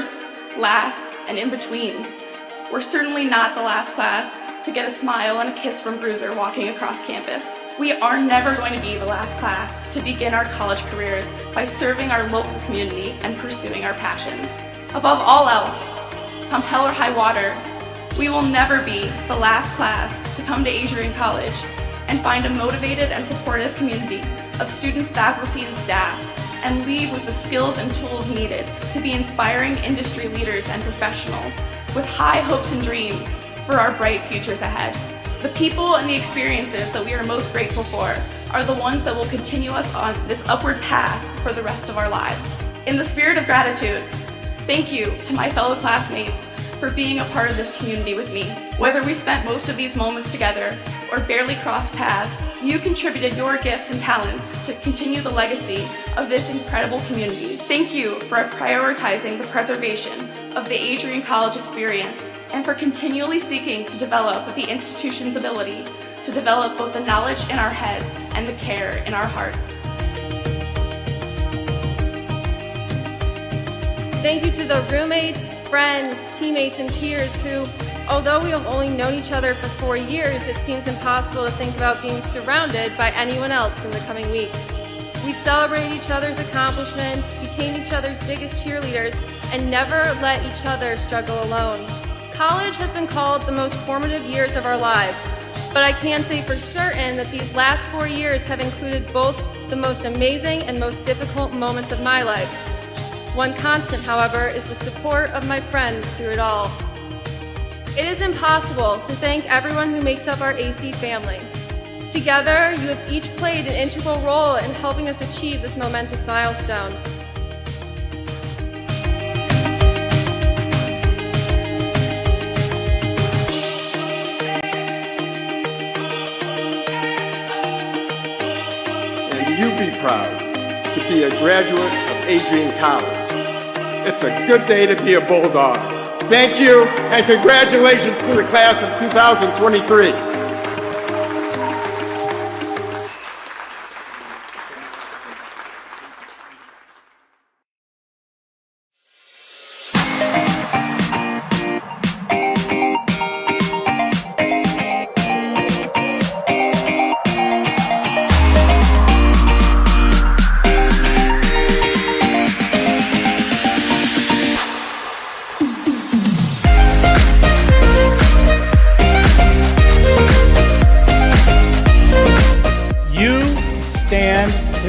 firsts, lasts, and in-betweens. We're certainly not the last class to get a smile and a kiss from Bruiser walking across campus. We are never going to be the last class to begin our college careers by serving our local community and pursuing our passions. Above all else, come hell or high water, we will never be the last class to come to Adrian College and find a motivated and supportive community of students, faculty, and staff, and leave with the skills and tools needed to be inspiring industry leaders and professionals with high hopes and dreams for our bright futures ahead. The people and the experiences that we are most grateful for are the ones that will continue us on this upward path for the rest of our lives. In the spirit of gratitude, thank you to my fellow classmates for being a part of this community with me. Whether we spent most of these moments together or barely crossed paths, you contributed your gifts and talents to continue the legacy of this incredible community. Thank you for prioritizing the preservation of the Adrian College experience and for continually seeking to develop the institution's ability to develop both the knowledge in our heads and the care in our hearts. Thank you to the roommates, friends, teammates, and peers who, although we have only known each other for 4 years, it seems impossible to think about being surrounded by anyone else in the coming weeks. We celebrated each other's accomplishments, became each other's biggest cheerleaders, and never let each other struggle alone. College has been called the most formative years of our lives, but I can say for certain that these last 4 years have included both the most amazing and most difficult moments of my life. One constant, however, is the support of my friends through it all. It is impossible to thank everyone who makes up our AC family. Together, you have each played an integral role in helping us achieve this momentous milestone. And you be proud to be a graduate of Adrian College. It's a good day to be a Bulldog. Thank you, and congratulations to the class of 2023.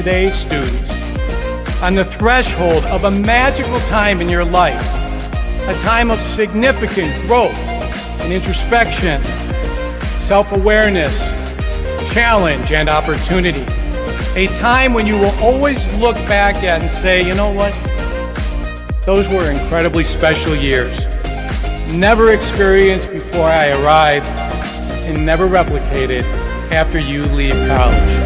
Today's students on the threshold of a magical time in your life, a time of significant growth and introspection, self-awareness, challenge, and opportunity. A time when you will always look back at and say, you know what? Those were incredibly special years. Never experienced before I arrived and never replicated after you leave college.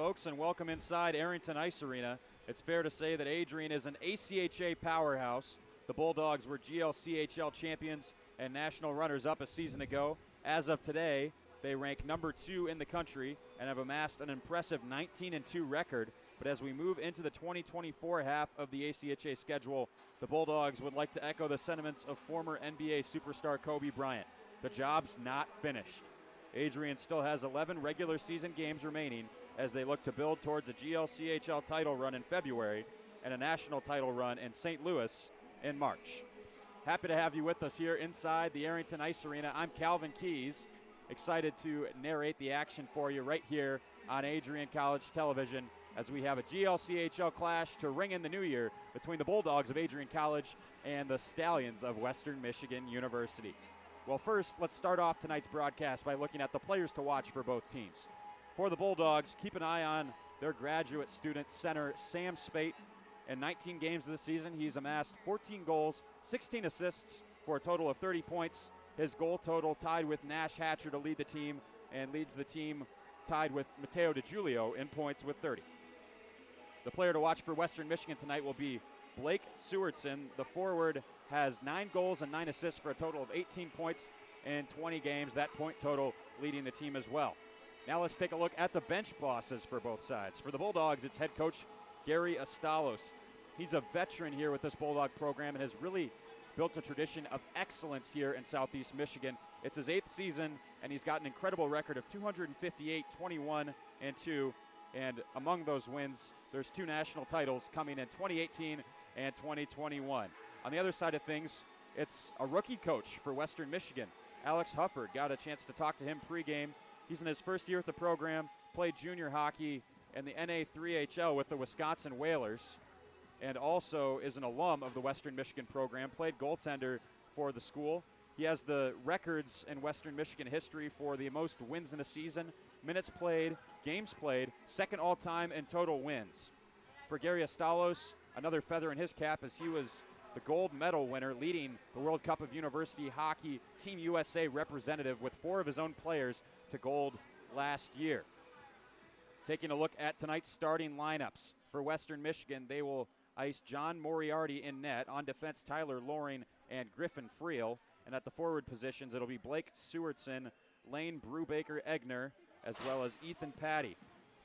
folks, and welcome inside Arrington Ice Arena. It's fair to say that Adrian is an ACHA powerhouse. The Bulldogs were GLCHL champions and national runners-up a season ago. As of today, they rank number 2 in the country and have amassed an impressive 19-2 record. But as we move into the 2024 half of the ACHA schedule, the Bulldogs would like to echo the sentiments of former NBA superstar Kobe Bryant. The job's not finished. Adrian still has 11 regular season games remaining as they look to build towards a GLCHL title run in February and a national title run in St. Louis in March. Happy to have you with us here inside the Arrington Ice Arena. I'm Calvin Keys, excited to narrate the action for you right here on Adrian College Television as we have a GLCHL clash to ring in the new year between the Bulldogs of Adrian College and the Stallions of Western Michigan University. Well, first, let's start off tonight's broadcast by looking at the players to watch for both teams. For the Bulldogs, keep an eye on their graduate student center, Sam Spate. In 19 games of the season, he's amassed 14 goals, 16 assists for a total of 30 points. His goal total tied with Nash Hatcher to lead the team and leads the team tied with Matteo DiGiulio in points with 30. The player to watch for Western Michigan tonight will be Blake Sewardson. The forward has 9 goals and 9 assists for a total of 18 points in 20 games. That point total leading the team as well. Now let's take a look at the bench bosses for both sides. For the Bulldogs, it's head coach Gary Astalos. He's a veteran here with this Bulldog program and has really built a tradition of excellence here in Southeast Michigan. It's his 8th season, and he's got an incredible record of 258, 21-2. And among those wins, there's 2 national titles coming in 2018 and 2021. On the other side of things, it's a rookie coach for Western Michigan. Alex Hufford, got a chance to talk to him pregame. He's in his first year at the program, played junior hockey in the NA3HL with the Wisconsin Whalers, and also is an alum of the Western Michigan program, played goaltender for the school. He has the records in Western Michigan history for the most wins in a season, minutes played, games played, second all-time in total wins. For Gary Astalos, another feather in his cap as he was the gold medal winner leading the World Cup of University Hockey Team USA representative with 4 of his own players to gold last year. Taking a look at tonight's starting lineups. For Western Michigan, they will ice John Moriarty in net. On defense, Tyler Loring and Griffin Friel. And at the forward positions, it'll be Blake Sewardson, Lane Brubaker-Egner, as well as Ethan Patty.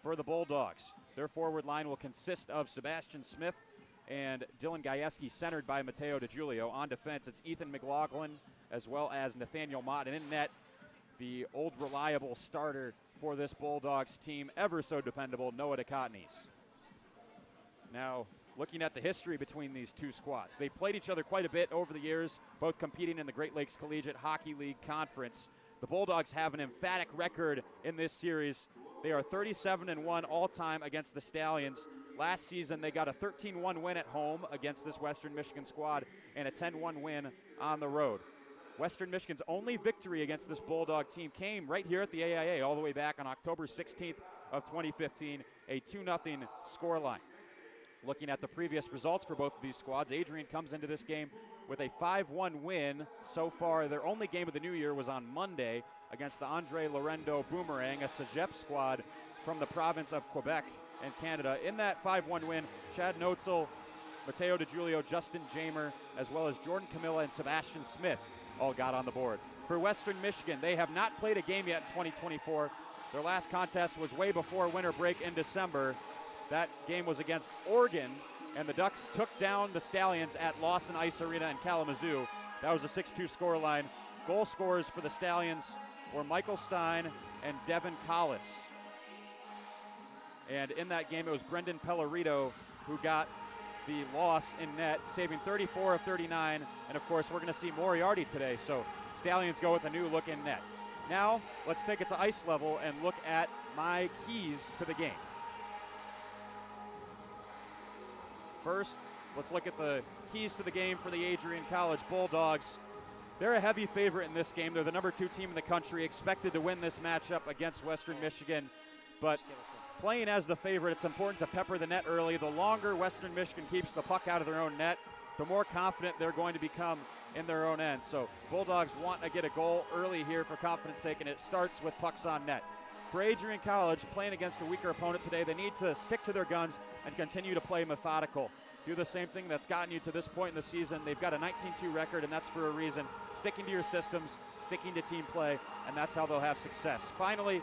For the Bulldogs, their forward line will consist of Sebastian Smith and Dylan Gajewski, centered by Matteo DiGiulio. On defense, it's Ethan McLaughlin as well as Nathaniel Mott. And in net, the old reliable starter for this Bulldogs team, ever so dependable, Noah DeCotney's. Now, looking at the history between these two squads, they played each other quite a bit over the years, both competing in the Great Lakes Collegiate Hockey League Conference. The Bulldogs have an emphatic record in this series. They are 37-1 all-time against the Stallions. Last season, they got a 13-1 win at home against this Western Michigan squad and a 10-1 win on the road. Western Michigan's only victory against this Bulldog team came right here at the AIA all the way back on October 16th of 2015, a 2-0 scoreline. Looking at the previous results for both of these squads, Adrian comes into this game with a 5-1 win so far. Their only game of the new year was on Monday against the Andre Laurendo Boomerang, a CEGEP squad from the province of Quebec in Canada. In that 5-1 win, Chad Noetzel, Matteo DiGiulio, Justin Jamer, as well as Jordan Camilla and Sebastian Smith all got on the board. For Western Michigan, they have not played a game yet in 2024. Their last contest was way before winter break in December. That game was against Oregon, and the Ducks took down the Stallions at Lawson Ice Arena in Kalamazoo. That was a 6-2 scoreline. Goal scorers for the Stallions were Michael Stein and Devin Collis. And in that game, it was Brendan Pellerito who got the loss in net, saving 34 of 39. And, of course, we're going to see Moriarty today, so Stallions go with a new look in net. Now, let's take it to ice level and look at my keys to the game. First, let's look at the keys to the game for the Adrian College Bulldogs. They're a heavy favorite in this game. They're the number 2 team in the country, expected to win this matchup against Western Michigan. But playing as the favorite, it's important to pepper the net early. The longer Western Michigan keeps the puck out of their own net, the more confident they're going to become in their own end. So Bulldogs want to get a goal early here for confidence sake, and it starts with pucks on net. For Adrian College, playing against a weaker opponent today, they need to stick to their guns and continue to play methodical. Do the same thing that's gotten you to this point in the season. They've got a 19-2 record, and that's for a reason. Sticking to your systems, sticking to team play, and that's how they'll have success. Finally,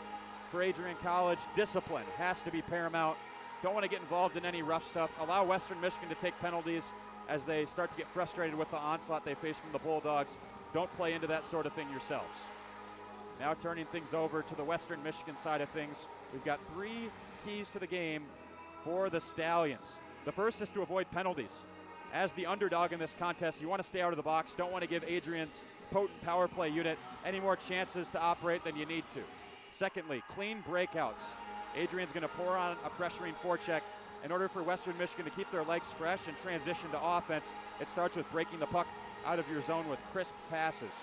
for Adrian College, discipline has to be paramount. Don't want to get involved in any rough stuff. Allow Western Michigan to take penalties as they start to get frustrated with the onslaught they face from the Bulldogs. Don't play into that sort of thing yourselves. Now turning things over to the Western Michigan side of things, we've got 3 keys to the game for the Stallions. The first is to avoid penalties. As the underdog in this contest, you want to stay out of the box. Don't want to give Adrian's potent power play unit any more chances to operate than you need to. Secondly, clean breakouts. Adrian's going to pour on a pressuring forecheck. In order for Western Michigan to keep their legs fresh and transition to offense, it starts with breaking the puck out of your zone with crisp passes.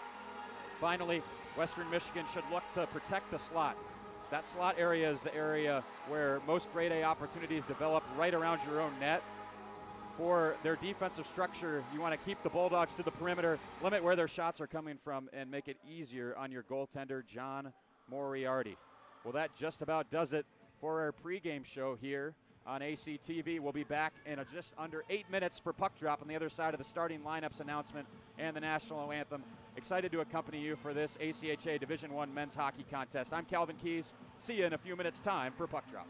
Finally, Western Michigan should look to protect the slot. That slot area is the area where most grade A opportunities develop right around your own net. For their defensive structure, you want to keep the Bulldogs to the perimeter, limit where their shots are coming from, and make it easier on your goaltender, John Moriarty. Well, that just about does it for our pregame show here on ACTV. We'll be back in just under 8 minutes for Puck Drop on the other side of the starting lineups announcement and the national anthem. Excited to accompany you for this ACHA Division I men's hockey contest. I'm Calvin Keys. See you in a few minutes' time for Puck Drop.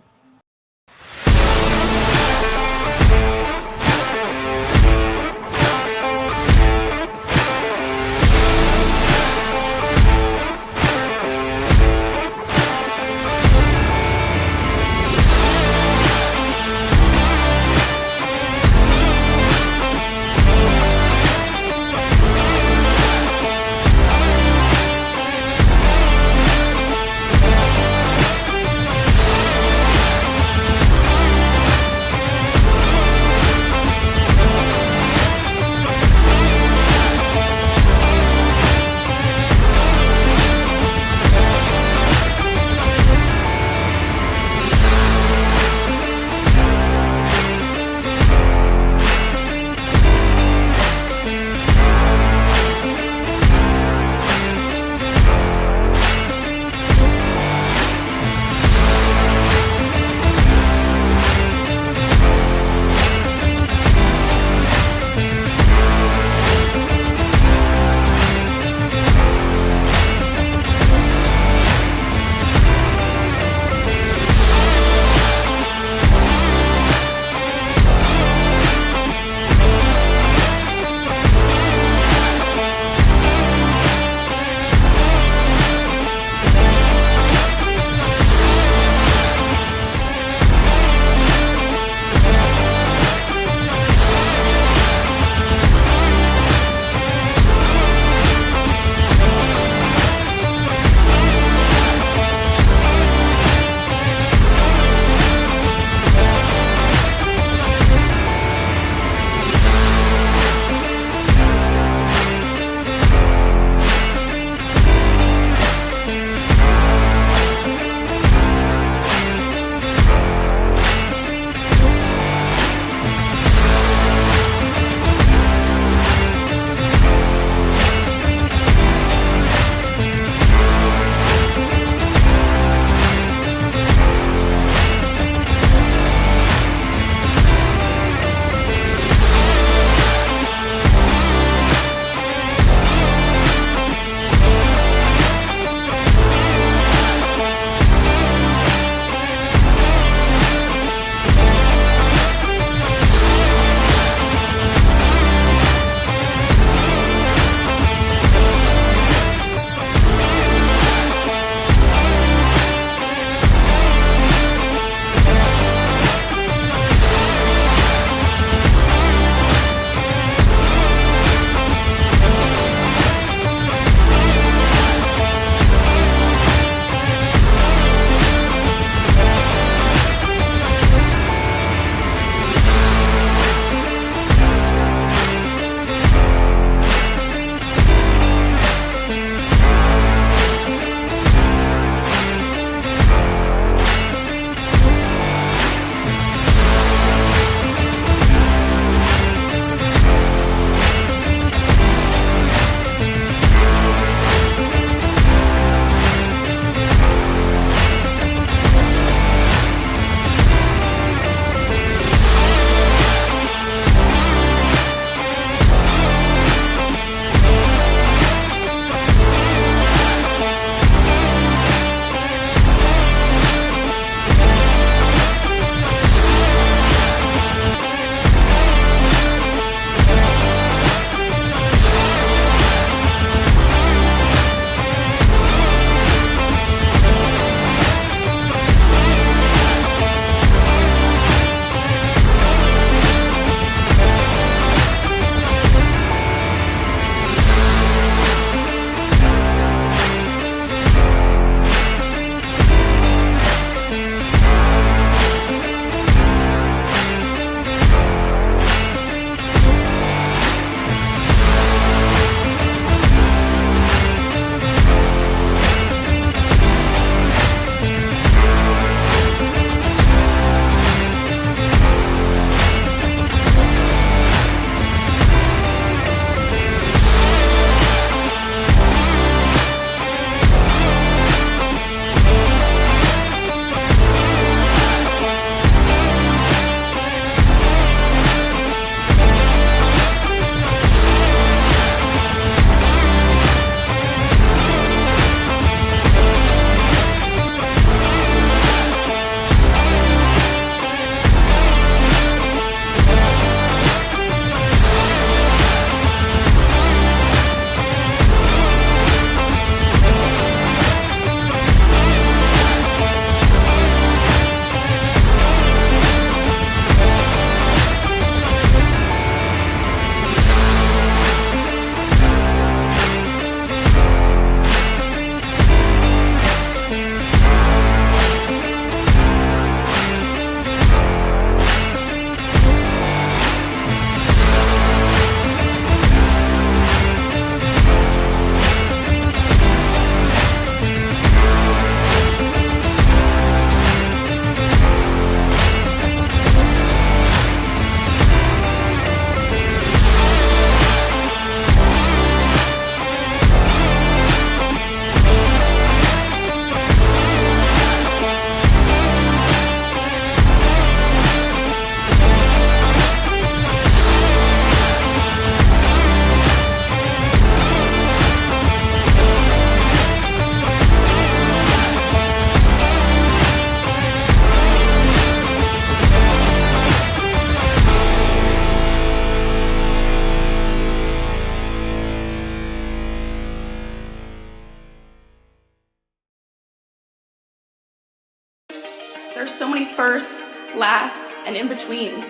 firsts, lasts, and in-betweens.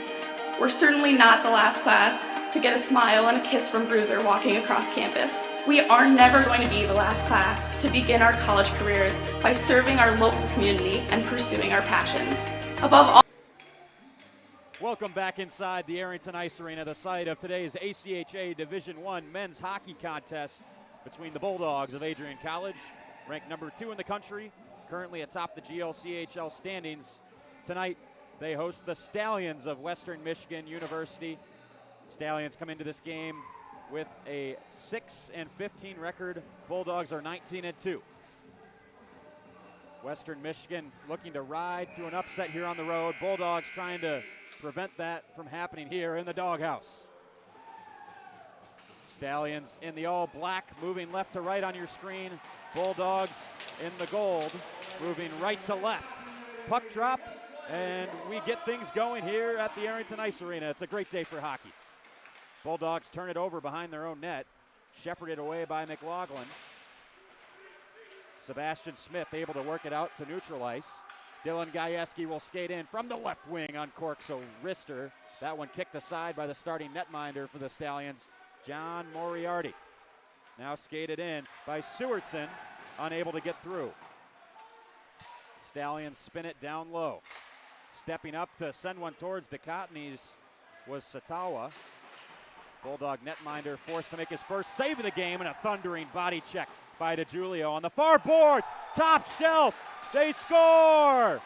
We're certainly not the last class to get a smile and a kiss from Bruiser walking across campus. We are never going to be the last class to begin our college careers by serving our local community and pursuing our passions. Above all, Welcome back inside the Arrington Ice Arena, the site of today's ACHA Division I men's hockey contest between the Bulldogs of Adrian College, ranked number 2 in the country, currently atop the GLCHL standings. Tonight, they host the Stallions of Western Michigan University. Stallions come into this game with a 6-15 record. Bulldogs are 19-2. Western Michigan looking to ride to an upset here on the road. Bulldogs trying to prevent that from happening here in the doghouse. Stallions in the all black, moving left to right on your screen. Bulldogs in the gold, moving right to left. Puck drop, and we get things going here at the Arrington Ice Arena. It's a great day for hockey. Bulldogs turn it over behind their own net, shepherded away by McLaughlin. Sebastian Smith able to work it out to neutral ice. Dylan Gajewski will skate in from the left wing on Corkso wrister. That one kicked aside by the starting netminder for the Stallions, John Moriarty. Now skated in by Sewardson, unable to get through. Stallions spin it down low. Stepping up to send one towards the Cottonies was Satawa. Bulldog netminder forced to make his first save of the game, and a thundering body check by DeGiulio on the far board. Top shelf. They score!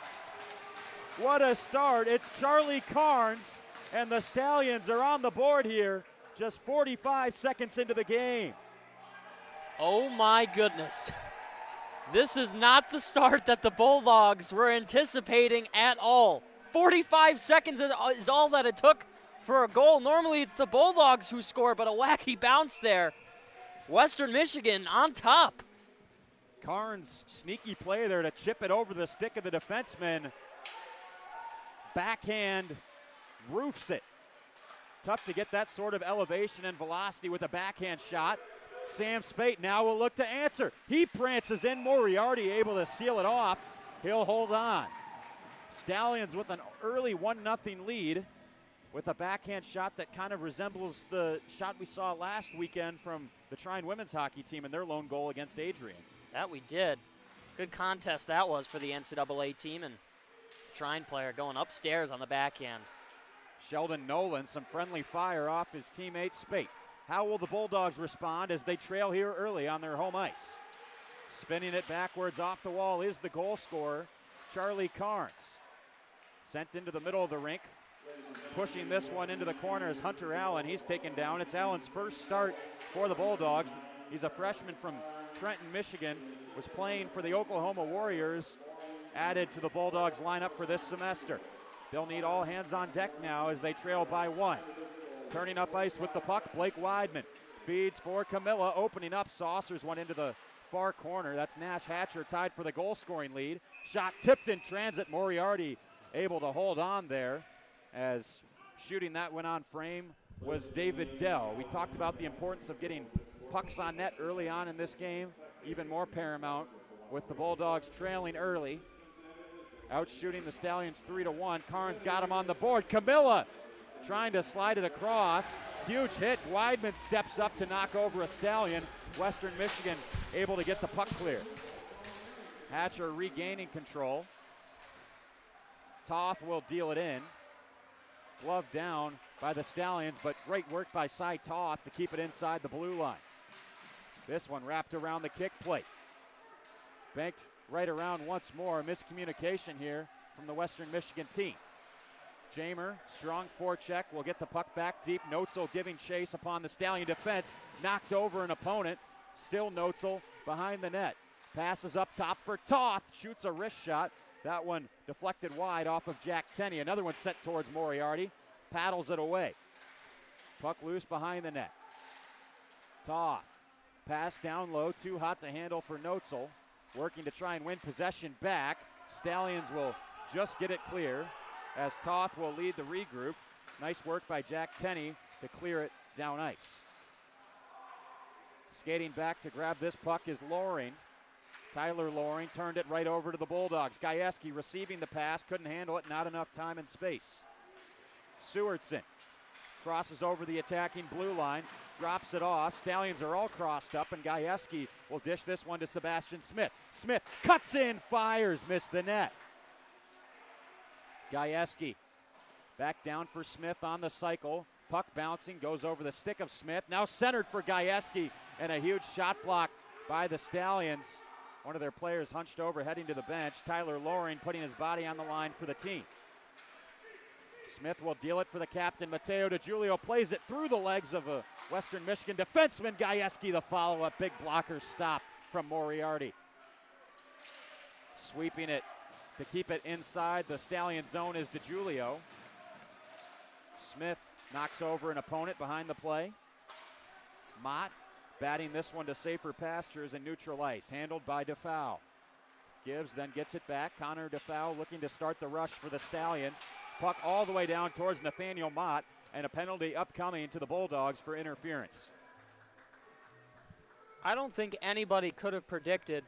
What a start. It's Charlie Carnes, and the Stallions are on the board here just 45 seconds into the game. Oh my goodness. This is not the start that the Bulldogs were anticipating at all. 45 seconds is all that it took for a goal. Normally it's the Bulldogs who score, but a wacky bounce there. Western Michigan on top. Carnes' sneaky play there to chip it over the stick of the defenseman. Backhand roofs it. Tough to get that sort of elevation and velocity with a backhand shot. Sam Spate now will look to answer. He prances in. Moriarty able to seal it off. He'll hold on. Stallions with an early 1-0 lead with a backhand shot that kind of resembles the shot we saw last weekend from the Trine women's hockey team in their lone goal against Adrian. That we did. Good contest that was for the NCAA team, and Trine player going upstairs on the backhand. Sheldon Nolan, some friendly fire off his teammate Spate. How will the Bulldogs respond as they trail here early on their home ice? Spinning it backwards off the wall is the goal scorer, Charlie Carnes. Sent into the middle of the rink. Pushing this one into the corner is Hunter Allen. He's taken down. It's Allen's first start for the Bulldogs. He's a freshman from Trenton, Michigan. Was playing for the Oklahoma Warriors. Added to the Bulldogs lineup for this semester. They'll need all hands on deck now as they trail by 1. Turning up ice with the puck, Blake Weidman feeds for Camilla, opening up, saucers one into the far corner. That's Nash Hatcher tied for the goal-scoring lead. Shot tipped in transit. Moriarty able to hold on there as shooting that went on frame was David Dell. We talked about the importance of getting pucks on net early on in this game, even more paramount with the Bulldogs trailing early. Out shooting the Stallions 3-1. Carnes got him on the board. Camilla trying to slide it across. Huge hit. Weidman steps up to knock over a Stallion. Western Michigan able to get the puck clear. Hatcher regaining control. Toth will deal it in. Glove down by the Stallions, but great work by Cy Toth to keep it inside the blue line. This one wrapped around the kick plate. Banked right around once more. Miscommunication here from the Western Michigan team. Jamer, strong forecheck, will get the puck back deep. Notzel giving chase upon the Stallion defense. Knocked over an opponent. Still Notzel behind the net. Passes up top for Toth. Shoots a wrist shot. That one deflected wide off of Jack Tenney. Another one set towards Moriarty. Paddles it away. Puck loose behind the net. Toth. Pass down low. Too hot to handle for Notzel. Working to try and win possession back. Stallions will just get it clear as Toth will lead the regroup. Nice work by Jack Tenney to clear it down ice. Skating back to grab this puck is Loring. Tyler Loring turned it right over to the Bulldogs. Gajewski receiving the pass, couldn't handle it, not enough time and space. Sewardson crosses over the attacking blue line, drops it off. Stallions are all crossed up, and Gajewski will dish this one to Sebastian Smith. Smith cuts in, fires, missed the net. Gajewski back down for Smith on the cycle. Puck bouncing, goes over the stick of Smith. Now centered for Gajewski, and a huge shot block by the Stallions. One of their players hunched over, heading to the bench. Tyler Loring putting his body on the line for the team. Smith will deal it for the captain, Mateo DiGiulio. Plays it through the legs of a Western Michigan defenseman. Gajewski, the follow-up. Big blocker stop from Moriarty. Sweeping it to keep it inside the Stallion zone is DiGiulio. Smith knocks over an opponent behind the play. Mott batting this one to safer pastures and neutral ice. Handled by Defoe. Gives, then gets it back. Connor Defoe looking to start the rush for the Stallions. Puck all the way down towards Nathaniel Mott, and a penalty upcoming to the Bulldogs for interference. I don't think anybody could have predicted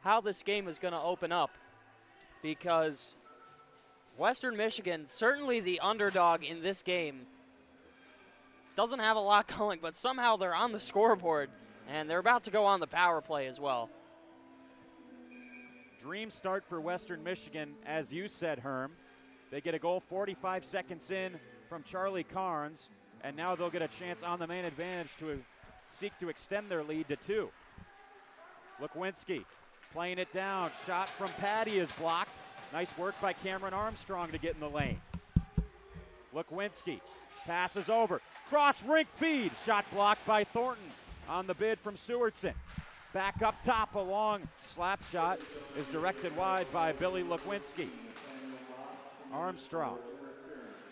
how this game was going to open up, because Western Michigan, certainly the underdog in this game, doesn't have a lot going, but somehow they're on the scoreboard, and they're about to go on the power play as well. Dream start for Western Michigan, as you said, Herm. They get a goal 45 seconds in from Charlie Carnes, and now they'll get a chance on the man advantage to seek to extend their lead to 2. Lukwinski playing it down. Shot from Patty is blocked. Nice work by Cameron Armstrong to get in the lane. Lukwinski passes over. Cross rink feed. Shot blocked by Thornton on the bid from Sewardson. Back up top, a long slap shot is directed wide by Billy Lukwinski. Armstrong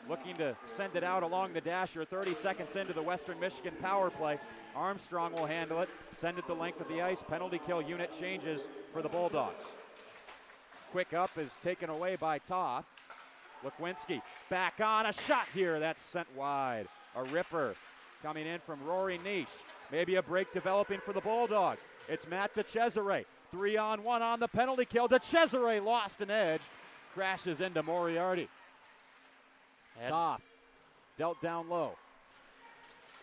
looking to send it out along the dasher. 30 seconds into the Western Michigan power play. Armstrong will handle it, send it the length of the ice. Penalty kill unit changes for the Bulldogs. Quick up is taken away by Toth. Lukwinski back on, a shot here that's sent wide. A ripper coming in from Rory Niche. Maybe a break developing for the Bulldogs. It's Matt DeCesare. 3-on-1 on the penalty kill. DeCesare lost an edge. Crashes into Moriarty. Toth dealt down low.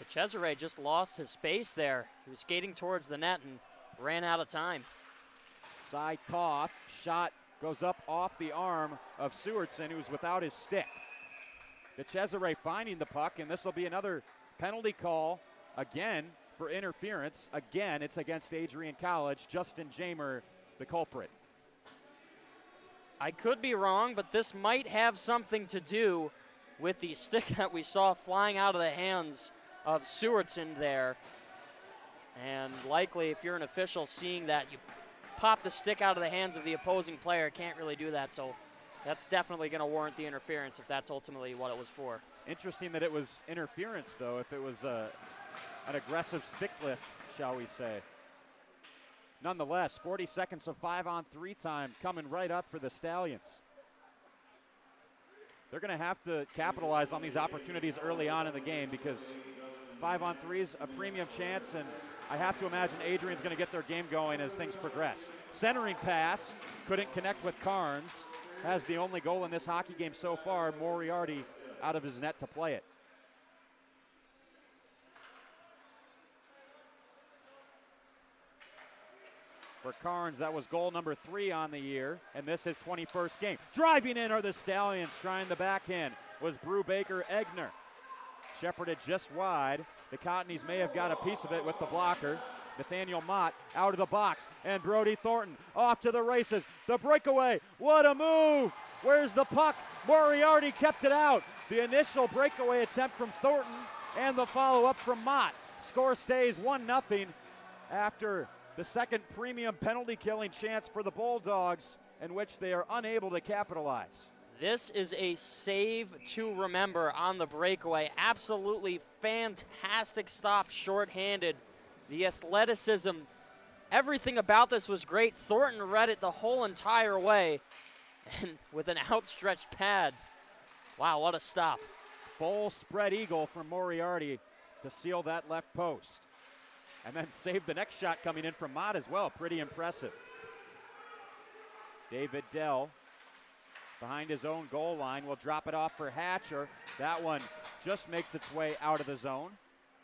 DeCesare just lost his space there. He was skating towards the net and ran out of time. Cy Toth. Shot goes up off the arm of Sewardson, who's without his stick. DeCesare finding the puck, and this will be another penalty call again for interference. Again, it's against Adrian College. Justin Jamer, the culprit. I could be wrong, but this might have something to do with the stick that we saw flying out of the hands of Sewardson there. And likely, if you're an official seeing that, you pop the stick out of the hands of the opposing player. Can't really do that, so that's definitely going to warrant the interference if that's ultimately what it was for. Interesting that it was interference, though, if it was an aggressive stick lift, shall we say. Nonetheless, 40 seconds of 5-on-3 time coming right up for the Stallions. They're going to have to capitalize on these opportunities early on in the game, because 5-on-3 is a premium chance, and I have to imagine Adrian's going to get their game going as things progress. Centering pass, couldn't connect with Carnes. Has the only goal in this hockey game so far. Moriarty out of his net to play it. For Carnes, that was goal number 3 on the year, and this is 21st game. Driving in are the Stallions, trying the backhand was Brubaker Egner. Shepherded just wide. The Cottonies may have got a piece of it with the blocker. Nathaniel Mott out of the box, and Brody Thornton off to the races. The breakaway, what a move! Where's the puck? Moriarty kept it out. The initial breakaway attempt from Thornton and the follow-up from Mott. Score stays 1-0 after the second premium penalty killing chance for the Bulldogs, in which they are unable to capitalize. This is a save to remember on the breakaway. Absolutely fantastic stop, shorthanded. The athleticism, everything about this was great. Thornton read it the whole entire way, and with an outstretched pad. Wow, what a stop. Full spread eagle from Moriarty to seal that left post. And then saved the next shot coming in from Mott as well. Pretty impressive. David Dell behind his own goal line will drop it off for Hatcher. That one just makes its way out of the zone.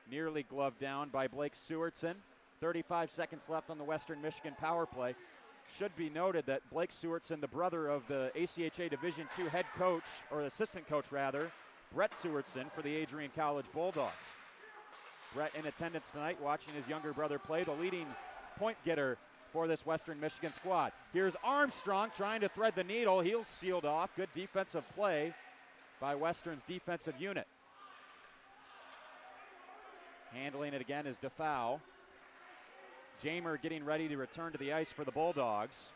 Nearly gloved down by Blake Sewardson. 35 seconds left on the Western Michigan power play. Should be noted that Blake Sewardson, the brother of the ACHA Division II head coach, or assistant coach rather, Brett Sewardson for the Adrian College Bulldogs. Brett in attendance tonight watching his younger brother play, the leading point getter for this Western Michigan squad. Here's Armstrong trying to thread the needle. He'll sealed off. Good defensive play by Western's defensive unit. Handling it again is DeFau. Jamer getting ready to return to the ice for the Bulldogs.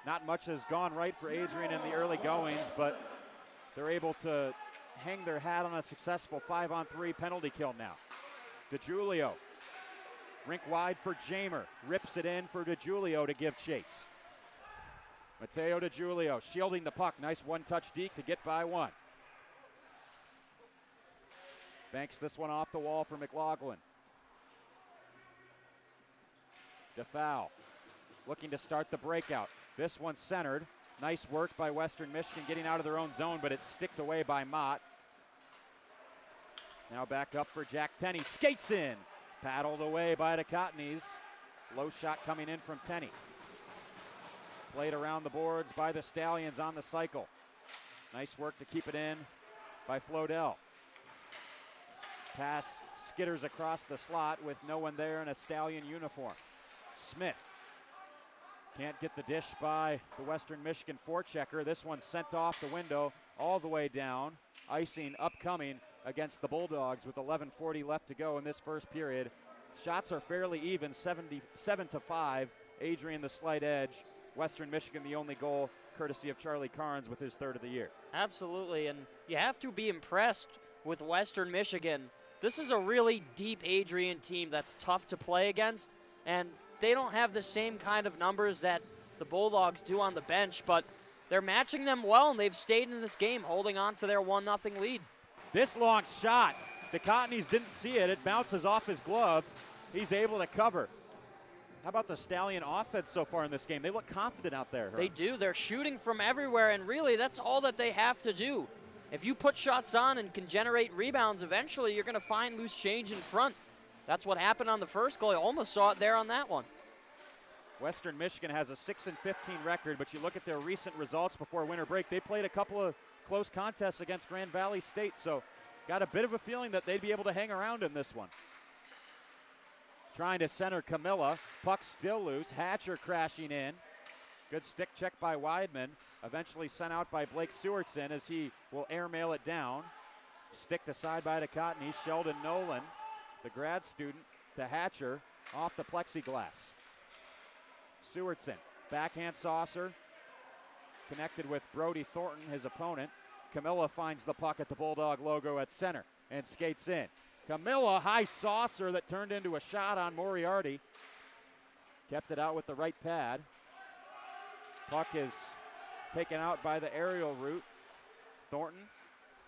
Not much has gone right for Adrian in the early goings, but they're able to hang their hat on a successful 5-on-3 penalty kill now. DiGiulio, rink wide for Jamer, rips it in for DiGiulio to give chase. Mateo DiGiulio shielding the puck, nice one-touch deke to get by one. Banks this one off the wall for McLaughlin. DeFau looking to start the breakout. This one centered. Nice work by Western Michigan getting out of their own zone, but it's sticked away by Mott. Now back up for Jack Tenney. Skates in. Paddled away by the Cottonies. Low shot coming in from Tenney. Played around the boards by the Stallions on the cycle. Nice work to keep it in by Flodell. Pass skitters across the slot with no one there in a Stallion uniform. Smith can't get the dish by the Western Michigan forechecker. This one sent off the window all the way down. Icing upcoming against the Bulldogs with 11:40 left to go in this first period. Shots are fairly even, 7-5. Adrian the slight edge. Western Michigan the only goal, courtesy of Charlie Carnes with his third of the year. Absolutely, and you have to be impressed with Western Michigan. This is a really deep Adrian team that's tough to play against, and they don't have the same kind of numbers that the Bulldogs do on the bench, but they're matching them well, and they've stayed in this game, holding on to their 1-0 lead. This long shot, the Cottonies didn't see it. It bounces off his glove. He's able to cover. How about the Stallion offense so far in this game? They look confident out there. They do. They're shooting from everywhere, and really that's all that they have to do. If you put shots on and can generate rebounds, eventually you're going to find loose change in front. That's what happened on the first goal. You almost saw it there on that one. Western Michigan has a 6-15 record, but you look at their recent results before winter break, they played a couple of close contests against Grand Valley State, so got a bit of a feeling that they'd be able to hang around in this one. Trying to center Camilla. Puck still loose. Hatcher crashing in. Good stick check by Weidman. Eventually sent out by Blake Sewardson as he will airmail it down. Sticked aside by the Cottonies. Sheldon Nolan, the grad student, to Hatcher off the plexiglass. Sewardson, backhand saucer. Connected with Brody Thornton, his opponent. Camilla finds the puck at the Bulldog logo at center and skates in. Camilla, high saucer that turned into a shot on Moriarty. Kept it out with the right pad. Puck is taken out by the aerial route. Thornton,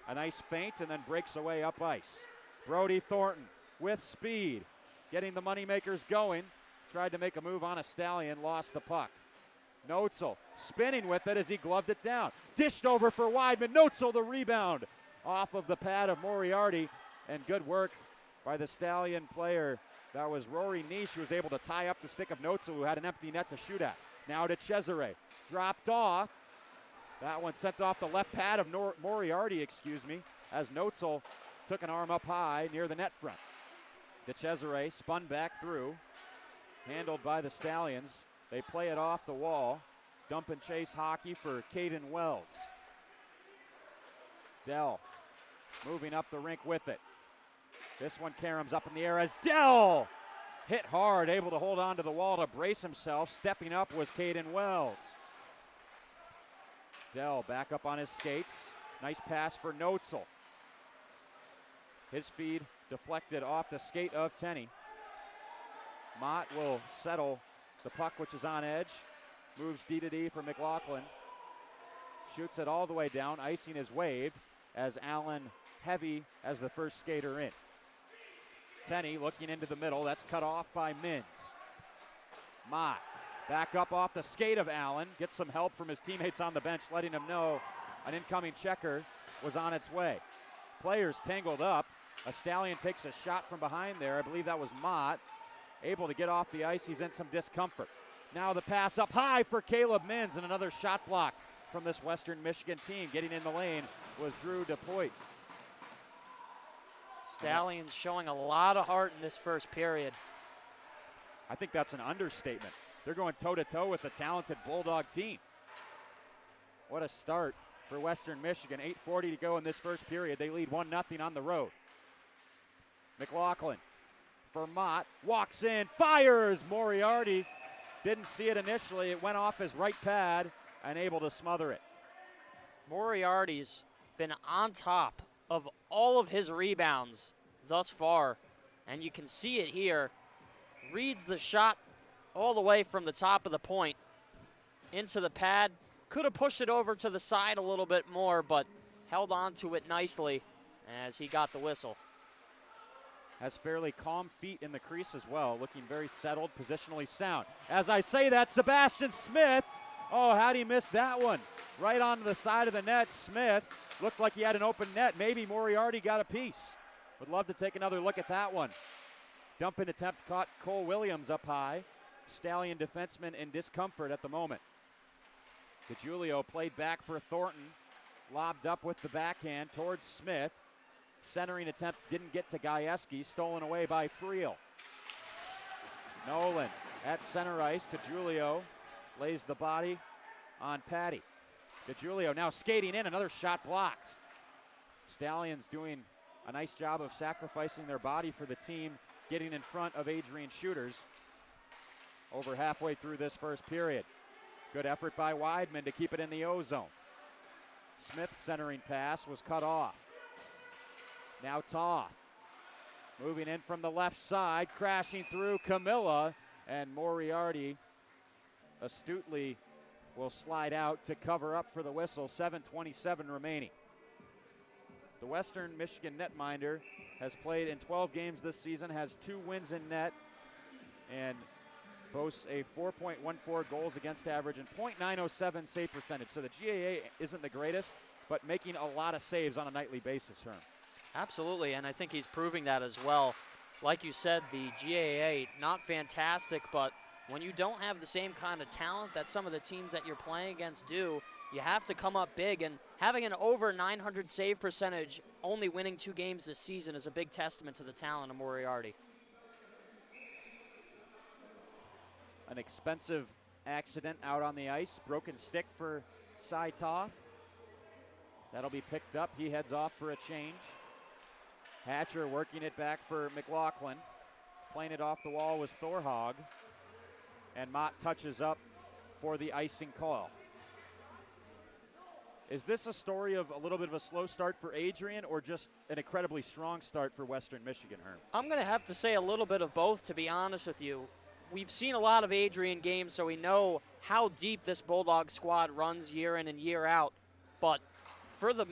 a nice feint and then breaks away up ice. Brody Thornton with speed, getting the moneymakers going. Tried to make a move on a Stallion, lost the puck. Noetzel spinning with it as he gloved it down. Dished over for Weidman. Noetzel the rebound off of the pad of Moriarty. And good work by the Stallion player. That was Rory Nish, who was able to tie up the stick of Noetzel, who had an empty net to shoot at. Now to Cesare. Dropped off. That one sent off the left pad of Moriarty, as Noetzel took an arm up high near the net front. De Cesare spun back through. Handled by the Stallions. They play it off the wall. Dump and chase hockey for Caden Wells. Dell moving up the rink with it. This one caroms up in the air as Dell hit hard, able to hold on to the wall to brace himself. Stepping up was Caden Wells. Dell back up on his skates. Nice pass for Noetzel. His feed deflected off the skate of Tenney. Mott will settle the puck, which is on edge. Moves D-to-D for McLaughlin. Shoots it all the way down. Icing is waved as Allen heavy as the first skater in. Tenney looking into the middle. That's cut off by Mins. Mott back up off the skate of Allen. Gets some help from his teammates on the bench, letting him know an incoming checker was on its way. Players tangled up. A Stallion takes a shot from behind there. I believe that was Mott. Able to get off the ice. He's in some discomfort. Now the pass up high for Caleb Mins, and another shot block from this Western Michigan team. Getting in the lane was Drew DePoit. Stallions showing a lot of heart in this first period. I think that's an understatement. They're going toe-to-toe with a talented Bulldog team. What a start for Western Michigan. 8:40 to go in this first period. They lead 1-0 on the road. McLaughlin for Mott. Walks in, fires. Moriarty didn't see it initially. It went off his right pad and able to smother it. Moriarty's been on top of all of his rebounds thus far, and you can see it here. Reads the shot all the way from the top of the point into the pad. Could have pushed it over to the side a little bit more, but held on to it nicely as he got the whistle. Has fairly calm feet in the crease as well, looking very settled, positionally sound. As I say that, Sebastian Smith, oh, how'd he miss that one? Right onto the side of the net. Smith looked like he had an open net. Maybe Moriarty got a piece. Would love to take another look at that one. Dump in attempt caught Cole Williams up high. Stallion defenseman in discomfort at the moment. DeGiulio played back for Thornton. Lobbed up with the backhand towards Smith. Centering attempt didn't get to Gajewski. Stolen away by Friel. Nolan at center ice. DeGiulio lays the body on Patty. DeGiulio now skating in. Another shot blocked. Stallions doing a nice job of sacrificing their body for the team, getting in front of Adrian shooters over halfway through this first period. Good effort by Weidman to keep it in the O-zone. Smith's centering pass was cut off. Now Toth moving in from the left side, crashing through Camilla, and Moriarty astutely will slide out to cover up for the whistle. 7:27 remaining. The Western Michigan netminder has played in 12 games this season, has 2 wins in net, and boasts a 4.14 goals against average and .907 save percentage. So the GAA isn't the greatest, but making a lot of saves on a nightly basis, Herm. Absolutely, and I think he's proving that as well. Like you said, the GAA, not fantastic, but when you don't have the same kind of talent that some of the teams that you're playing against do, you have to come up big, and having an over 900 save percentage, only winning 2 games this season, is a big testament to the talent of Moriarty. An expensive accident out on the ice. Broken stick for Cy Toth. That'll be picked up. He heads off for a change. Hatcher working it back for McLaughlin. Playing it off the wall was Thorhog. And Mott touches up for the icing call. Is this a story of a little bit of a slow start for Adrian or just an incredibly strong start for Western Michigan, Herm? I'm going to have to say a little bit of both, to be honest with you. We've seen a lot of Adrian games, so we know how deep this Bulldog squad runs year in and year out. But for the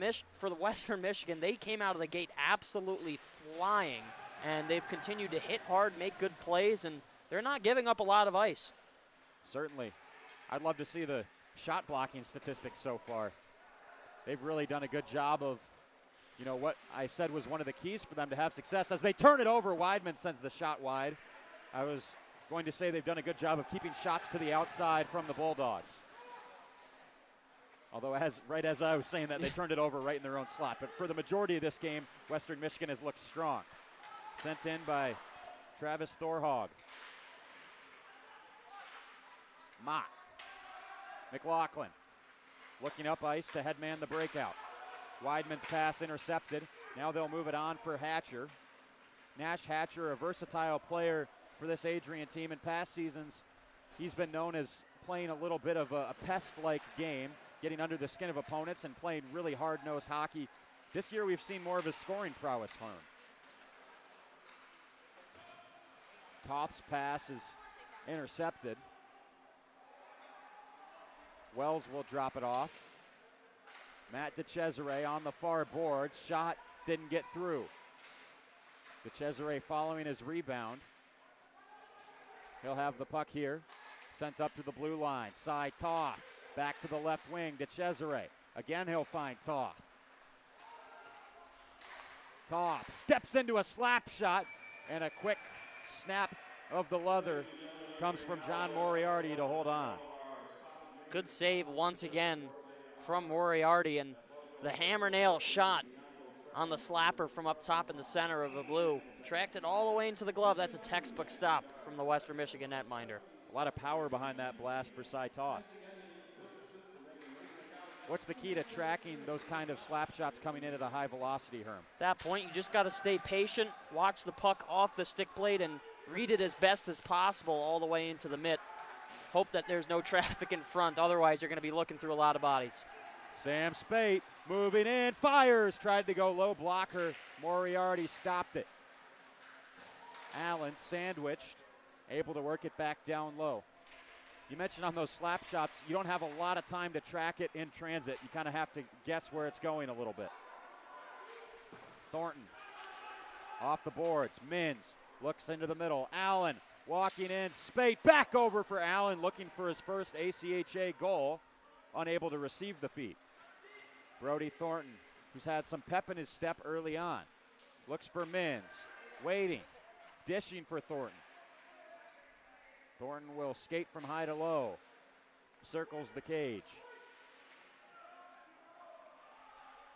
Western Michigan, they came out of the gate absolutely flying, and they've continued to hit hard, make good plays, and they're not giving up a lot of ice. Certainly. I'd love to see the shot blocking statistics so far. They've really done a good job of, what I said was one of the keys for them to have success. As they turn it over, Weidman sends the shot wide. I was going to say they've done a good job of keeping shots to the outside from the Bulldogs. Although, right as I was saying that, they turned it over right in their own slot. But for the majority of this game, Western Michigan has looked strong. Sent in by Travis Thorhog. Mott. McLaughlin looking up ice to headman the breakout. Weidman's pass intercepted. Now they'll move it on for Hatcher. Nash Hatcher, a versatile player for this Adrian team. In past seasons, he's been known as playing a little bit of a pest-like game, getting under the skin of opponents and playing really hard-nosed hockey. This year we've seen more of his scoring prowess, Herm. Toth's pass is intercepted. Wells will drop it off. Matt DeCesare on the far board. Shot didn't get through. DeCesare following his rebound. He'll have the puck here. Sent up to the blue line. Side Toth. Back to the left wing. DeCesare. Again, he'll find Toth. Toth steps into a slap shot, and a quick snap of the leather comes from John Moriarty to hold on. Good save once again from Moriarty, and the hammer nail shot on the slapper from up top in the center of the blue. Tracked it all the way into the glove. That's a textbook stop from the Western Michigan netminder. A lot of power behind that blast for Cy Toth. What's the key to tracking those kind of slap shots coming in at a high velocity, Herm? At that point, you just got to stay patient, watch the puck off the stick blade, and read it as best as possible all the way into the mitt. Hope that there's no traffic in front. Otherwise, you're going to be looking through a lot of bodies. Sam Spate moving in, fires, tried to go low blocker. Moriarty stopped it. Allen sandwiched, able to work it back down low. You mentioned on those slap shots, you don't have a lot of time to track it in transit. You kind of have to guess where it's going a little bit. Thornton off the boards. Mins looks into the middle. Allen walking in. Spate back over for Allen, looking for his first ACHA goal. Unable to receive the feed. Brody Thornton, who's had some pep in his step early on, looks for Mins. Waiting. Dishing for Thornton. Thornton will skate from high to low. Circles the cage.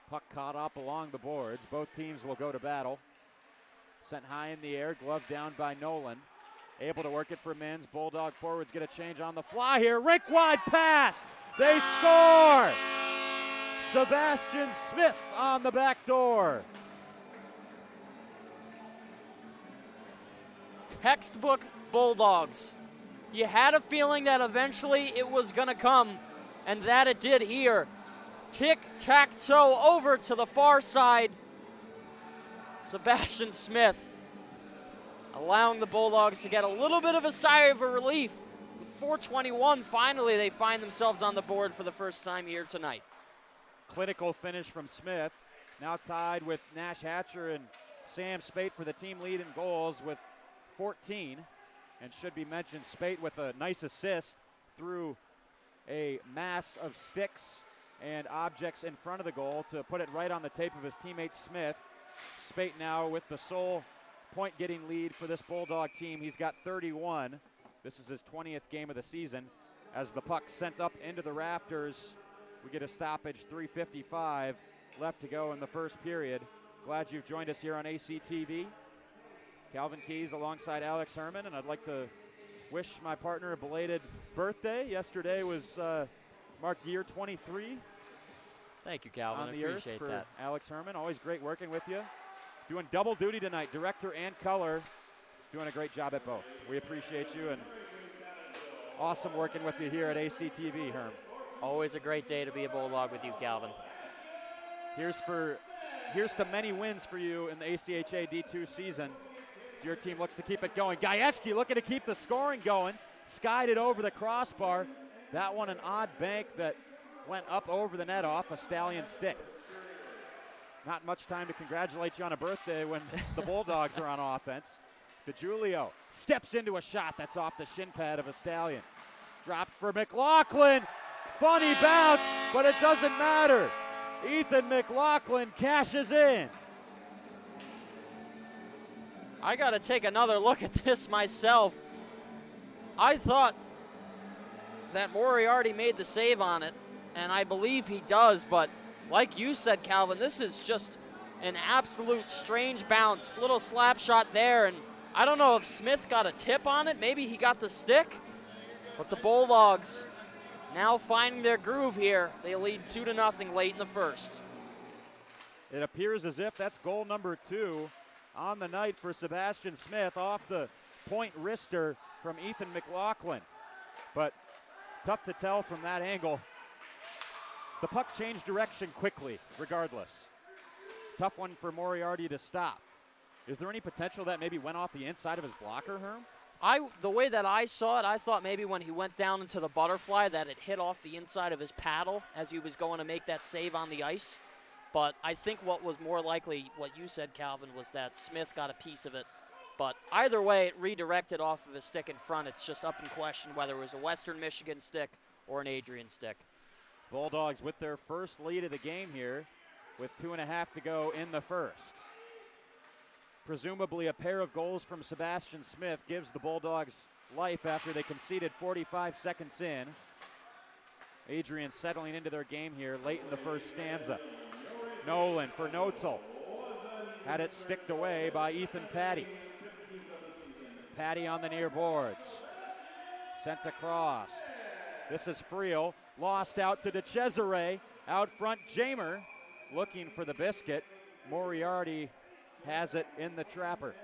Puck caught up along the boards. Both teams will go to battle. Sent high in the air, glove down by Nolan. Able to work it for Mins. Bulldog forwards get a change on the fly here. Rink wide pass. They score. Sebastian Smith on the back door. Textbook Bulldogs. You had a feeling that eventually it was going to come, and that it did here. Tic-tac-toe over to the far side. Sebastian Smith allowing the Bulldogs to get a little bit of a sigh of relief. With 4:21, finally they find themselves on the board for the first time here tonight. Clinical finish from Smith. Now tied with Nash Hatcher and Sam Spate for the team lead in goals with 14. And should be mentioned, Spate with a nice assist through a mass of sticks and objects in front of the goal to put it right on the tape of his teammate Smith. Spate now with the sole point-getting lead for this Bulldog team. He's got 31. This is his 20th game of the season. As the puck sent up into the rafters, we get a stoppage, 3:55 left to go in the first period. Glad you've joined us here on ACTV. Calvin Keys alongside Alex Herman, and I'd like to wish my partner a belated birthday. Yesterday was marked year 23. Thank you, Calvin. On I the earth appreciate for that. Alex Herman. Always great working with you. Doing double duty tonight, director and color. Doing a great job at both. We appreciate you, and awesome working with you here at ACTV, Herm. Always a great day to be a Bulldog with you, Calvin. Here's to many wins for you in the ACHA D2 season. Your team looks to keep it going. Gajewski looking to keep the scoring going. Skied it over the crossbar. That one an odd bank that went up over the net off a Stallion stick. Not much time to congratulate you on a birthday when the Bulldogs are on offense. DeJulio steps into a shot that's off the shin pad of a Stallion. Dropped for McLaughlin. Funny bounce, but it doesn't matter. Ethan McLaughlin cashes in. I got to take another look at this myself. I thought that Moriarty made the save on it, and I believe he does, but like you said, Calvin, this is just an absolute strange bounce. Little slap shot there, and I don't know if Smith got a tip on it. Maybe he got the stick, but the Bulldogs now finding their groove here. They lead 2-0 late in the first. It appears as if that's goal number 2 on the night for Sebastian Smith off the point wrister from Ethan McLaughlin. But tough to tell from that angle. The puck changed direction quickly, regardless. Tough one for Moriarty to stop. Is there any potential that maybe went off the inside of his blocker, Herm? The way that I saw it, I thought maybe when he went down into the butterfly that it hit off the inside of his paddle as he was going to make that save on the ice. But I think what was more likely, what you said, Calvin, was that Smith got a piece of it. But either way, it redirected off of his stick in front. It's just up in question whether it was a Western Michigan stick or an Adrian stick. Bulldogs with their first lead of the game here with 2.5 to go in the first. Presumably a pair of goals from Sebastian Smith gives the Bulldogs life after they conceded 45 seconds in. Adrian settling into their game here late in the first stanza. Nolan for Notzel. Had it sticked away by Ethan Patty. Patty on the near boards. Sent across. This is Friel. Lost out to DeCesare. Out front, Jamer looking for the biscuit. Moriarty has it in the trapper.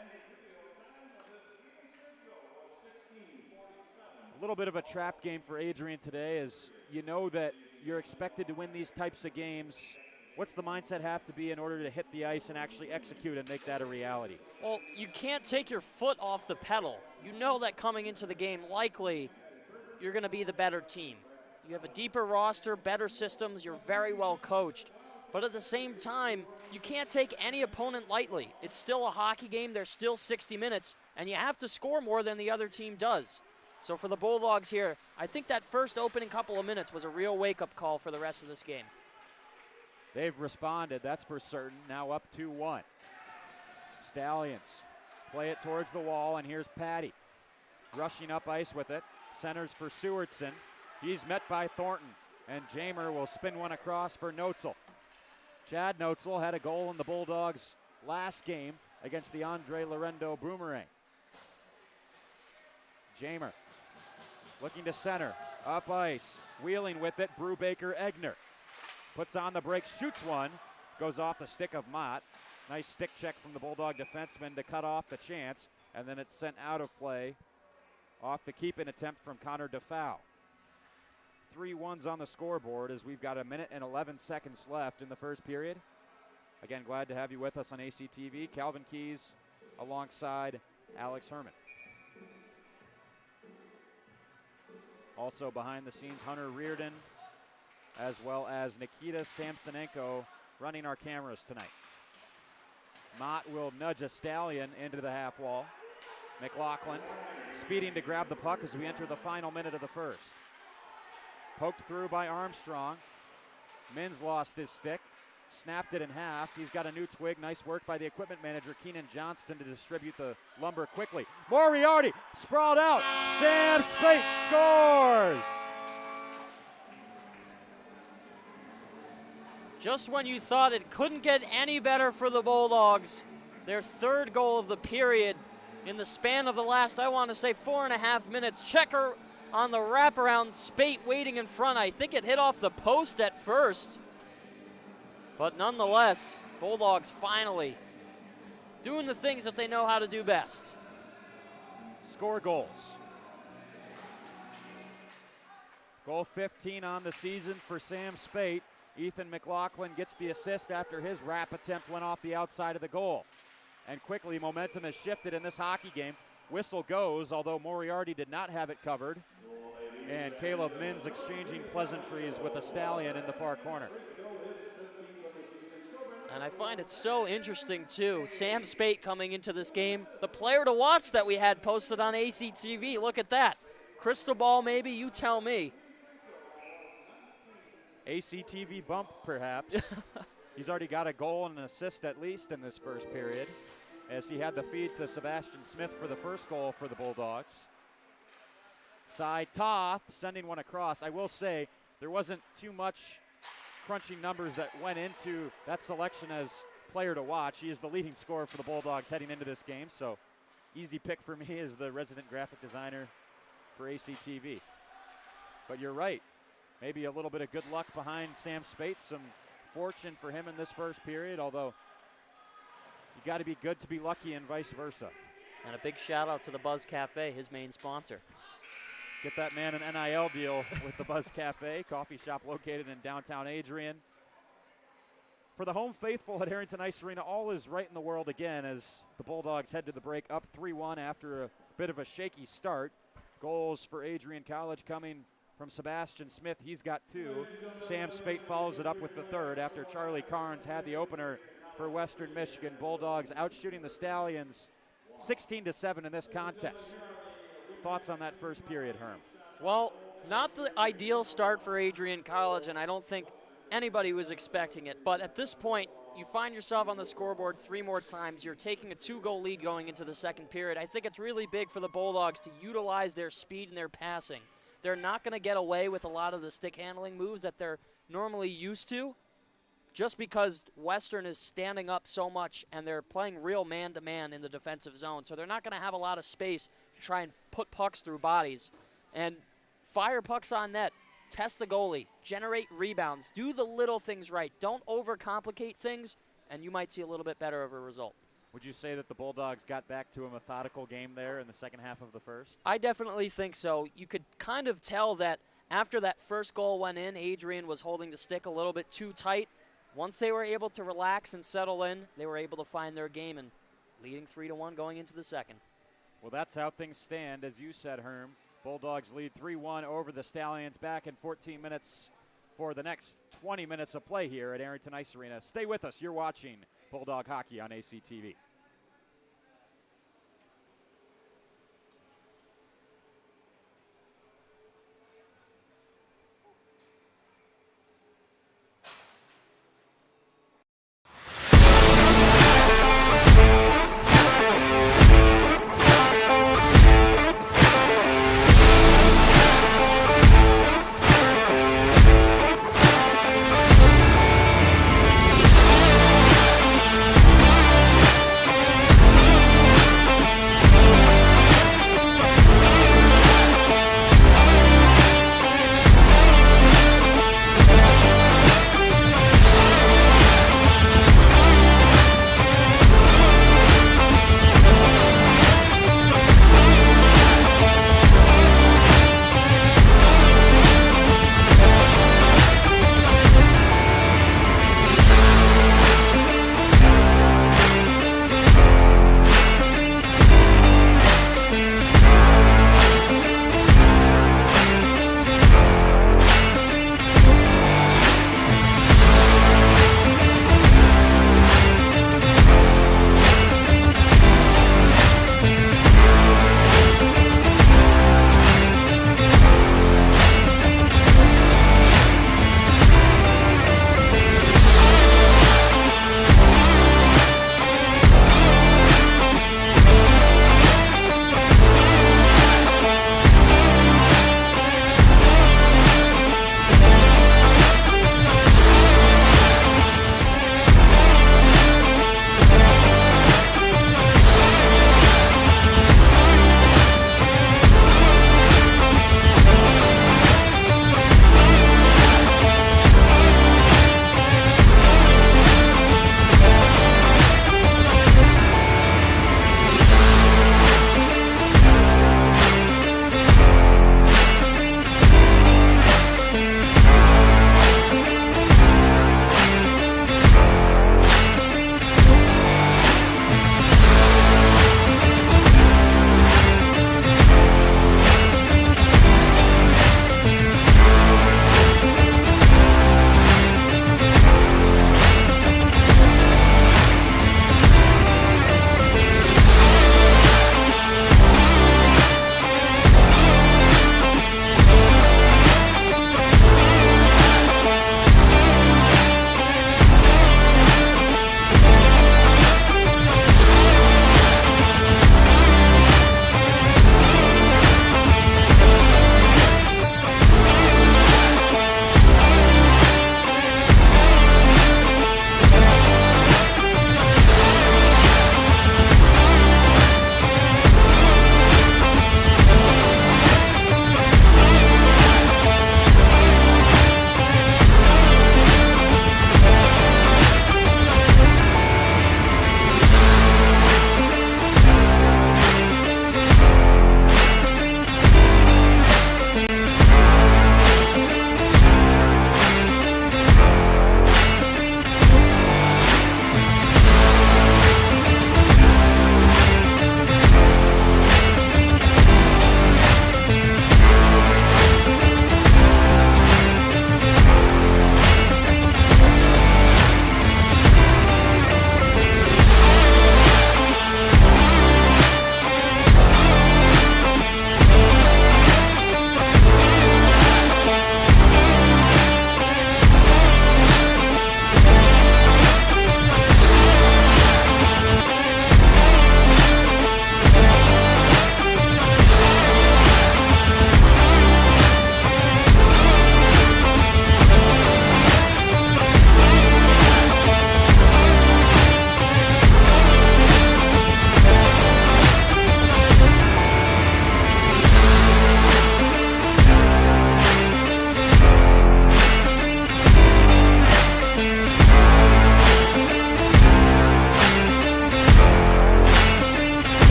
A little bit of a trap game for Adrian today, as you know that you're expected to win these types of games. What's the mindset have to be in order to hit the ice and actually execute and make that a reality? Well, you can't take your foot off the pedal. You know that coming into the game, likely you're going to be the better team. You have a deeper roster, better systems, you're very well coached. But at the same time, you can't take any opponent lightly. It's still a hockey game, there's still 60 minutes, and you have to score more than the other team does. So for the Bulldogs here, I think that first opening couple of minutes was a real wake-up call for the rest of this game. They've responded, that's for certain. Now up 2-1. Stallions play it towards the wall, and here's Patty. Rushing up ice with it. Centers for Sewardson. He's met by Thornton, and Jamer will spin one across for Notzel. Chad Notzel had a goal in the Bulldogs last game against the Andre Lorendo Boomerang. Jamer looking to center. Up ice. Wheeling with it, Brubaker-Egner. Puts on the break, shoots one, goes off the stick of Mott. Nice stick check from the Bulldog defenseman to cut off the chance, and then it's sent out of play off the keep-in attempt from Connor DeFow. 3-1s on the scoreboard as we've got 1 minute and 11 seconds left in the first period. Again, glad to have you with us on ACTV. Calvin Keys alongside Alex Herman. Also behind the scenes, Hunter Reardon, as well as Nikita Samsonenko running our cameras tonight. Mott will nudge a Stallion into the half wall. McLaughlin speeding to grab the puck as we enter the final minute of the first. Poked through by Armstrong. Mins lost his stick, snapped it in half. He's got a new twig. Nice work by the equipment manager, Keenan Johnston, to distribute the lumber quickly. Moriarty sprawled out. Sam Spate scores! Just when you thought it couldn't get any better for the Bulldogs, their third goal of the period in the span of the last, I want to say, 4.5 minutes. Checker on the wraparound, Spate waiting in front. I think it hit off the post at first. But nonetheless, Bulldogs finally doing the things that they know how to do best. Score goals. Goal 15 on the season for Sam Spate. Ethan McLaughlin gets the assist after his wrap attempt went off the outside of the goal. And quickly, momentum has shifted in this hockey game. Whistle goes, although Moriarty did not have it covered. And Caleb Mins exchanging pleasantries with a Stallion in the far corner. And I find it so interesting, too. Sam Spate coming into this game. The player to watch that we had posted on ACTV. Look at that. Crystal ball, maybe? You tell me. ACTV bump, perhaps. He's already got a goal and an assist at least in this first period, as he had the feed to Sebastian Smith for the first goal for the Bulldogs. Side Toth sending one across. I will say there wasn't too much crunching numbers that went into that selection as player to watch. He is the leading scorer for the Bulldogs heading into this game, so easy pick for me as the resident graphic designer for ACTV. But you're right. Maybe a little bit of good luck behind Sam Spate. Some fortune for him in this first period, although you got to be good to be lucky and vice versa. And a big shout out to the Buzz Cafe, his main sponsor. Get that man an NIL deal with the Buzz Cafe, coffee shop located in downtown Adrian. For the home faithful at Harrington Ice Arena, all is right in the world again as the Bulldogs head to the break up 3-1 after a bit of a shaky start. Goals for Adrian College coming from Sebastian Smith. He's got 2. Sam Spate follows it up with the 3rd after Charlie Carnes had the opener for Western Michigan. Bulldogs outshooting the Stallions 16-7 in this contest. Thoughts on that first period, Herm? Well, not the ideal start for Adrian College, and I don't think anybody was expecting it. But at this point, you find yourself on the scoreboard 3 more times. You're taking a 2-goal lead going into the second period. I think it's really big for the Bulldogs to utilize their speed and their passing. They're not going to get away with a lot of the stick handling moves that they're normally used to, just because Western is standing up so much and they're playing real man-to-man in the defensive zone. So they're not going to have a lot of space to try and put pucks through bodies. And fire pucks on net, test the goalie, generate rebounds, do the little things right. Don't overcomplicate things, and you might see a little bit better of a result. Would you say that the Bulldogs got back to a methodical game there in the second half of the first? I definitely think so. You could kind of tell that after that first goal went in, Adrian was holding the stick a little bit too tight. Once they were able to relax and settle in, they were able to find their game and leading 3-1 going into the second. Well, that's how things stand, as you said, Herm. Bulldogs lead 3-1 over the Stallions. Back in 14 minutes for the next 20 minutes of play here at Arrington Ice Arena. Stay with us. You're watching Bulldog Hockey on ACTV.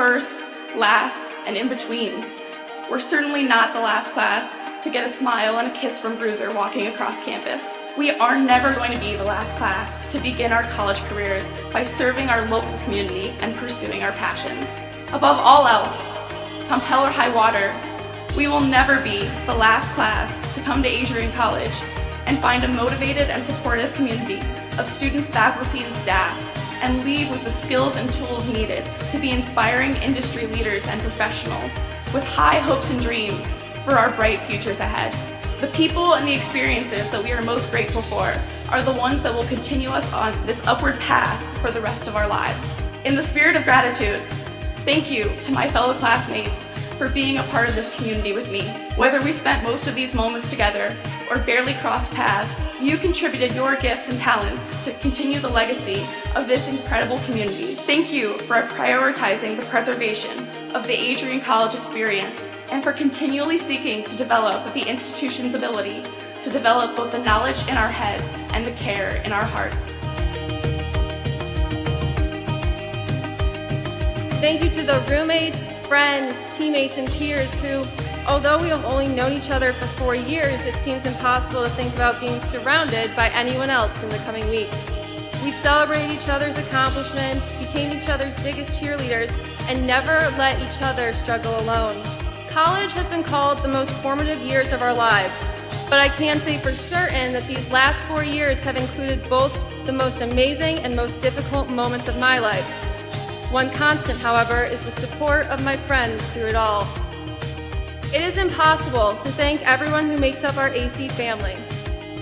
firsts, lasts, and in-betweens, we're certainly not the last class to get a smile and a kiss from Bruiser walking across campus. We are never going to be the last class to begin our college careers by serving our local community and pursuing our passions. Above all else, come hell or high water, we will never be the last class to come to Adrian College and find a motivated and supportive community of students, faculty, and staff, and leave with the skills and tools needed to be inspiring industry leaders and professionals with high hopes and dreams for our bright futures ahead. The people and the experiences that we are most grateful for are the ones that will continue us on this upward path for the rest of our lives. In the spirit of gratitude, thank you to my fellow classmates for being a part of this community with me. Whether we spent most of these moments together or barely crossed paths, you contributed your gifts and talents to continue the legacy of this incredible community. Thank you for prioritizing the preservation of the Adrian College experience and for continually seeking to develop the institution's ability to develop both the knowledge in our heads and the care in our hearts. Thank you to the roommates, friends, teammates, and peers who, although we have only known each other for 4 years, it seems impossible to think about being surrounded by anyone else in the coming weeks. We celebrated each other's accomplishments, became each other's biggest cheerleaders, and never let each other struggle alone. College has been called the most formative years of our lives, but I can say for certain that these last 4 years have included both the most amazing and most difficult moments of my life. One constant, however, is the support of my friends through it all. It is impossible to thank everyone who makes up our AC family.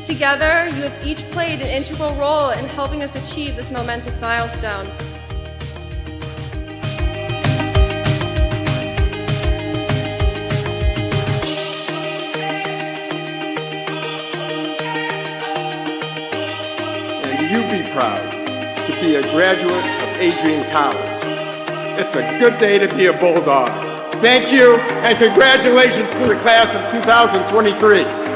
Together, you have each played an integral role in helping us achieve this momentous milestone. And you be proud to be a graduate of Adrian College. It's a good day to be a Bulldog. Thank you, and congratulations to the class of 2023.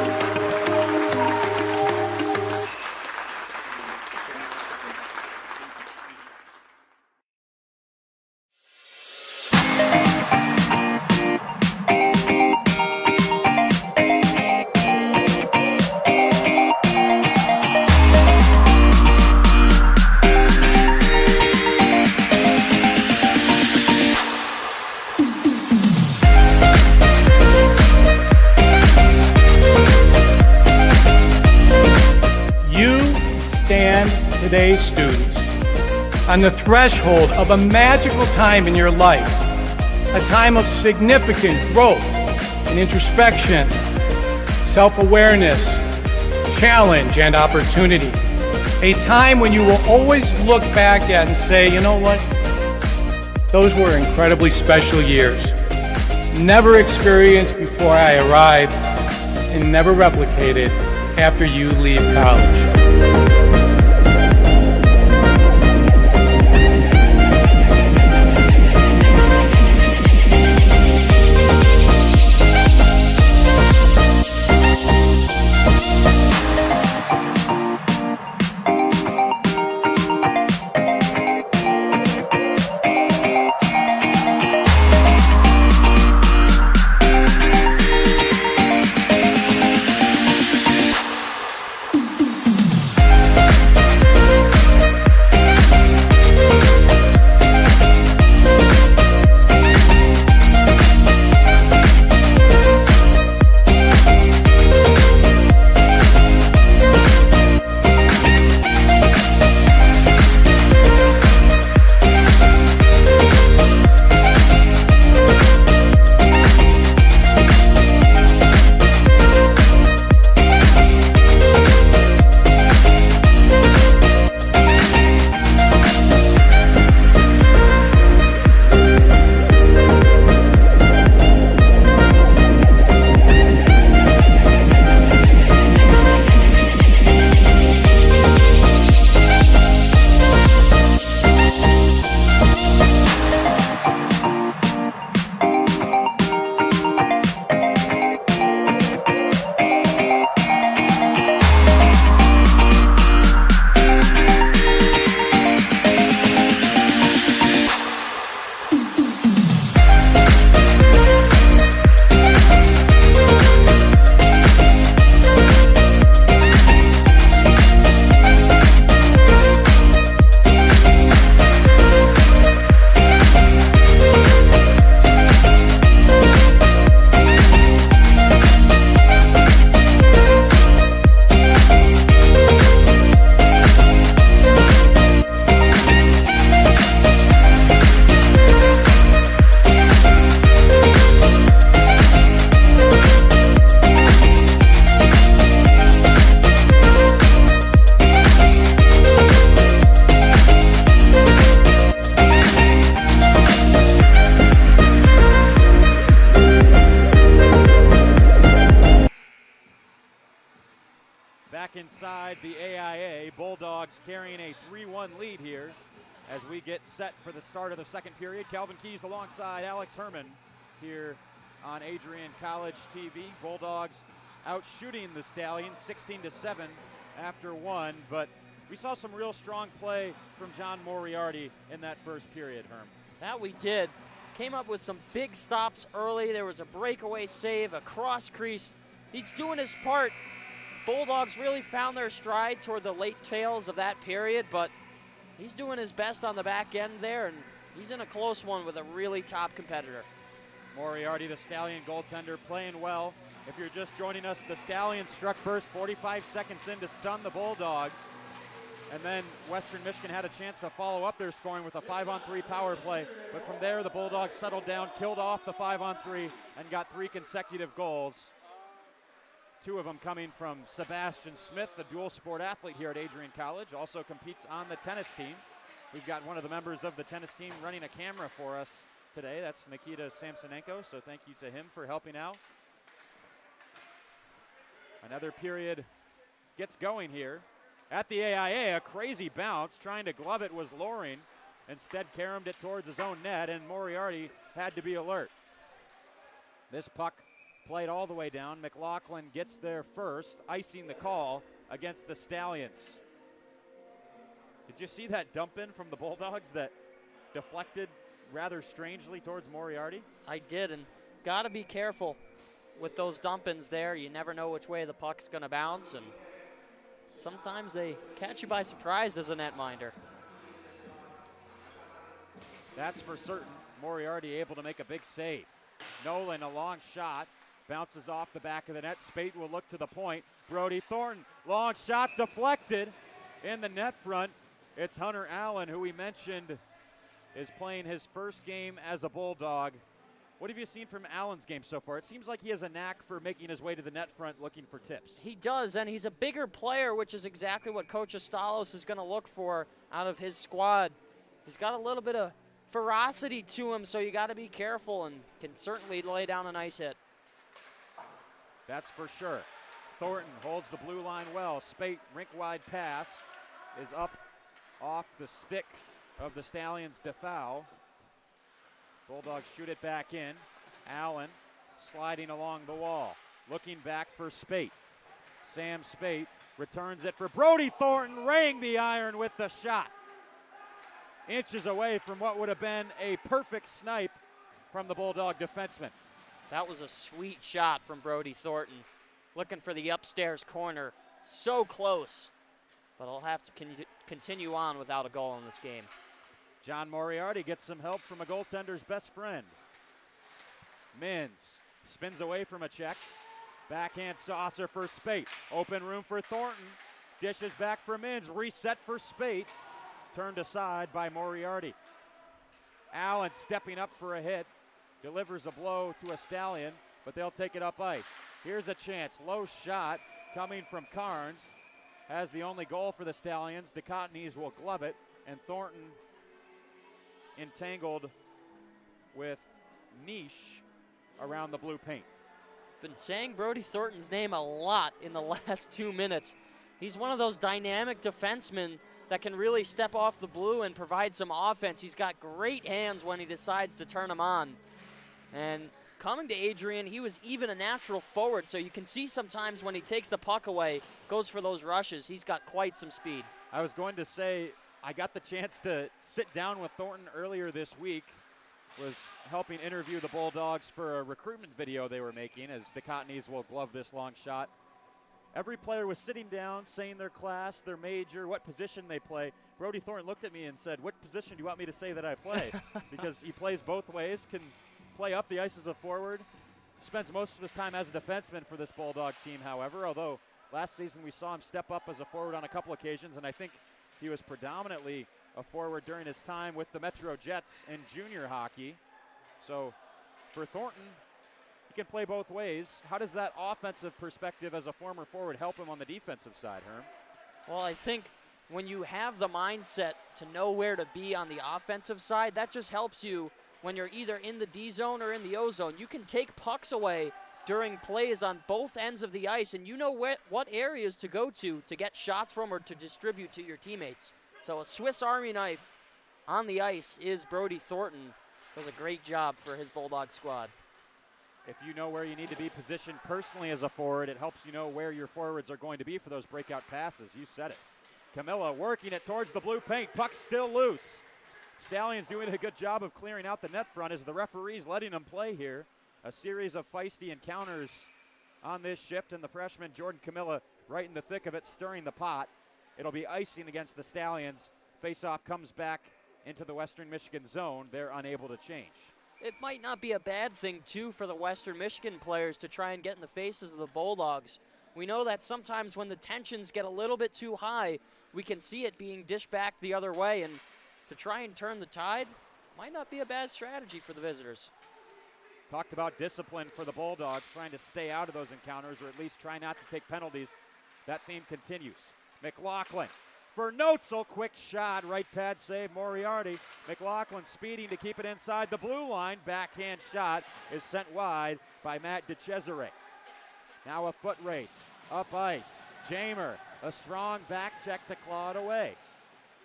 Today's students on the threshold of a magical time in your life, a time of significant growth and introspection, self-awareness, challenge, and opportunity. A time when you will always look back at and say, you know what? Those were incredibly special years. Never experienced before I arrived and never replicated after you leave college. back inside the AIA. Bulldogs carrying a 3-1 lead here as we get set for the start of the second period. Calvin Keys alongside Alex Herman here on Adrian College TV. Bulldogs out shooting the Stallions 16-7 after one, but we saw some real strong play from John Moriarty in that first period, Herm. That we did. Came up with some big stops early. There was a breakaway save, a cross crease. He's doing his part. Bulldogs really found their stride toward the late tails of that period, but he's doing his best on the back end there, and he's in a close one with a really top competitor. Moriarty, the Stallion goaltender, playing well. If you're just joining us, the Stallions struck first 45 seconds in to stun the Bulldogs. And then Western Michigan had a chance to follow up their scoring with a 5-on-3 power play. But from there, the Bulldogs settled down, killed off the 5-on-3, and got 3 consecutive goals. 2 of them coming from Sebastian Smith, the dual sport athlete here at Adrian College, also competes on the tennis team. We've got one of the members of the tennis team running a camera for us today. That's Nikita Samsonenko, so thank you to him for helping out. Another period gets going here. At the AIA, a crazy bounce. Trying to glove it was Loring. Instead, caromed it towards his own net, and Moriarty had to be alert. This puck played all the way down. McLaughlin gets there first, icing the call against the Stallions. Did you see that dump in from the Bulldogs that deflected rather strangely towards Moriarty? I did, and got to be careful with those dump-ins there. You never know which way the puck's going to bounce, and sometimes they catch you by surprise as a netminder. That's for certain. Moriarty able to make a big save. Nolan, a long shot, bounces off the back of the net. Spate will look to the point. Brody Thornton, long shot deflected in the net front. It's Hunter Allen, who we mentioned is playing his first game as a Bulldog. What have you seen from Allen's game so far? It seems like he has a knack for making his way to the net front looking for tips. He does, and he's a bigger player, which is exactly what Coach Astalos is going to look for out of his squad. He's got a little bit of ferocity to him, so you got to be careful, and can certainly lay down a nice hit. That's for sure. Thornton holds the blue line well. Spate, rink-wide pass is up off the stick of the Stallions' Defoe. Bulldogs shoot it back in. Allen sliding along the wall. Looking back for Spate. Sam Spate returns it for Brody Thornton, raying the iron with the shot. Inches away from what would have been a perfect snipe from the Bulldog defenseman. That was a sweet shot from Brody Thornton. Looking for the upstairs corner. So close. But I'll have to continue on without a goal in this game. John Moriarty gets some help from a goaltender's best friend. Mins spins away from a check. Backhand saucer for Spate. Open room for Thornton. Dishes back for Mins. Reset for Spate. Turned aside by Moriarty. Allen stepping up for a hit. Delivers a blow to a Stallion, but they'll take it up ice. Here's a chance. Low shot coming from Carnes. Has the only goal for the Stallions. The Cottonies will glove it, and Thornton entangled with Niche around the blue paint. Been saying Brody Thornton's name a lot in the last 2 minutes. He's one of those dynamic defensemen that can really step off the blue and provide some offense. He's got great hands when he decides to turn them on. And coming to Adrian, he was even a natural forward, so you can see sometimes when he takes the puck away, goes for those rushes, he's got quite some speed. I was going to say, I got the chance to sit down with Thornton earlier this week, was helping interview the Bulldogs for a recruitment video they were making as the Cottonies will glove this long shot. Every player was sitting down, saying their class, their major, what position they play. Brody Thornton looked at me and said, "What position do you want me to say that I play?" Because he plays both ways, can play up the ice as a forward. Spends most of his time as a defenseman for this Bulldog team, however, although last season we saw him step up as a forward on a couple occasions, and I think he was predominantly a forward during his time with the Metro Jets in junior hockey. So for Thornton, he can play both ways. How does that offensive perspective as a former forward help him on the defensive side, Herm? Well, I think when you have the mindset to know where to be on the offensive side, that just helps you when you're either in the D zone or in the O zone. You can take pucks away during plays on both ends of the ice, and you know what areas to go to get shots from or to distribute to your teammates. So a Swiss Army knife on the ice is Brody Thornton. Does a great job for his Bulldog squad. If you know where you need to be positioned personally as a forward, it helps you know where your forwards are going to be for those breakout passes. You said it. Camilla working it towards the blue paint. Puck's still loose. Stallions doing a good job of clearing out the net front as the referee's letting them play here. A series of feisty encounters on this shift, and the freshman Jordan Camilla right in the thick of it, stirring the pot. It'll be icing against the Stallions. Faceoff comes back into the Western Michigan zone. They're unable to change. It might not be a bad thing, too, for the Western Michigan players to try and get in the faces of the Bulldogs. We know that sometimes when the tensions get a little bit too high, we can see it being dished back the other way, and to try and turn the tide might not be a bad strategy for the visitors. Talked about discipline for the Bulldogs, trying to stay out of those encounters or at least try not to take penalties. That theme continues. McLaughlin for Notzel, quick shot, right pad save, Moriarty. McLaughlin speeding to keep it inside the blue line. Backhand shot is sent wide by Matt DeCesare. Now a foot race, up ice. Jamer, a strong back check to claw it away.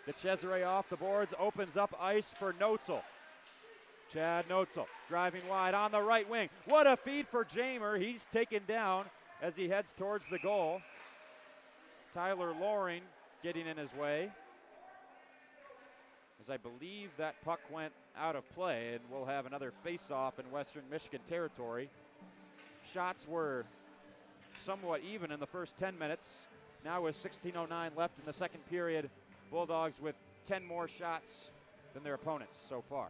DeCesare off the boards, opens up ice for Notzel. Chad Notzel driving wide on the right wing. What a feed for Jamer. He's taken down as he heads towards the goal. Tyler Loring getting in his way, as I believe that puck went out of play, and we'll have another face-off in Western Michigan territory. Shots were somewhat even in the first 10 minutes. Now with 16:09 left in the second period, Bulldogs with 10 more shots than their opponents so far.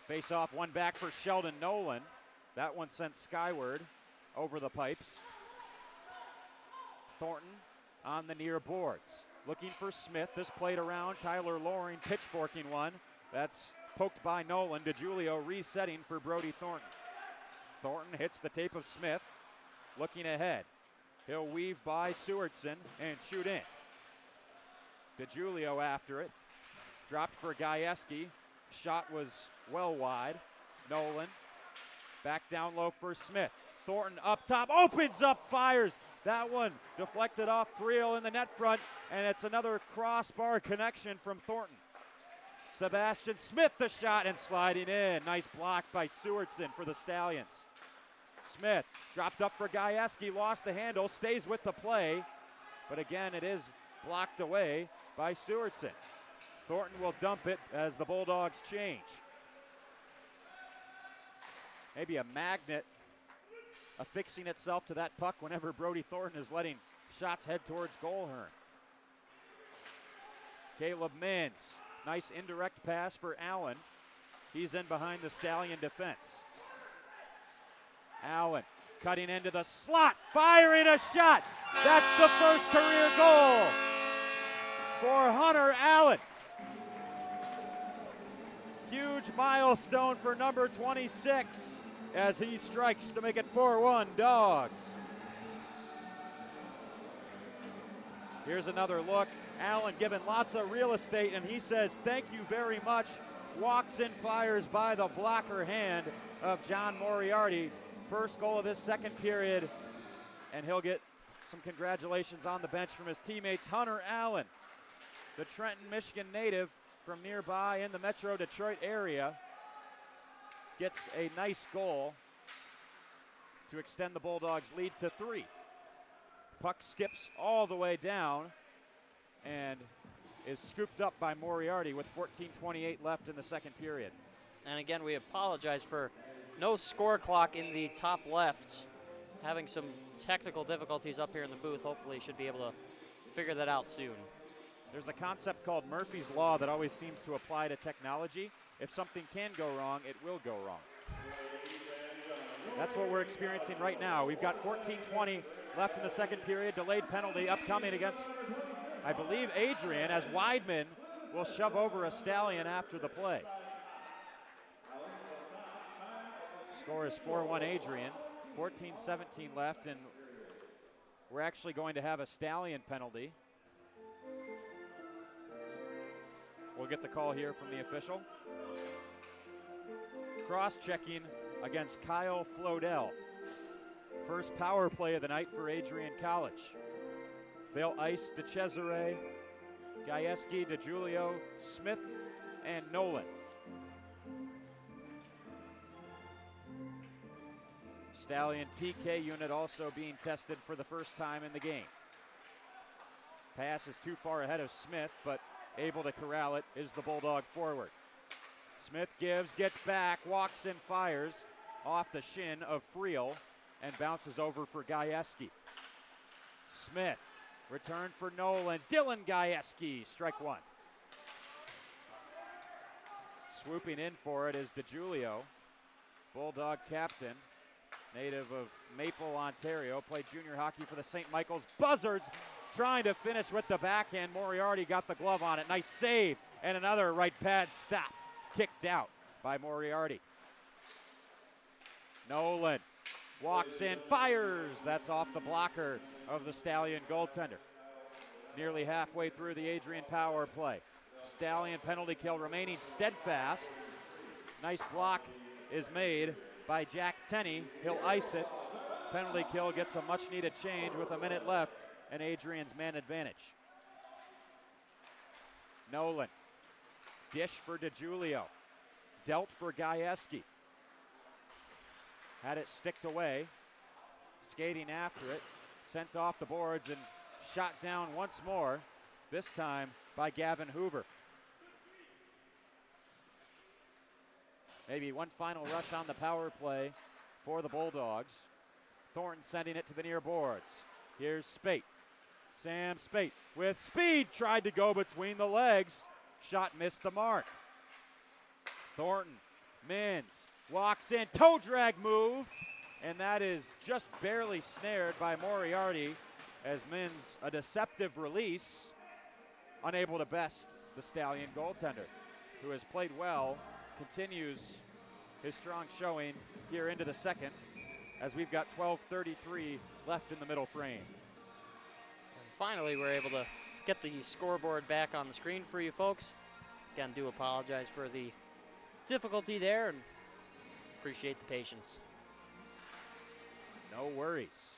Face-off, one back for Sheldon Nolan. That one sent skyward over the pipes. Thornton on the near boards. Looking for Smith. This played around. Tyler Loring pitchforking one. That's poked by Nolan. DeJulio resetting for Brody Thornton. Thornton hits the tape of Smith. Looking ahead. He'll weave by Sewardson and shoot in. DeJulio after it. Dropped for Gajewski. Shot was well wide. Nolan back down low for Smith. Thornton up top, opens up, fires. That one deflected off Friel in the net front, and it's another crossbar connection from Thornton. Sebastian Smith the shot and sliding in. Nice block by Sewardson for the Stallions. Smith dropped up for Gajewski, lost the handle, stays with the play, but again it is blocked away by Sewardson. Thornton will dump it as the Bulldogs change. Maybe a magnet affixing itself to that puck whenever Brody Thornton is letting shots head towards Goalhern. Caleb Mins, nice indirect pass for Allen. He's in behind the Stallion defense. Allen cutting into the slot, firing a shot. That's the first career goal for Hunter Allen. Huge milestone for number 26 as he strikes to make it 4-1 Dogs. Here's another look. Allen given lots of real estate, and he says thank you very much. Walks in, fires by the blocker hand of John Moriarty. First goal of this second period, and he'll get some congratulations on the bench from his teammates. Hunter Allen, the Trenton, Michigan native from nearby in the Metro Detroit area, gets a nice goal to extend the Bulldogs' lead to 3. Puck skips all the way down and is scooped up by Moriarty with 14:28 left in the second period. And again, we apologize for no score clock in the top left. Having some technical difficulties up here in the booth. Hopefully should be able to figure that out soon. There's a concept called Murphy's Law that always seems to apply to technology. If something can go wrong, it will go wrong. That's what we're experiencing right now. We've got 14:20 left in the second period. Delayed penalty upcoming against, I believe, Adrian, as Weidman will shove over a Stallion after the play. Score is 4-1 Adrian. 14:17 left, and we're actually going to have a Stallion penalty. We'll get the call here from the official. cross-checking against Kyle Flodell. First power play of the night for Adrian College. They'll ice DeCesare, Gajewski, DeJulio, Smith, and Nolan. Stallion PK unit also being tested for the first time in the game. Pass is too far ahead of Smith, but able to corral it is the Bulldog forward. Smith gives, gets back, walks in, fires off the shin of Friel, and bounces over for Gajewski. Smith, return for Nolan. Dylan Gajewski, strike one. Swooping in for it is DeJulio, Bulldog captain, native of Maple, Ontario, played junior hockey for the St. Michael's Buzzards, trying to finish with the backhand. Moriarty got the glove on it. Nice save, and another right pad stop. Kicked out by Moriarty. Nolan walks in, fires. That's off the blocker of the Stallion goaltender. Nearly halfway through the Adrian power play. Stallion penalty kill remaining steadfast. Nice block is made by Jack Tenney. He'll ice it. Penalty kill gets a much needed change with a minute left and Adrian's man advantage. Nolan. Dish for DeJulio. Dealt for Gajewski. Had it sticked away. Skating after it. Sent off the boards and shot down once more. This time by Gavin Hoover. Maybe one final rush on the power play for the Bulldogs. Thornton sending it to the near boards. Here's Spate. Sam Spate with speed. Tried to go between the legs. Shot missed the mark. Thornton, Mins, walks in. Toe drag move. And that is just barely snared by Moriarty as Mins, a deceptive release, unable to best the Stallion goaltender, who has played well, continues his strong showing here into the second as we've got 12:33 left in the middle frame. And finally, we're able to get the scoreboard back on the screen for you folks. Again, do apologize for the difficulty there and appreciate the patience. No worries.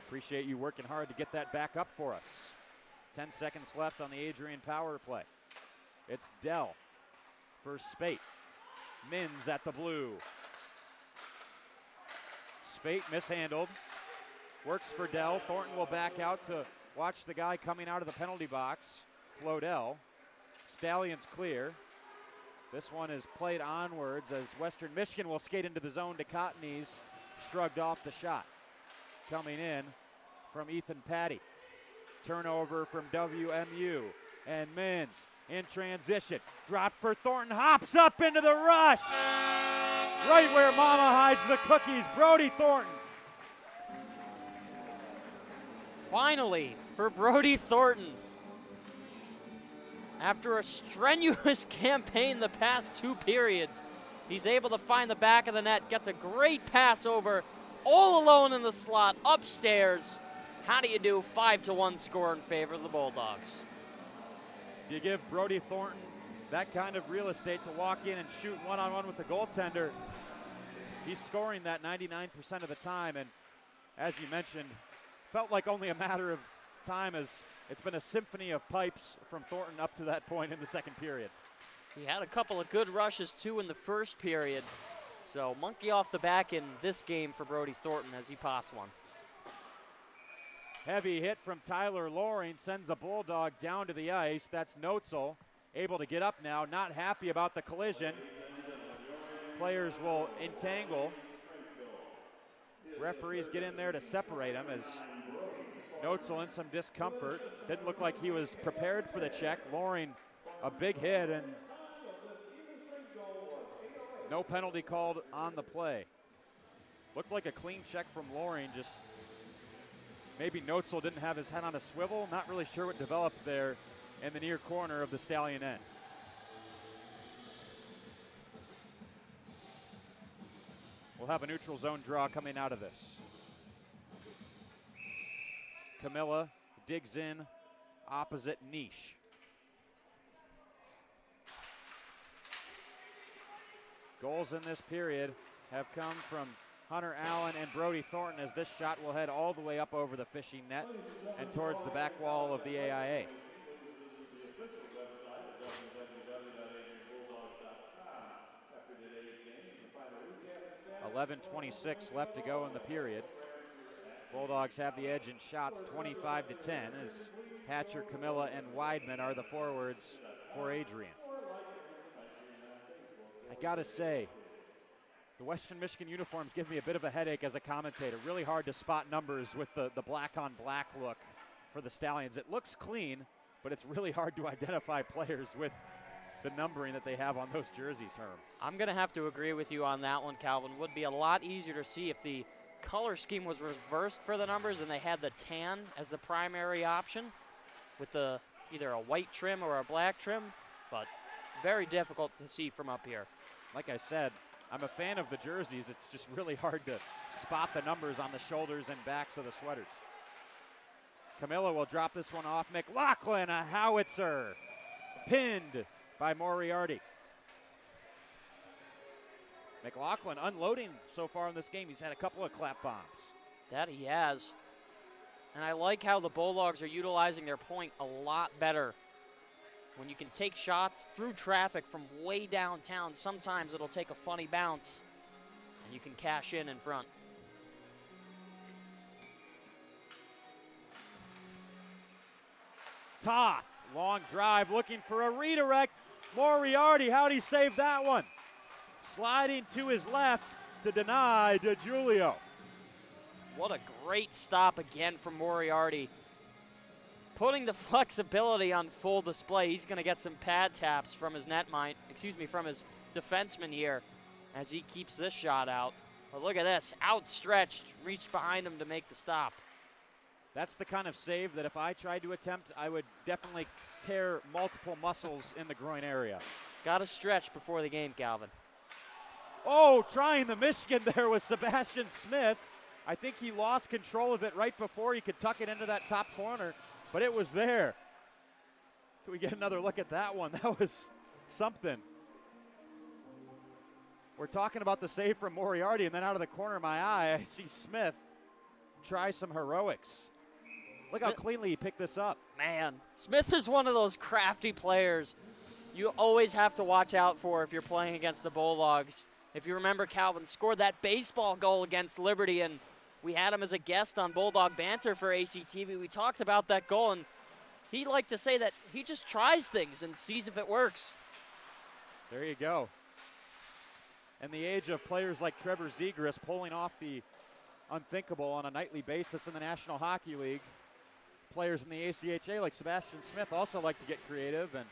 Appreciate you working hard to get that back up for us. 10 seconds left on the Adrian power play. It's Dell for Spate. Mins at the blue. Spate mishandled. Works for Dell. Thornton will back out to watch the guy coming out of the penalty box. Flodell. Stallions clear. This one is played onwards as Western Michigan will skate into the zone to Cottony's. Shrugged off the shot. Coming in from Ethan Patty. Turnover from WMU. And Mins in transition. Drop for Thornton. Hops up into the rush. Right where Mama hides the cookies. Brody Thornton. Finally, for Brody Thornton. After a strenuous campaign the past two periods, he's able to find the back of the net, gets a great pass over, all alone in the slot, upstairs. How do you do? 5-1 score in favor of the Bulldogs. If you give Brody Thornton that kind of real estate to walk in and shoot one-on-one with the goaltender, he's scoring that 99% of the time. And as you mentioned, felt like only a matter of time as it's been a symphony of pipes from Thornton up to that point in the second period. He had a couple of good rushes, too, in the first period. So monkey off the back in this game for Brody Thornton as he pots one. Heavy hit from Tyler Loring sends a Bulldog down to the ice. That's Notzel, able to get up now, not happy about the collision. Players will entangle. Referees get in there to separate them as Notzel in some discomfort. Didn't look like he was prepared for the check. Loring, a big hit, and no penalty called on the play. Looked like a clean check from Loring, just maybe Notzel didn't have his head on a swivel. Not really sure what developed there in the near corner of the Stallion end. We'll have a neutral zone draw coming out of this. Camilla digs in opposite niche. Goals in this period have come from Hunter Allen and Brody Thornton, as this shot will head all the way up over the fishing net and towards the back wall of the AIA. 11:26 left to go in the period. Bulldogs have the edge in shots 25-10 as Hatcher, Camilla, and Weidman are the forwards for Adrian. I gotta say, the Western Michigan uniforms give me a bit of a headache as a commentator. Really hard to spot numbers with the black on black look for the Stallions. It looks clean, but it's really hard to identify players with the numbering that they have on those jerseys, Herm. I'm going to have to agree with you on that one, Calvin. Would be a lot easier to see if the color scheme was reversed for the numbers and they had the tan as the primary option with the either a white trim or a black trim, but very difficult to see from up here. Like I said, I'm a fan of the jerseys. It's just really hard to spot the numbers on the shoulders and backs of the sweaters. Camilla will drop this one off. McLaughlin, a howitzer, pinned by Moriarty. McLaughlin unloading so far in this game. He's had a couple of clap bombs. That he has. And I like how the Bulldogs are utilizing their point a lot better. When you can take shots through traffic from way downtown, sometimes it'll take a funny bounce and you can cash in front. Toth, long drive, looking for a redirect. Moriarty, how'd he save that one? Sliding to his left to deny DeGiulio. What a great stop again from Moriarty. Putting the flexibility on full display. He's going to get some pad taps from his from his defenseman here as he keeps this shot out. But look at this, outstretched, reached behind him to make the stop. That's the kind of save that if I tried to attempt, I would definitely tear multiple muscles in the groin area. Got to stretch before the game, Calvin. Oh, trying the Michigan there was Sebastian Smith. I think he lost control of it right before he could tuck it into that top corner, but it was there. Can we get another look at that one? That was something. We're talking about the save from Moriarty, and then out of the corner of my eye, I see Smith try some heroics. Look how cleanly he picked this up. Man, Smith is one of those crafty players you always have to watch out for if you're playing against the Bulldogs. If you remember, Calvin scored that baseball goal against Liberty, and we had him as a guest on Bulldog Banter for ACTV. We talked about that goal, and he liked to say that he just tries things and sees if it works. There you go. In the age of players like Trevor Zegras pulling off the unthinkable on a nightly basis in the National Hockey League, players in the ACHA like Sebastian Smith also like to get creative, and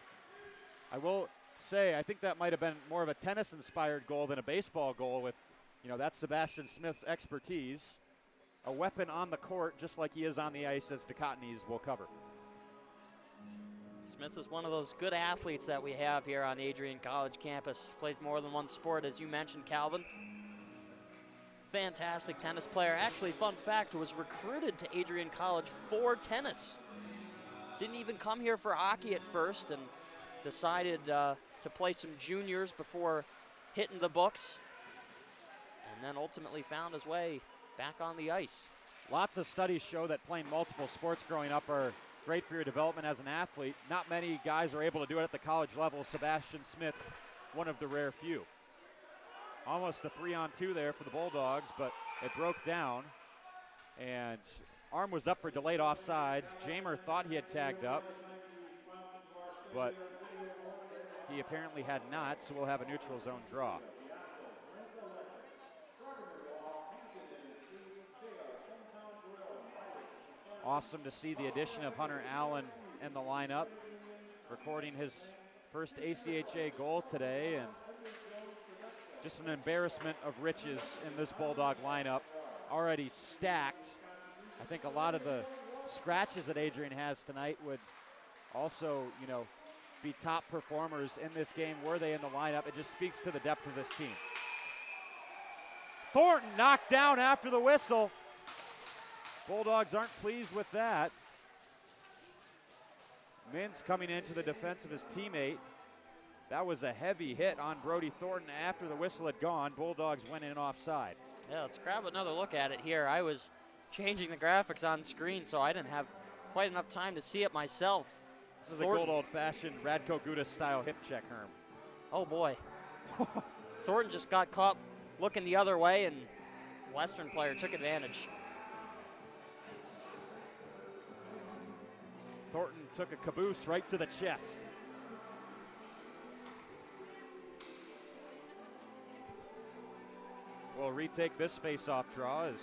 I will say I think that might have been more of a tennis-inspired goal than a baseball goal with, that's Sebastian Smith's expertise. A weapon on the court just like he is on the ice, as the Cottonies will cover. Smith is one of those good athletes that we have here on Adrian College campus. Plays more than one sport, as you mentioned, Calvin. Fantastic tennis player. Actually, fun fact, was recruited to Adrian College for tennis. Didn't even come here for hockey at first and decided to play some juniors before hitting the books, and then ultimately found his way back on the ice. Lots of studies show that playing multiple sports growing up are great for your development as an athlete. Not many guys are able to do it at the college level. Sebastian Smith, one of the rare few. Almost a 3-on-2 there for the Bulldogs, but it broke down, and arm was up for delayed offsides. Jamer thought he had tagged up, but he apparently had not, so we'll have a neutral zone draw. Awesome to see the addition of Hunter Allen in the lineup, recording his first ACHA goal today, and just an embarrassment of riches in this Bulldog lineup, already stacked. I think a lot of the scratches that Adrian has tonight would also, be top performers in this game were they in the lineup. It just speaks to the depth of this team. Thornton knocked down after the whistle. Bulldogs aren't pleased with that. Mintz coming into the defense of his teammate. That was a heavy hit on Brody Thornton after the whistle had gone. Bulldogs went in offside. Yeah, let's grab another look at it here. I was changing the graphics on screen, so I didn't have quite enough time to see it myself. This is a good old-fashioned Radko Gudas style hip check, Herm. Oh boy. Thornton just got caught looking the other way, and Western player took advantage. Thornton took a caboose right to the chest. We'll retake this face-off draw as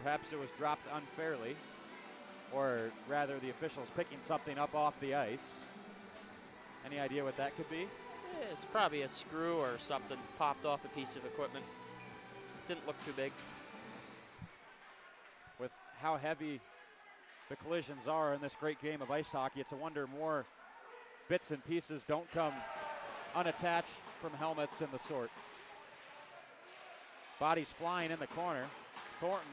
perhaps it was dropped unfairly, or rather the officials picking something up off the ice. Any idea what that could be? It's probably a screw or something popped off a piece of equipment. Didn't look too big. With how heavy the collisions are in this great game of ice hockey, it's a wonder more bits and pieces don't come unattached from helmets and the sort. Bodies flying in the corner. Thornton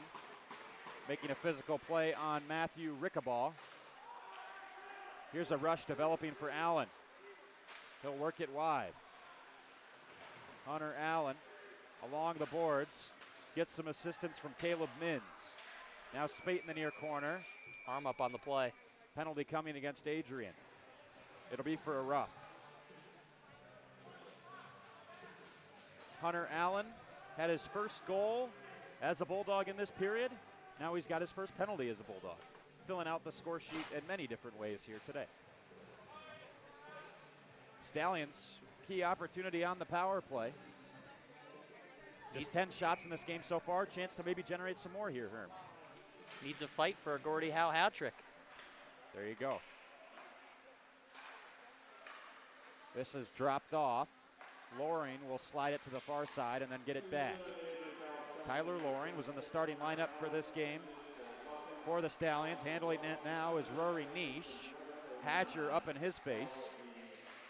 making a physical play on Matthew Rickaball. Here's a rush developing for Allen. He'll work it wide. Hunter Allen along the boards. Gets some assistance from Caleb Mins. Now Spate in the near corner. Arm up on the play. Penalty coming against Adrian. It'll be for a rough. Hunter Allen had his first goal as a Bulldog in this period. Now he's got his first penalty as a Bulldog. Filling out the score sheet in many different ways here today. Stallions, key opportunity on the power play. Just 10 shots in this game so far. Chance to maybe generate some more here, Herm. Needs a fight for a Gordie Howe hat trick. There you go. This is dropped off. Loring will slide it to the far side and then get it back. Tyler Loring was in the starting lineup for this game for the Stallions. Handling it now is Rory Niche. Hatcher up in his face.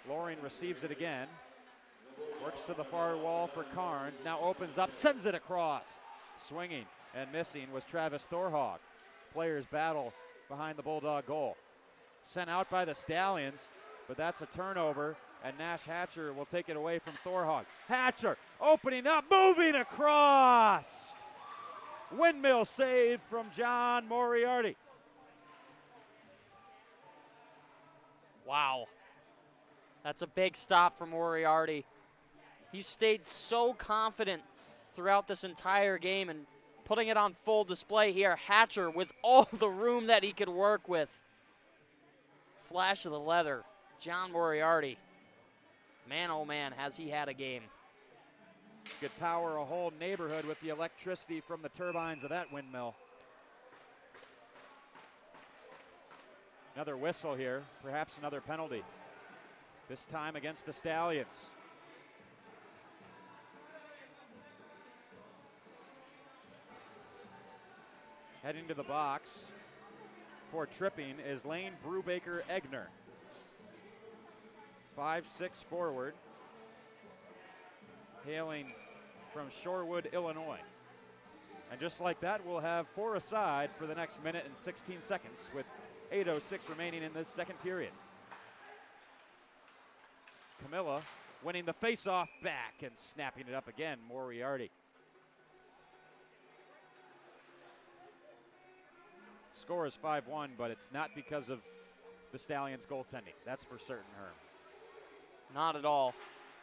Loring receives it again. Works to the far wall for Carnes. Now opens up, sends it across. Swinging and missing was Travis Thorhog. Players battle behind the Bulldog goal. Sent out by the Stallions, but that's a turnover, and Nash Hatcher will take it away from Thorhog. Hatcher opening up, moving across. Windmill save from John Moriarty. Wow. That's a big stop for Moriarty. He stayed so confident throughout this entire game and putting it on full display here. Hatcher with all the room that he could work with. Flash of the leather. John Moriarty. Man, oh man, has he had a game. Could power a whole neighborhood with the electricity from the turbines of that windmill. Another whistle here, perhaps another penalty. This time against the Stallions. Heading to the box for tripping is Lane Brubaker-Egner. 5'6" forward, hailing from Shorewood, Illinois. And just like that, we'll have 4 aside for the next minute and 16 seconds with 8:06 remaining in this second period. Camilla winning the face-off back and snapping it up again, Moriarty. Score is 5-1, but it's not because of the Stallions' goaltending. That's for certain, Herm. Not at all.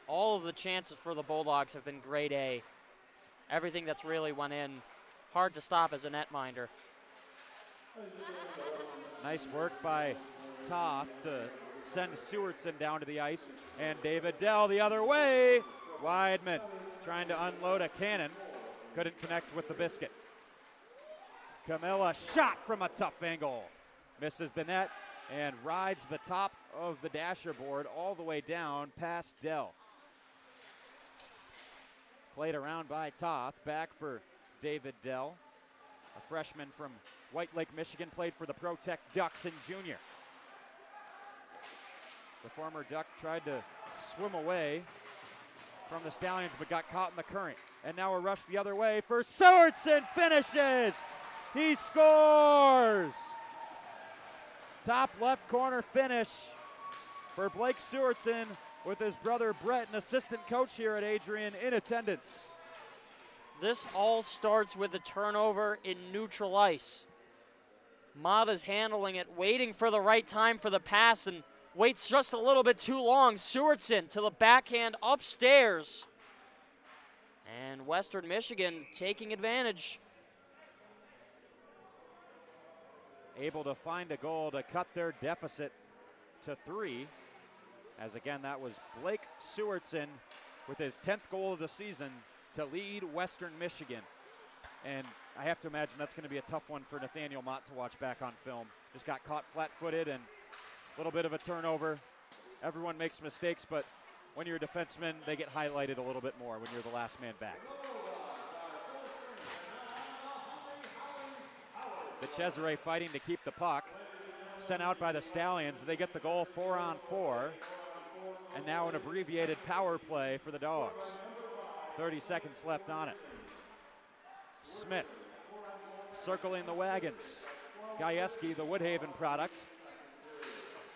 All of the chances for the Bulldogs have been grade A. Everything that's really went in, hard to stop as a netminder. Nice work by Toth to send Sewardson down to the ice, and David Dell the other way. Weidman trying to unload a cannon. Couldn't connect with the biscuit. Camilla shot from a tough angle. Misses the net and rides the top of the dasher board all the way down past Dell. Played around by Toth. Back for David Dell. A freshman from White Lake, Michigan, played for the ProTech Ducks in junior. The former Duck tried to swim away from the Stallions but got caught in the current. And now a rush the other way for Sewardson. Finishes! He scores! Top left corner finish for Blake Sewardson with his brother Brett, an assistant coach here at Adrian, in attendance. This all starts with a turnover in neutral ice. Mata's handling it, waiting for the right time for the pass, and waits just a little bit too long. Sewardson to the backhand upstairs. And Western Michigan taking advantage. Able to find a goal to cut their deficit to 3. As again, that was Blake Sewardson with his 10th goal of the season to lead Western Michigan. And I have to imagine that's going to be a tough one for Nathaniel Mott to watch back on film. Just got caught flat-footed and a little bit of a turnover. Everyone makes mistakes, but when you're a defenseman, they get highlighted a little bit more when you're the last man back. The Cesare fighting to keep the puck. Sent out by the Stallions. They get the goal 4-on-4. And now an abbreviated power play for the Dogs. 30 seconds left on it. Smith circling the wagons. Gajewski, the Woodhaven product.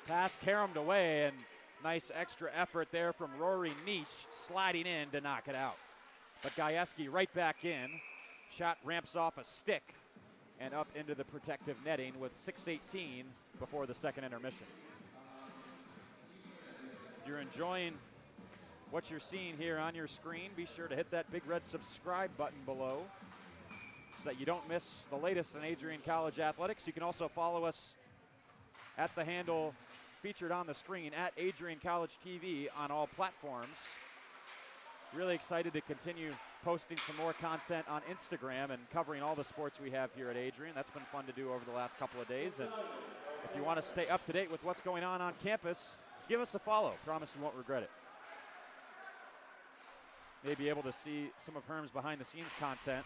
Pass caromed away, and nice extra effort there from Rory Nietzsche, sliding in to knock it out. But Gajewski right back in. Shot ramps off a stick and up into the protective netting with 6:18 before the second intermission. If you're enjoying what you're seeing here on your screen, be sure to hit that big red subscribe button below so that you don't miss the latest in Adrian College athletics. You can also follow us at the handle featured on the screen at Adrian College TV on all platforms. Really excited to continue posting some more content on Instagram and covering all the sports we have here at Adrian. That's been fun to do over the last couple of days. And if you want to stay up to date with what's going on campus, give us a follow. Promise you won't regret it. Maybe able to see some of Herm's behind the scenes content,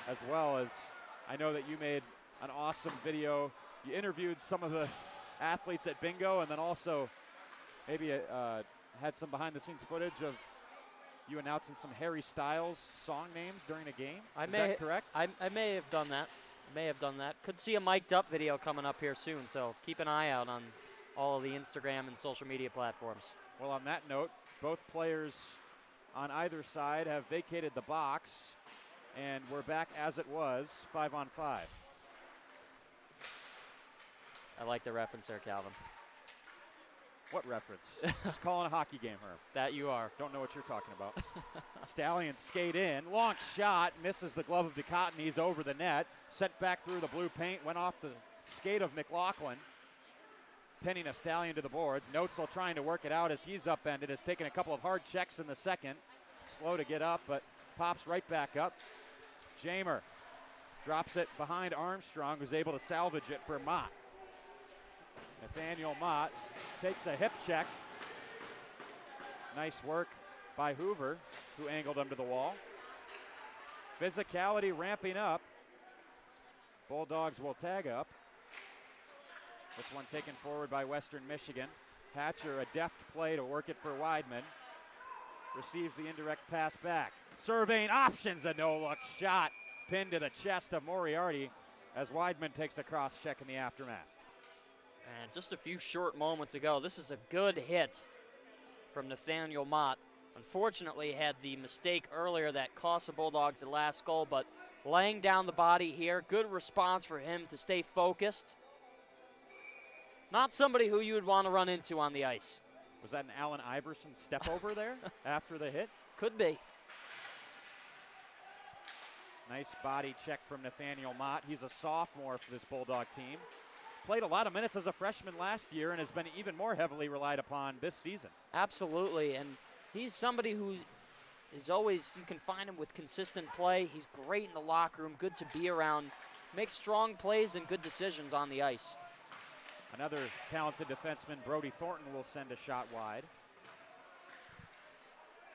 as well as I know that you made an awesome video. You interviewed some of the athletes at bingo, and then also maybe had some behind the scenes footage of you announcing some Harry Styles song names during a game. Is that correct? I may have done that. Could see a mic'd up video coming up here soon, so keep an eye out on all of the Instagram and social media platforms. Well, on that note, both players on either side have vacated the box, and we're back as it was, 5-on-5. I like the reference there, Calvin. What reference? Just calling a hockey game, Herb. That you are. Don't know what you're talking about. Stallions skate in. Long shot. Misses the glove of DeCotton. He's over the net. Sent back through the blue paint. Went off the skate of McLaughlin. Pinning a Stallion to the boards. Noetzel trying to work it out as he's upended. Has taken a couple of hard checks in the second. Slow to get up, but pops right back up. Jamer drops it behind Armstrong, who's able to salvage it for Mott. Nathaniel Mott takes a hip check. Nice work by Hoover, who angled him to the wall. Physicality ramping up. Bulldogs will tag up. This one taken forward by Western Michigan. Hatcher, a deft play to work it for Weidman. Receives the indirect pass back. Surveying options, a no-look shot. Pinned to the chest of Moriarty as Weidman takes the cross check in the aftermath. And just a few short moments ago, this is a good hit from Nathaniel Mott. Unfortunately, had the mistake earlier that cost the Bulldogs the last goal, but laying down the body here, good response for him to stay focused. Not somebody who you would want to run into on the ice. Was that an Allen Iverson step over there after the hit? Could be. Nice body check from Nathaniel Mott. He's a sophomore for this Bulldog team. Played a lot of minutes as a freshman last year and has been even more heavily relied upon this season. Absolutely, and he's somebody who is always, you can find him with consistent play. He's great in the locker room, good to be around, makes strong plays and good decisions on the ice. Another talented defenseman, Brody Thornton, will send a shot wide.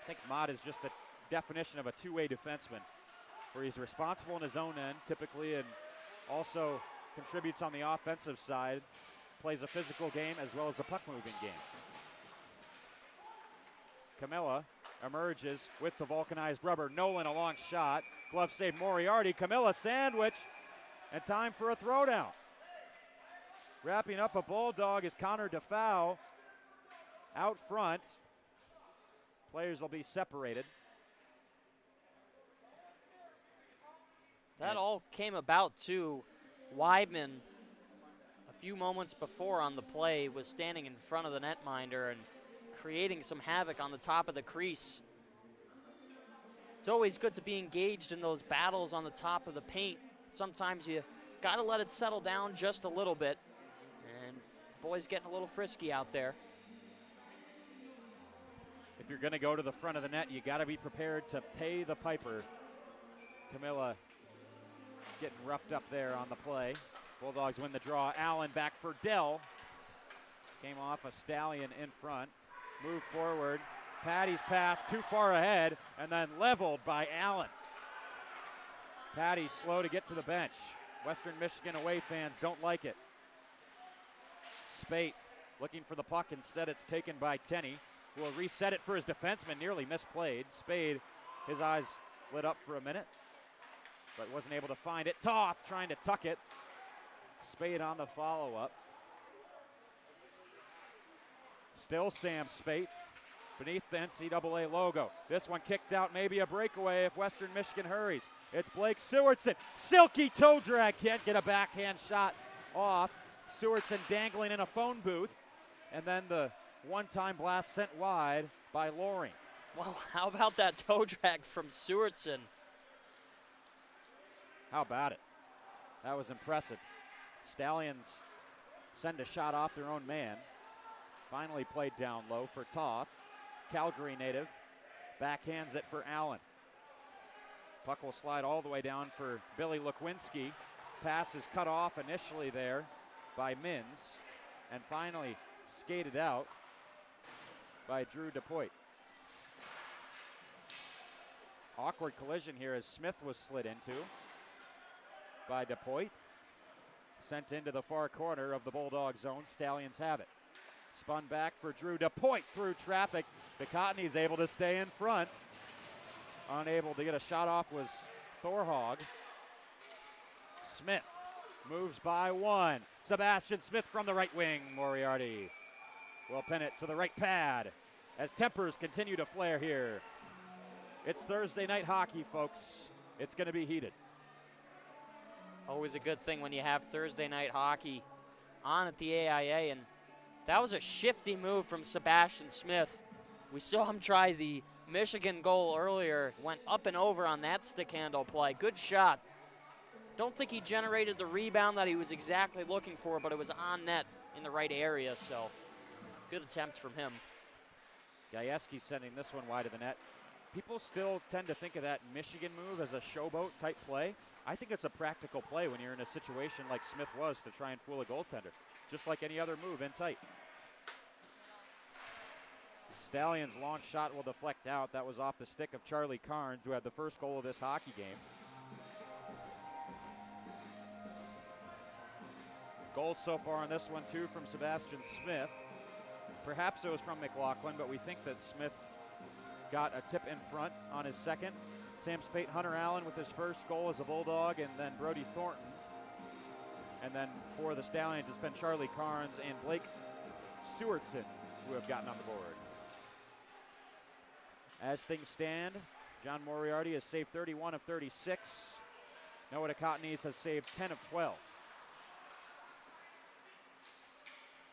I think Mott is just the definition of a two-way defenseman, where he's responsible in his own end typically and also contributes on the offensive side, plays a physical game as well as a puck-moving game. Camilla emerges with the vulcanized rubber. Nolan a long shot. Glove save Moriarty. Camilla sandwich. And time for a throwdown. Wrapping up a Bulldog is Connor DeFau out front. Players will be separated. That all came about too. Weidman, a few moments before on the play, was standing in front of the netminder and creating some havoc on the top of the crease. It's always good to be engaged in those battles on the top of the paint. Sometimes you got to let it settle down just a little bit. And the boys getting a little frisky out there. If you're going to go to the front of the net, you got to be prepared to pay the piper. Camilla getting roughed up there on the play. Bulldogs win the draw. Allen back for Dell. Came off a Stallion in front. Move forward. Patty's pass too far ahead and then leveled by Allen. Patty slow to get to the bench. Western Michigan away fans don't like it. Spate looking for the puck. Instead it's taken by Tenney, who will reset it for his defenseman. Nearly misplayed. Spade, his eyes lit up for a minute, but wasn't able to find it. Toth trying to tuck it. Spade on the follow-up. Still Sam Spate beneath the NCAA logo. This one kicked out, maybe a breakaway if Western Michigan hurries. It's Blake Sewardson. Silky toe drag, can't get a backhand shot off. Sewardson dangling in a phone booth, and then the one-time blast sent wide by Loring. Well, how about that toe drag from Sewardson? How about it? That was impressive. Stallions send a shot off their own man. Finally played down low for Toth. Calgary native backhands it for Allen. Puck will slide all the way down for Billy Lukwinski. Pass is cut off initially there by Mins, and finally skated out by Drew DePoit. Awkward collision here as Smith was slid into by DePoit. Sent into the far corner of the Bulldog zone. Stallions have it. Spun back for Drew DePoit through traffic. The Cottonies able to stay in front. Unable to get a shot off was Thorhog. Smith moves by one. Sebastian Smith from the right wing. Moriarty will pin it to the right pad as tempers continue to flare here. It's Thursday night hockey, folks. It's going to be heated. Always a good thing when you have Thursday night hockey on at the AIA, and that was a shifty move from Sebastian Smith. We saw him try the Michigan goal earlier, went up and over on that stick handle play. Good shot. Don't think he generated the rebound that he was exactly looking for, but it was on net in the right area, so good attempt from him. Gajewski sending this one wide of the net. People still tend to think of that Michigan move as a showboat type play. I think it's a practical play when you're in a situation like Smith was to try and fool a goaltender. Just like any other move in tight. Stallions' launch shot will deflect out. That was off the stick of Charlie Carnes, who had the first goal of this hockey game. Goals so far on this one, too, from Sebastian Smith. Perhaps it was from McLaughlin, but we think that Smith got a tip in front on his second. Sam Spate, Hunter Allen with his first goal as a Bulldog, and then Brody Thornton. And then for the Stallions, it's been Charlie Carnes and Blake Sewardson who have gotten on the board. As things stand, John Moriarty has saved 31 of 36. Noah Cottonies has saved 10 of 12.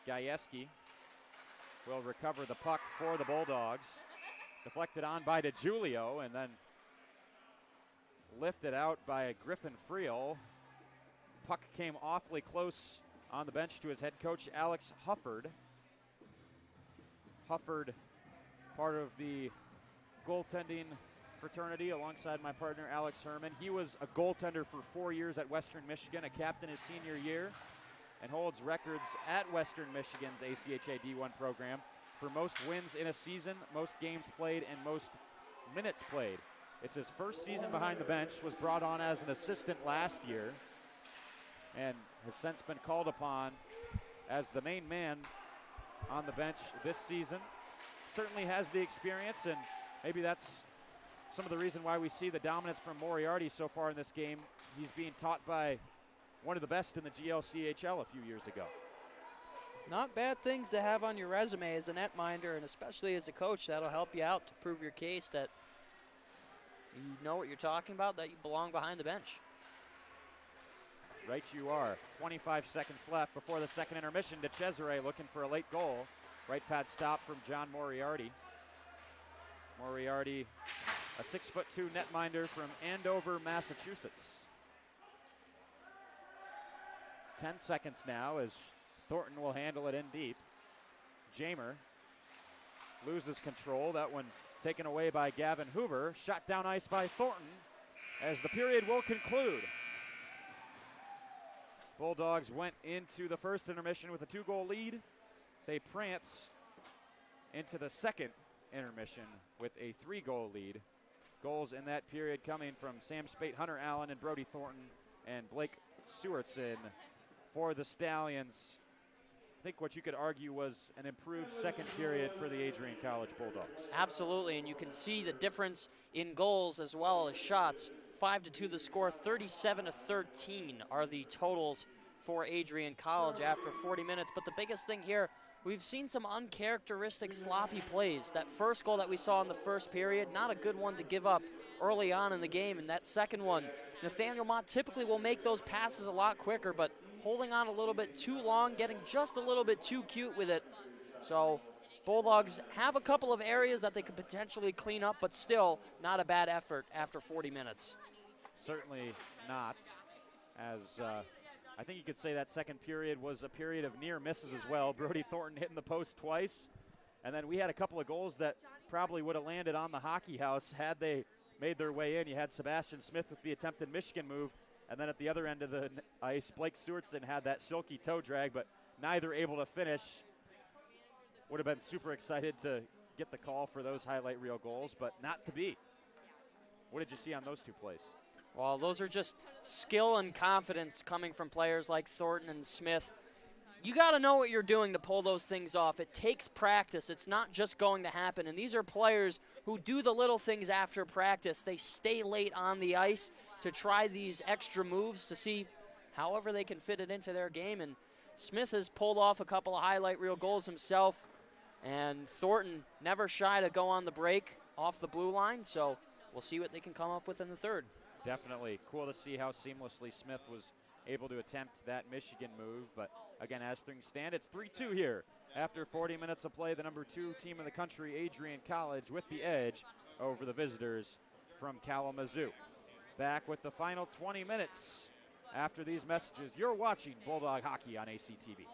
Gajewski will recover the puck for the Bulldogs. Deflected on by DeGiulio and then lifted out by Griffin Friel. Puck came awfully close on the bench to his head coach, Alex Hufford. Hufford, part of the goaltending fraternity alongside my partner, Alex Herman. He was a goaltender for 4 years at Western Michigan, a captain his senior year, and holds records at Western Michigan's ACHA D1 program for most wins in a season, most games played, and most minutes played. It's his first season behind the bench, was brought on as an assistant last year, and has since been called upon as the main man on the bench this season. Certainly has the experience, and maybe that's some of the reason why we see the dominance from Moriarty so far in this game. He's being taught by one of the best in the GLCHL a few years ago. Not bad things to have on your resume as a netminder, and especially as a coach. That'll help you out to prove your case that you know what you're talking about, that you belong behind the bench. Right you are. 25 seconds left before the second intermission. De Cesare looking for a late goal. Right pad stop from John Moriarty. Moriarty, a 6'2" netminder from Andover, Massachusetts. 10 seconds now as Thornton will handle it in deep. Jamer loses control. That one taken away by Gavin Hoover. Shot down ice by Thornton as the period will conclude. Bulldogs went into the first intermission with a 2-goal lead. They prance into the second intermission with a 3-goal lead. Goals in that period coming from Sam Spate, Hunter Allen, and Brody Thornton, and Blake Sewertson for the Stallions. I think what you could argue was an improved second period for the Adrian College Bulldogs. Absolutely, and you can see the difference in goals as well as shots. 5-2 the score, 37-13 are the totals for Adrian College after 40 minutes. But the biggest thing here, we've seen some uncharacteristic sloppy plays. That first goal that we saw in the first period, not a good one to give up early on in the game. And that second one, Nathaniel Mott typically will make those passes a lot quicker, but holding on a little bit too long, getting just a little bit too cute with it. So Bulldogs have a couple of areas that they could potentially clean up, but still not a bad effort after 40 minutes. Certainly not, as I think you could say that second period was a period of near misses as well. Brody Thornton hitting the post twice, and then we had a couple of goals that probably would have landed on the hockey house had they made their way in. You had Sebastian Smith with the attempted Michigan move, and then at the other end of the ice, Blake Sewertson had that silky toe drag, but neither able to finish. Would have been super excited to get the call for those highlight reel goals, but not to be. What did you see on those two plays? Well, those are just skill and confidence coming from players like Thornton and Smith. You got to know what you're doing to pull those things off. It takes practice. It's not just going to happen. And these are players who do the little things after practice. They stay late on the ice to try these extra moves to see however they can fit it into their game. And Smith has pulled off a couple of highlight reel goals himself. And Thornton never shy to go on the break off the blue line. So we'll see what they can come up with in the third. Definitely cool to see how seamlessly Smith was able to attempt that Michigan move. But again, as things stand, it's 3-2 here. After 40 minutes of play, the number 2 team in the country, Adrian College, with the edge over the visitors from Kalamazoo. Back with the final 20 minutes after these messages. You're watching Bulldog Hockey on ACTV.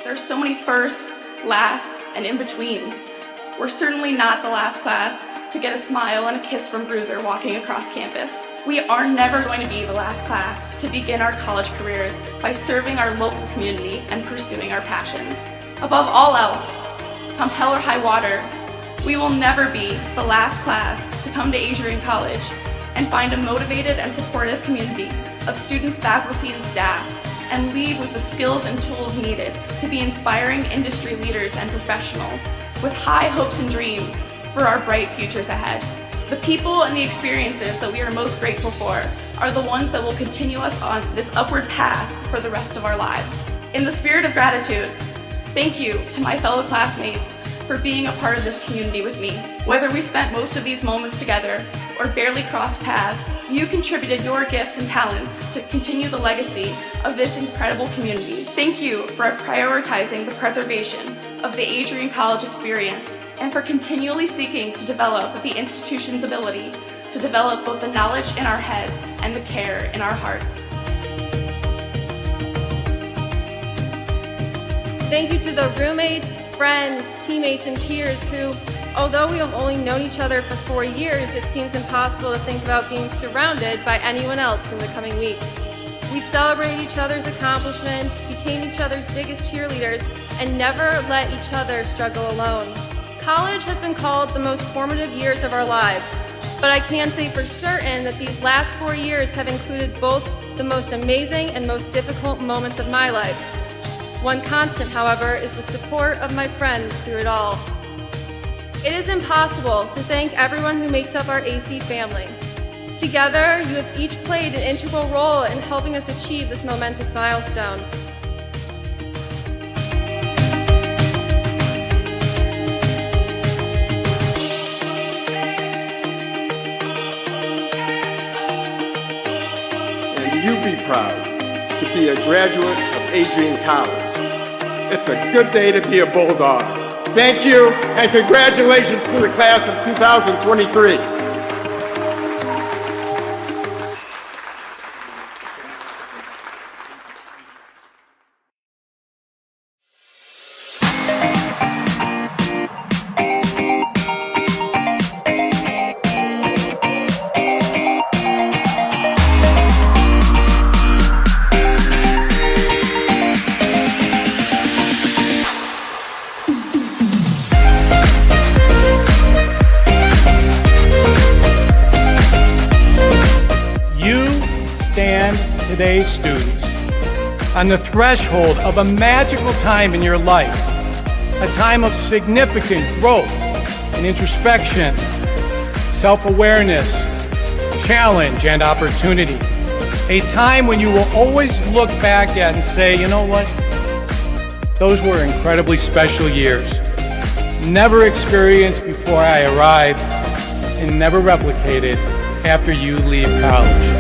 There's so many firsts, lasts, and in-betweens. We're certainly not the last class to get a smile and a kiss from Bruiser walking across campus. We are never going to be the last class to begin our college careers by serving our local community and pursuing our passions. Above all else, come hell or high water, we will never be the last class to come to Adrian College and find a motivated and supportive community of students, faculty, and staff, and leave with the skills and tools needed to be inspiring industry leaders and professionals with high hopes and dreams for our bright futures ahead. The people and the experiences that we are most grateful for are the ones that will continue us on this upward path for the rest of our lives. In the spirit of gratitude, thank you to my fellow classmates for being a part of this community with me. Whether we spent most of these moments together or barely crossed paths, you contributed your gifts and talents to continue the legacy of this incredible community. Thank you for prioritizing the preservation of the Adrian College experience and for continually seeking to develop the institution's ability to develop both the knowledge in our heads and the care in our hearts. Thank you to the roommates, friends, teammates, and peers who, although we have only known each other for 4 years, it seems impossible to think about being surrounded by anyone else in the coming weeks. We celebrated each other's accomplishments, became each other's biggest cheerleaders, and never let each other struggle alone. College has been called the most formative years of our lives, but I can say for certain that these last 4 years have included both the most amazing and most difficult moments of my life. One constant, however, is the support of my friends through it all. It is impossible to thank everyone who makes up our AC family. Together, you have each played an integral role in helping us achieve this momentous milestone. And you be proud to be a graduate of Adrian College. It's a good day to be a Bulldog. Thank you, and congratulations to the class of 2023. Today's students on the threshold of a magical time in your life, a time of significant growth and introspection, self-awareness, challenge, and opportunity. A time when you will always look back at and say, you know what? Those were incredibly special years. Never experienced before I arrived and never replicated after you leave college.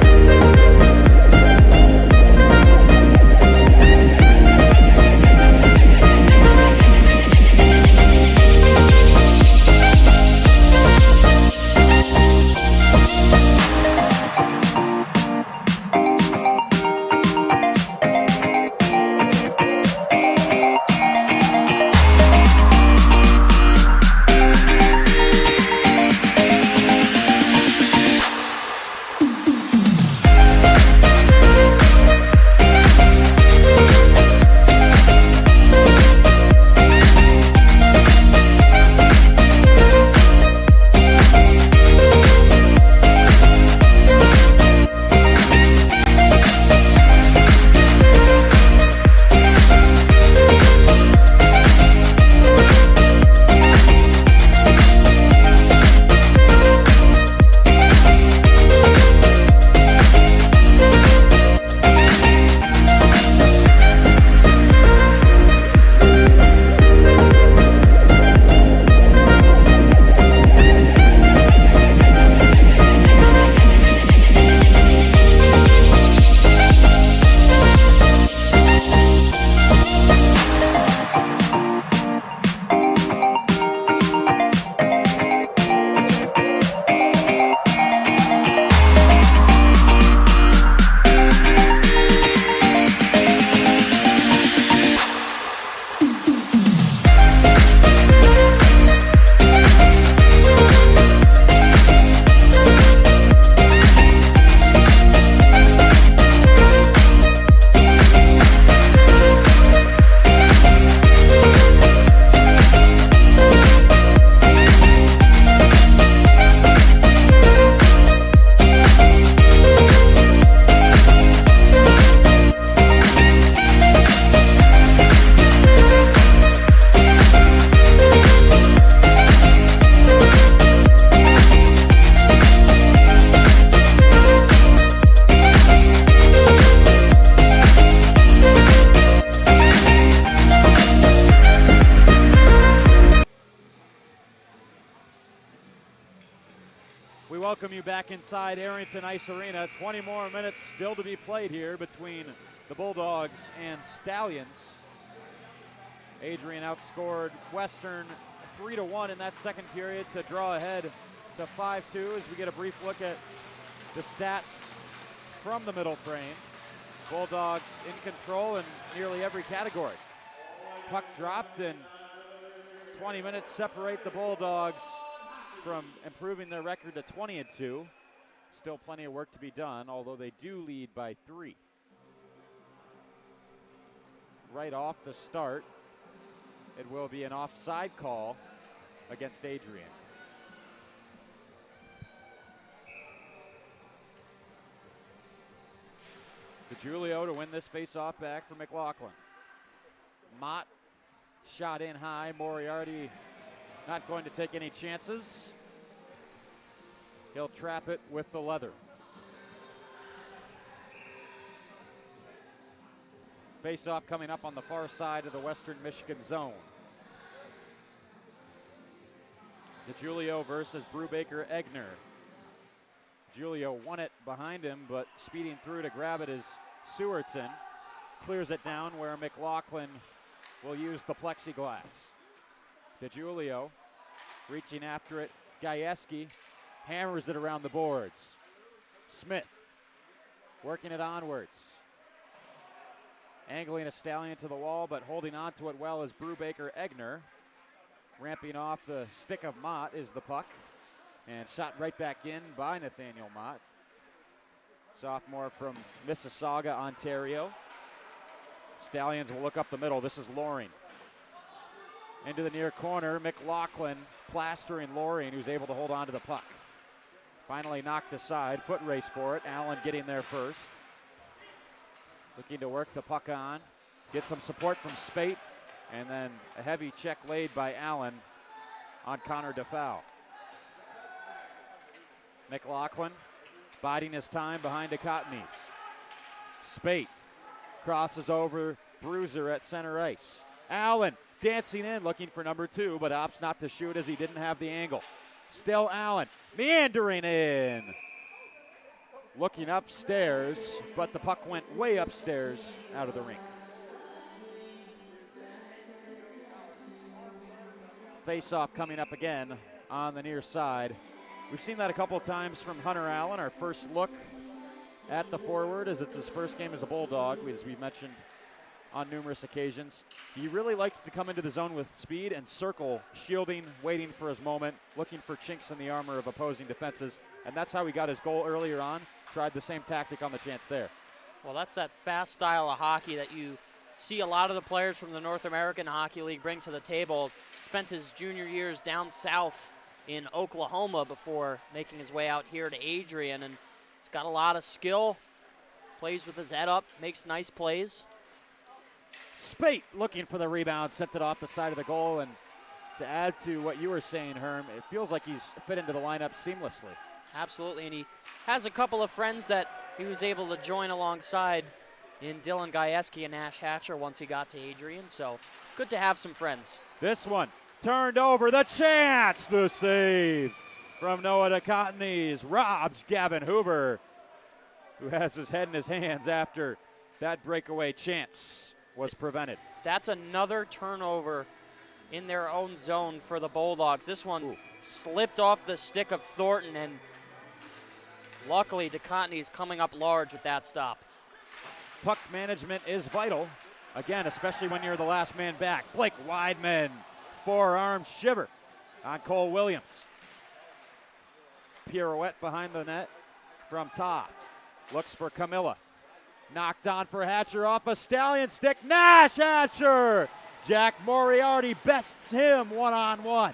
welcome you back inside Arrington Ice Arena. 20 more minutes still to be played here between the Bulldogs and Stallions. Adrian outscored Western 3-1 in that second period to draw ahead to 5-2 as we get a brief look at the stats from the middle frame. Bulldogs in control in nearly every category. Puck dropped, and 20 minutes separate the Bulldogs from improving their record to 20-2. Still plenty of work to be done, although they do lead by 3. Right off the start, it will be an offside call against Adrian. DeGiulio to win this face-off back for McLaughlin. Mott shot in high. Moriarty not going to take any chances. He'll trap it with the leather. Face-off coming up on the far side of the Western Michigan zone. DeGiulio versus Brubaker-Egner. Julio won it behind him, but speeding through to grab it is Sewardson. Clears it down where McLaughlin will use the plexiglass. DeGiulio reaching after it. Gajewski hammers it around the boards. Smith working it onwards. Angling a Stallion to the wall, but holding on to it well is Brubaker-Egner. Ramping off the stick of Mott is the puck. And shot right back in by Nathaniel Mott. Sophomore from Mississauga, Ontario. Stallions will look up the middle. This is Loring. Into the near corner, McLaughlin plastering Loring, who's able to hold on to the puck. Finally knocked aside, foot race for it. Allen getting there first. Looking to work the puck on. Get some support from Spate. And then a heavy check laid by Allen on Connor DeFoe. McLaughlin biding his time behind Dichotomys. Spate crosses over Bruiser at center ice. Allen dancing in, looking for number 2, but opts not to shoot as he didn't have the angle. Still Allen meandering in. Looking upstairs, but the puck went way upstairs out of the rink. Face-off coming up again on the near side. We've seen that a couple of times from Hunter Allen, our first look at the forward, as it's his first game as a Bulldog, as we've mentioned on numerous occasions. He really likes to come into the zone with speed and circle, shielding, waiting for his moment, looking for chinks in the armor of opposing defenses, and that's how he got his goal earlier on. Tried the same tactic on the chance there. Well, that's that fast style of hockey that you see a lot of the players from the North American Hockey League bring to the table. Spent his junior years down south in Oklahoma before making his way out here to Adrian, and he's got a lot of skill, plays with his head up, makes nice plays. Spate looking for the rebound, sent it off the side of the goal, and to add to what you were saying, Herm, it feels like he's fit into the lineup seamlessly. Absolutely, and he has a couple of friends that he was able to join alongside in Dylan Gajewski and Ash Hatcher once he got to Adrian, so good to have some friends. This one turned over, the chance, the save from Noah DeCottney's robs Gavin Hoover, who has his head in his hands after that breakaway chance was prevented. That's another turnover in their own zone for the Bulldogs. This one slipped off the stick of Thornton, and luckily DeCottney's coming up large with that stop. Puck management is vital, again, especially when you're the last man back. Blake Weidman, forearm shiver on Cole Williams. Pirouette behind the net from Toth. Looks for Camilla. Knocked on for Hatcher off a Stallion stick. Nash Hatcher! Jack Moriarty bests him one-on-one.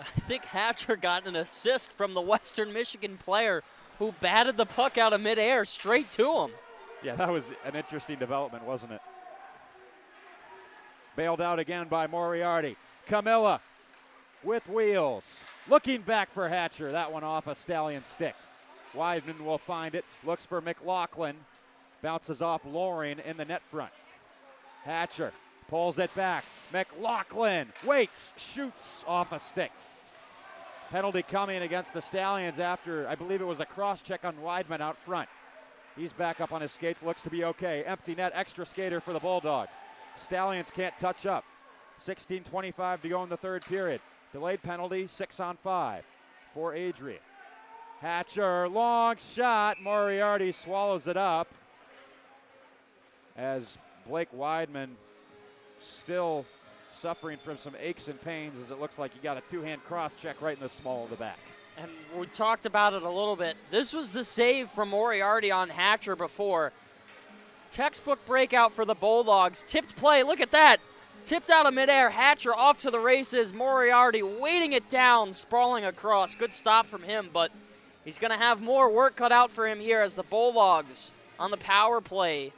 I think Hatcher got an assist from the Western Michigan player who batted the puck out of midair straight to him. Yeah, that was an interesting development, wasn't it? Bailed out again by Moriarty. Camilla with wheels. Looking back for Hatcher. That one off a Stallion stick. Weidman will find it. Looks for McLaughlin. Bounces off Loring in the net front. Hatcher pulls it back. McLaughlin waits, shoots off a stick. Penalty coming against the Stallions after, I believe it was a cross check on Weidman out front. He's back up on his skates, looks to be okay. Empty net, extra skater for the Bulldogs. Stallions can't touch up. 16:25 to go in the third period. Delayed penalty, 6-on-5 for Adrian. Hatcher, long shot. Moriarty swallows it up as Blake Weidman still suffering from some aches and pains, as it looks like he got a two-hand cross check right in the small of the back. And we talked about it a little bit. This was the save from Moriarty on Hatcher before. Textbook breakout for the Bulldogs. Tipped play, look at that. Tipped out of midair, Hatcher off to the races. Moriarty weighting it down, sprawling across. Good stop from him, but he's going to have more work cut out for him here as the Bulldogs on the power play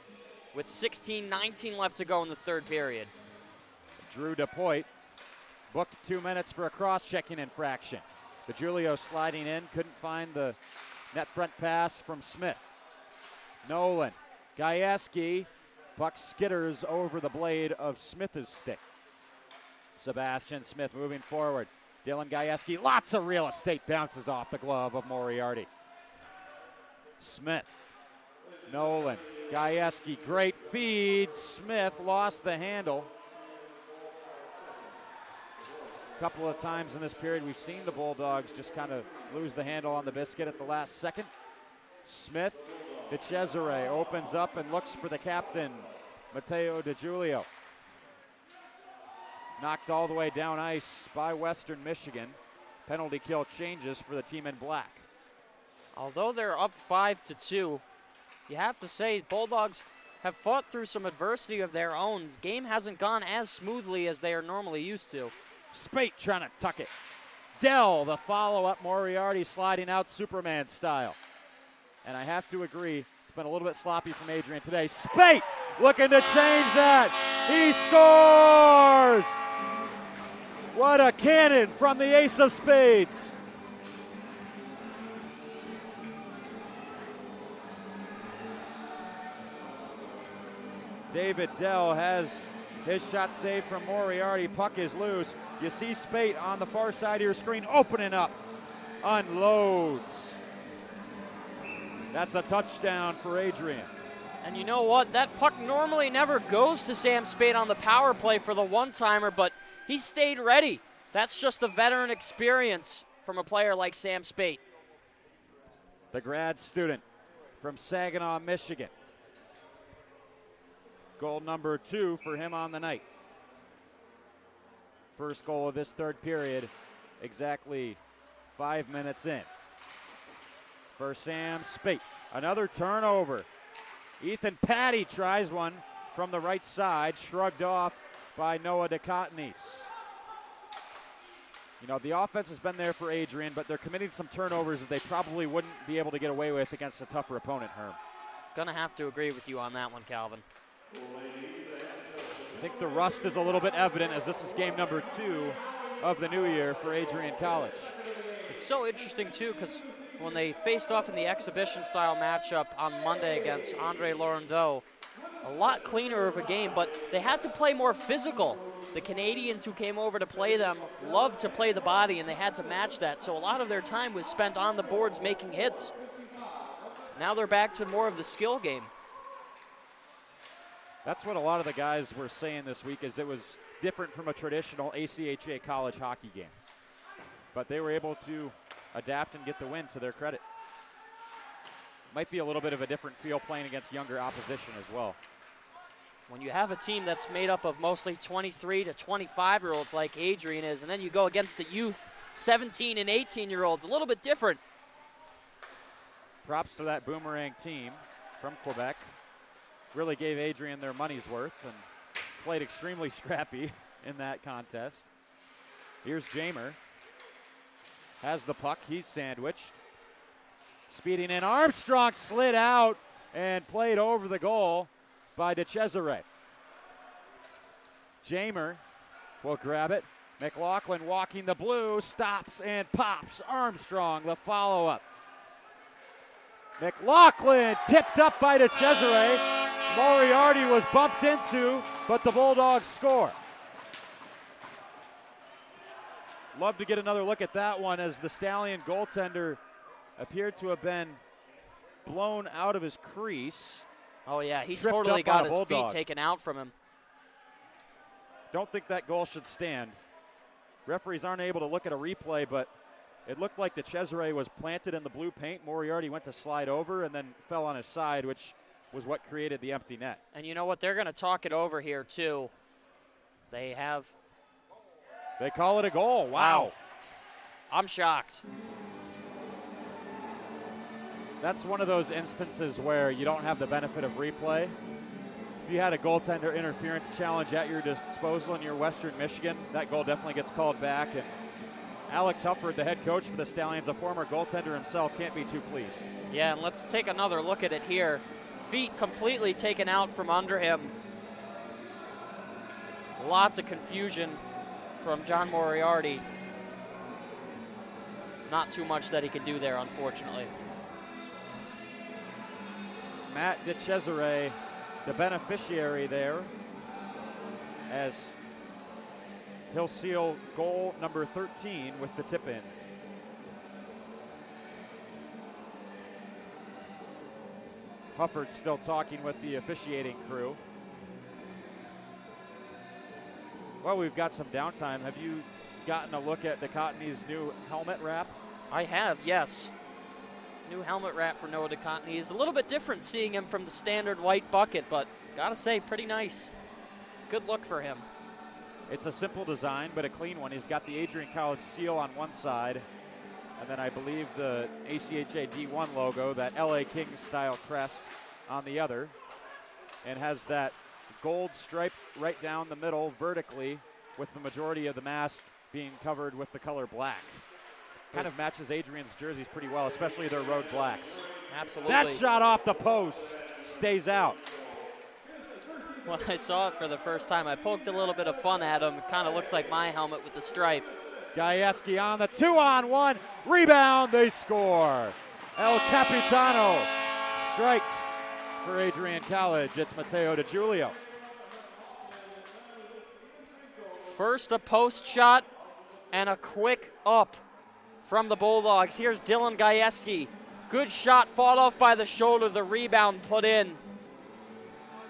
with 16:19 left to go in the third period. Drew DePoit booked 2 minutes for a cross-checking infraction. DeGiulio sliding in, couldn't find the net front pass from Smith. Nolan, Gajewski, puck skitters over the blade of Smith's stick. Sebastian Smith moving forward. Dylan Gajewski, lots of real estate, bounces off the glove of Moriarty. Smith, Nolan, Gajewski, great feed. Smith lost the handle. A couple of times in this period we've seen the Bulldogs just kind of lose the handle on the biscuit at the last second. Smith, DeCesare opens up and looks for the captain, Matteo DeGiulio. Knocked all the way down ice by Western Michigan. Penalty kill changes for the team in black. Although they're up 5-2, you have to say Bulldogs have fought through some adversity of their own. Game hasn't gone as smoothly as they are normally used to. Spate trying to tuck it. Dell, the follow-up. Moriarty sliding out Superman style. And I have to agree, it's been a little bit sloppy from Adrian today. Spate looking to change that. He scores! What a cannon from the ace of spades. David Dell has his shot saved from Moriarty. Puck is loose. You see Spate on the far side of your screen opening up. Unloads. That's a touchdown for Adrian. And you know what? That puck normally never goes to Sam Spade on the power play for the one-timer, but he stayed ready. That's just the veteran experience from a player like Sam Spade. The grad student from Saginaw, Michigan. Goal number 2 for him on the night. First goal of this third period, exactly 5 minutes in. For Sam Spate, another turnover. Ethan Patty tries one from the right side, shrugged off by Noah DeCotenis. You know, the offense has been there for Adrian, but they're committing some turnovers that they probably wouldn't be able to get away with against a tougher opponent, Herm. Gonna have to agree with you on that one, Calvin. I think the rust is a little bit evident as this is game number 2 of the new year for Adrian College. It's so interesting, too, because when they faced off in the exhibition-style matchup on Monday against Andre Laurendeau, a lot cleaner of a game, but they had to play more physical. The Canadians who came over to play them loved to play the body, and they had to match that, so a lot of their time was spent on the boards making hits. Now they're back to more of the skill game. That's what a lot of the guys were saying this week, is it was different from a traditional ACHA college hockey game. But they were able to adapt and get the win, to their credit. Might be a little bit of a different feel playing against younger opposition as well. When you have a team that's made up of mostly 23 to 25-year-olds like Adrian is, and then you go against the youth, 17 and 18-year-olds, a little bit different. Props to that Boomerang team from Quebec. Really gave Adrian their money's worth and played extremely scrappy in that contest. Here's Jamer. Has the puck. He's sandwiched. Speeding in. Armstrong slid out and played over the goal by DeCesare. Jamer will grab it. McLaughlin walking the blue. Stops and pops. Armstrong the follow-up. McLaughlin tipped up by DeCesare. Moriarty was bumped into, but the Bulldogs score. Love to get another look at that one as the Stallion goaltender appeared to have been blown out of his crease. Oh, yeah, he Tripped totally up on got a his feet Bulldog. taken out from him. Don't think that goal should stand. Referees aren't able to look at a replay, but it looked like the Cesare was planted in the blue paint. Moriarty went to slide over and then fell on his side, which was what created the empty net. And you know what? They're going to talk it over here, too. They call it a goal. Wow. I'm shocked. That's one of those instances where you don't have the benefit of replay. If you had a goaltender interference challenge at your disposal in your Western Michigan, that goal definitely gets called back. And Alex Hufford, the head coach for the Stallions, a former goaltender himself, can't be too pleased. Yeah, and let's take another look at it here. Feet completely taken out from under him. Lots of confusion from John Moriarty. Not too much that he can do there, unfortunately. Matt DeCesare, the beneficiary there, as he'll seal goal number 13 with the tip in. Hufford still talking with the officiating crew. Well, we've got some downtime. Have you gotten a look at DeCottney's new helmet wrap? I have, yes. New helmet wrap for Noah DeCottney is a little bit different seeing him from the standard white bucket, but gotta say, pretty nice. Good look for him. It's a simple design, but a clean one. He's got the Adrian College seal on one side, and then I believe the ACHA D1 logo, that LA Kings style crest, on the other, and has that gold stripe right down the middle vertically, with the majority of the mask being covered with the color black. Kind of matches Adrian's jerseys pretty well, especially their road blacks. Absolutely. That shot off the post stays out. When I saw it for the first time, I poked a little bit of fun at him. It kind of looks like my helmet with the stripe. Gajewski on the 2-on-1 rebound. They score. El Capitano strikes for Adrian College. It's Matteo DiGiulio. First a post shot and a quick up from the Bulldogs. Here's Dylan Gajewski. Good shot, fought off by the shoulder. The rebound put in.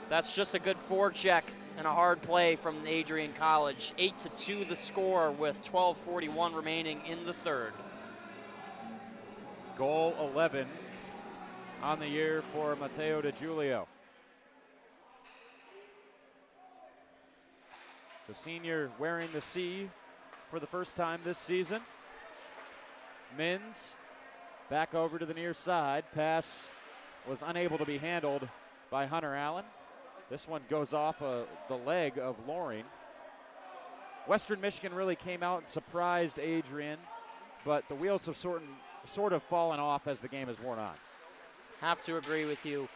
That's just a good forecheck and a hard play from Adrian College. 8-2 the score with 12:41 remaining in the third. Goal 11 on the year for Matteo DiGiulio. The senior wearing the C for the first time this season. Mins back over to the near side. Pass was unable to be handled by Hunter Allen. This one goes off the leg of Loring. Western Michigan really came out and surprised Adrian, but the wheels have sort of fallen off as the game has worn on. Have to agree with you.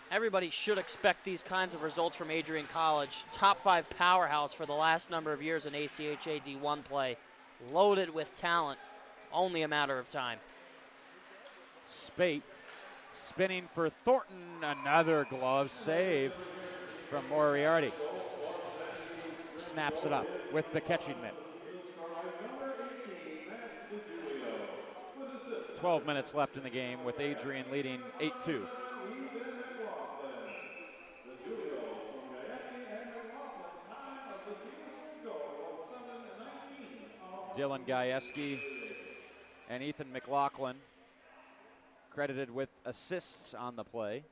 Everybody should expect these kinds of results from Adrian College. Top 5 powerhouse for the last number of years in ACHA D1 play. Loaded with talent. Only a matter of time. Spate spinning for Thornton. Another glove save from Moriarty. Snaps it up with the catching mitt. 12 minutes left in the game with Adrian leading 8-2. Dylan Gajewski and Ethan McLaughlin credited with assists on the play,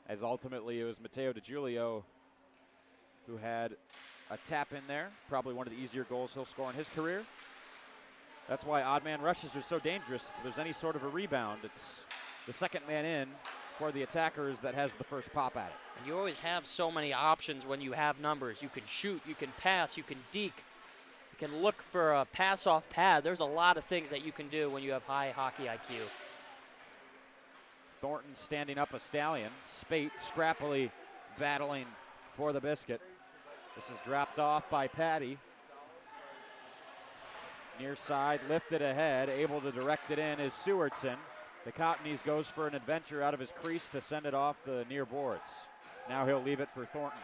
as ultimately it was Matteo DiGiulio who had a tap in there, probably one of the easier goals he'll score in his career. That's why odd man rushes are so dangerous. If there's any sort of a rebound, it's the second man in for the attackers that has the first pop at it. And you always have so many options when you have numbers. You can shoot, you can pass, you can deke. You can look for a pass-off pad. There's a lot of things that you can do when you have high hockey IQ. Thornton standing up a Stallion. Spate scrappily battling for the biscuit. This is dropped off by Patty. Near side, lifted ahead, able to direct it in is Sewardson. The Cottonies goes for an adventure out of his crease to send it off the near boards. Now he'll leave it for Thornton.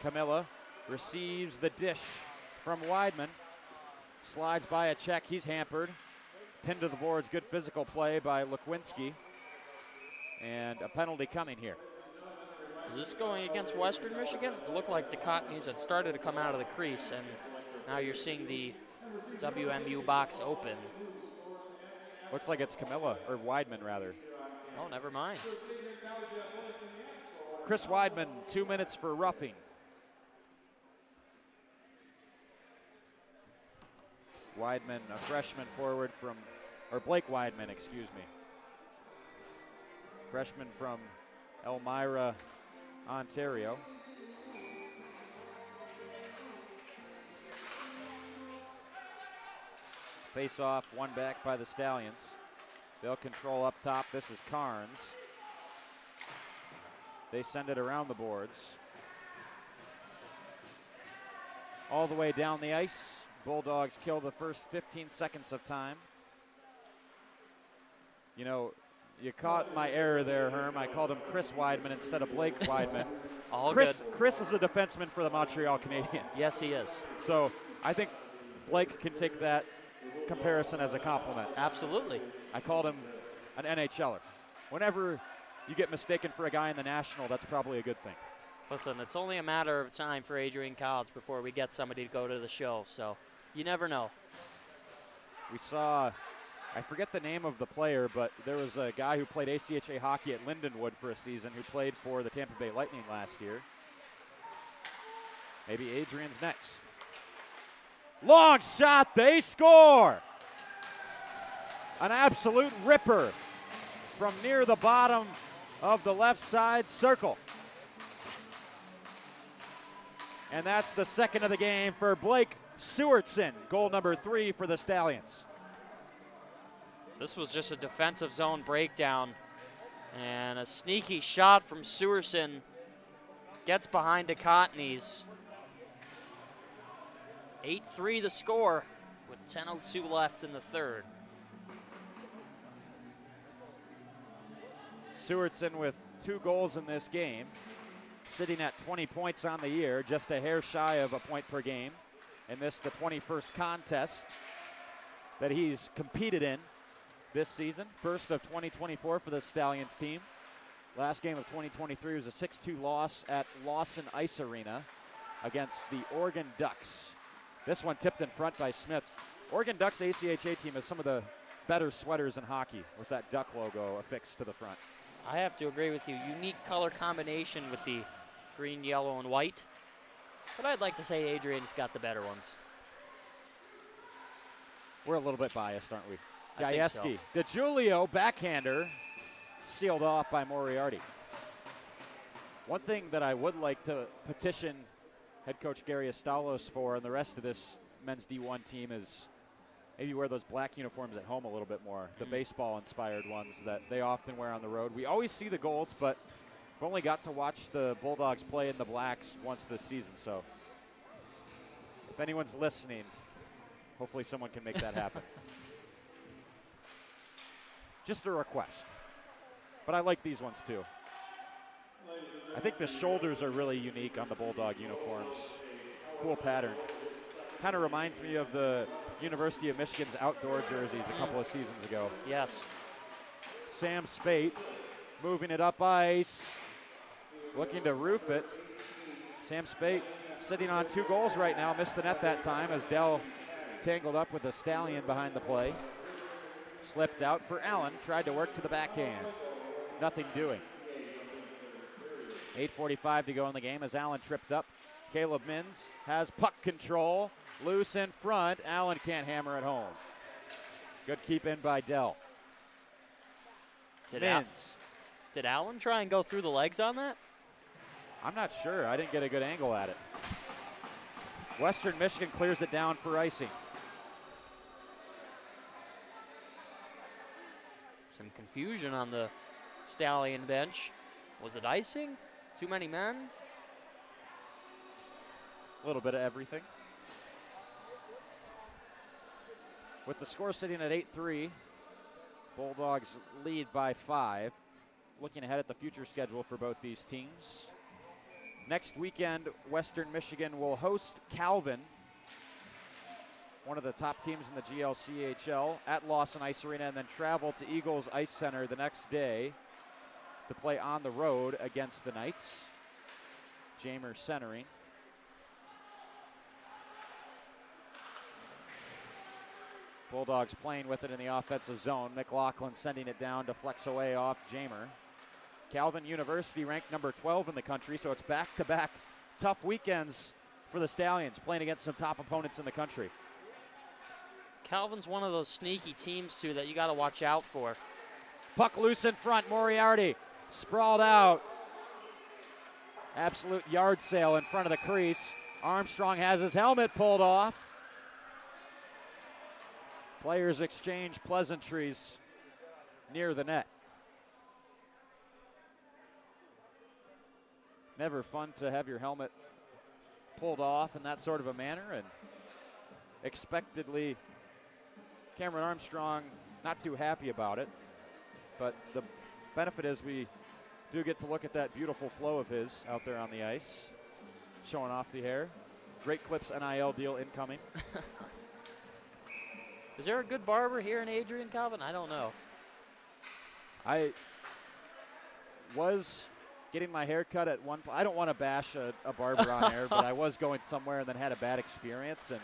Camilla receives the dish from Weidman. Slides by a check. He's hampered. Pinned to the boards. Good physical play by Lekwinski. And a penalty coming here. Is this going against Western Michigan? It looked like the Cottonies had started to come out of the crease, and now you're seeing the WMU box open. Looks like it's Camilla, or Weidman rather. Oh, never mind. Chris Weidman, 2 minutes for roughing. Weidman, a freshman forward from, or Blake Weidman, excuse me. Freshman from Elmira, Ontario. Face off, one back by the Stallions. They'll control up top. This is Carnes. They send it around the boards. All the way down the ice. Bulldogs kill the first 15 seconds of time. You know, you caught my error there, Herm. I called him Chris Weidman instead of Blake Weidman. All Chris, good. Chris is a defenseman for the Montreal Canadiens. Yes, he is. So I think Blake can take that comparison as a compliment. Absolutely. I called him an NHLer. Whenever you get mistaken for a guy in the National, that's probably a good thing. Listen, it's only a matter of time for Adrian Collins before we get somebody to go to the show, so you never know. We saw, I forget the name of the player, but there was a guy who played ACHA hockey at Lindenwood for a season who played for the Tampa Bay Lightning last year. Maybe Adrian's next. Long shot, they score! An absolute ripper from near the bottom of the left side circle. And that's the second of the game for Blake Sewardson, goal number 3 for the Stallions. This was just a defensive zone breakdown, and a sneaky shot from Sewerson gets behind the Cottonies. 8-3 the score with 10:02 left in the third. Sewardson with 2 goals in this game, sitting at 20 points on the year, just a hair shy of a point per game. And this the 21st contest that he's competed in this season. First of 2024 for the Stallions team. Last game of 2023 was a 6-2 loss at Lawson Ice Arena against the Oregon Ducks. This one tipped in front by Smith. Oregon Ducks ACHA team has some of the better sweaters in hockey with that duck logo affixed to the front. I have to agree with you. Unique color combination with the green, yellow, and white. But I'd like to say Adrian's got the better ones. We're a little bit biased, aren't we? I think so. Gajewski. DeGiulio, backhander, sealed off by Moriarty. One thing that I would like to petition head coach Gary Astalos for and the rest of this men's D1 team is maybe wear those black uniforms at home a little bit more, the baseball-inspired ones that they often wear on the road. We always see the golds, but I've only got to watch the Bulldogs play in the blacks once this season, so if anyone's listening, hopefully someone can make that happen. Just a request. But I like these ones too. I think the shoulders are really unique on the Bulldog uniforms. Cool pattern. Kind of reminds me of the University of Michigan's outdoor jerseys a couple of seasons ago. Yes. Sam Spate moving it up ice. Looking to roof it. Sam Spate sitting on 2 goals right now. Missed the net that time as Dell tangled up with a Stallion behind the play. Slipped out for Allen. Tried to work to the backhand. Nothing doing. 8:45 to go in the game as Allen tripped up. Caleb Mins has puck control. Loose in front. Allen can't hammer it home. Good keep in by Dell. Mins. Did Allen try and go through the legs on that? I'm not sure. I didn't get a good angle at it. Western Michigan clears it down for icing. Some confusion on the Stallion bench. Was it icing? Too many men? A little bit of everything. With the score sitting at 8-3, Bulldogs lead by 5. Looking ahead at the future schedule for both these teams. Next weekend, Western Michigan will host Calvin, one of the top teams in the GLCHL, at Lawson Ice Arena, and then travel to Eagles Ice Center the next day to play on the road against the Knights. Jamer centering. Bulldogs playing with it in the offensive zone. McLaughlin sending it down to flex away off Jamer. Calvin University ranked number 12 in the country, so it's back-to-back tough weekends for the Stallions, playing against some top opponents in the country. Calvin's one of those sneaky teams, too, that you got to watch out for. Puck loose in front. Moriarty sprawled out. Absolute yard sale in front of the crease. Armstrong has his helmet pulled off. Players exchange pleasantries near the net. Never fun to have your helmet pulled off in that sort of a manner, and expectedly Cameron Armstrong not too happy about it, but the benefit is we do get to look at that beautiful flow of his out there on the ice, showing off the hair. Great Clips NIL deal incoming. Is there a good barber here in Adrian, Calvin? I don't know. I was getting my hair cut at one point. I don't want to bash a barber on air, but I was going somewhere and then had a bad experience, and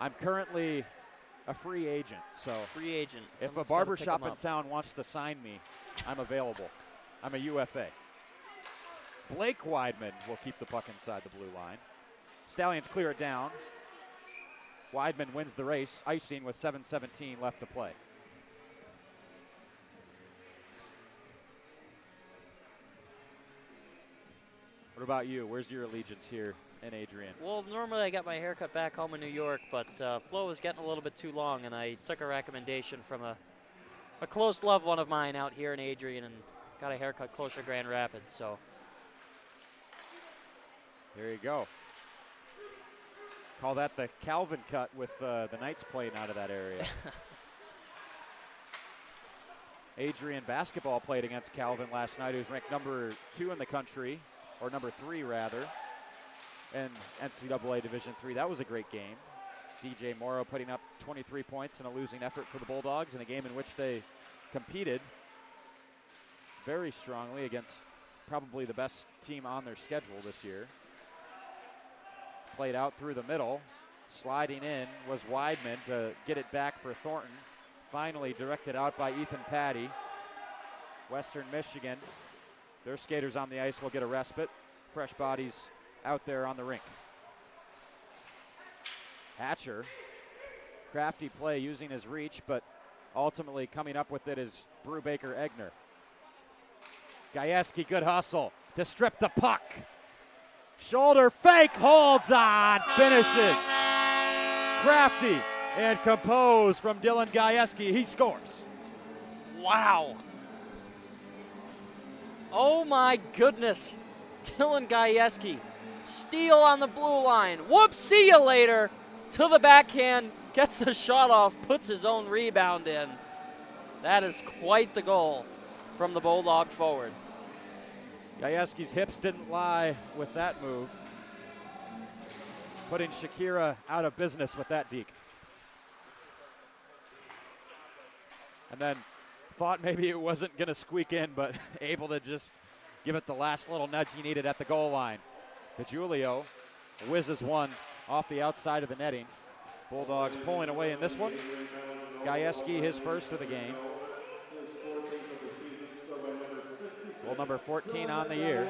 I'm currently a free agent. So free agent. If a barber shop in town wants to sign me, I'm available. I'm a UFA. Blake Weidman will keep the puck inside the blue line. Stallions clear it down. Weidman wins the race, icing with 7:17 left to play. What about you? Where's your allegiance here in Adrian? Well, normally I got my haircut back home in New York, but flow was getting a little bit too long, and I took a recommendation from a close loved one of mine out here in Adrian and got a haircut closer to Grand Rapids. So there you go. Call that the Calvin cut with the Knights playing out of that area. Adrian basketball played against Calvin last night, who's ranked number 2 in the country, or number 3 rather, in NCAA Division III. That was a great game. DJ Morrow putting up 23 points in a losing effort for the Bulldogs in a game in which they competed very strongly against probably the best team on their schedule this year. Played out through the middle. Sliding in was Weidman to get it back for Thornton. Finally directed out by Ethan Patty. Western Michigan, their skaters on the ice will get a respite. Fresh bodies out there on the rink. Hatcher, crafty play using his reach, but ultimately coming up with it is Brubaker Egner. Gajewski, good hustle to strip the puck. Shoulder fake, holds on, finishes. Crafty and composed from Dylan Gajewski. He scores. wow. Oh my goodness. Dylan Gajewski. Steal on the blue line. Whoops, see you later. To the backhand, gets the shot off, puts his own rebound in. That is quite the goal from the Bulldog forward. Gajewski's hips didn't lie with that move. Putting Shakira out of business with that deke. And then thought maybe it wasn't going to squeak in, but able to just give it the last little nudge he needed at the goal line. DeJulio whizzes one off the outside of the netting. Bulldogs pulling away in this one. Gajewski, his first of the game. Goal number 14 on the year.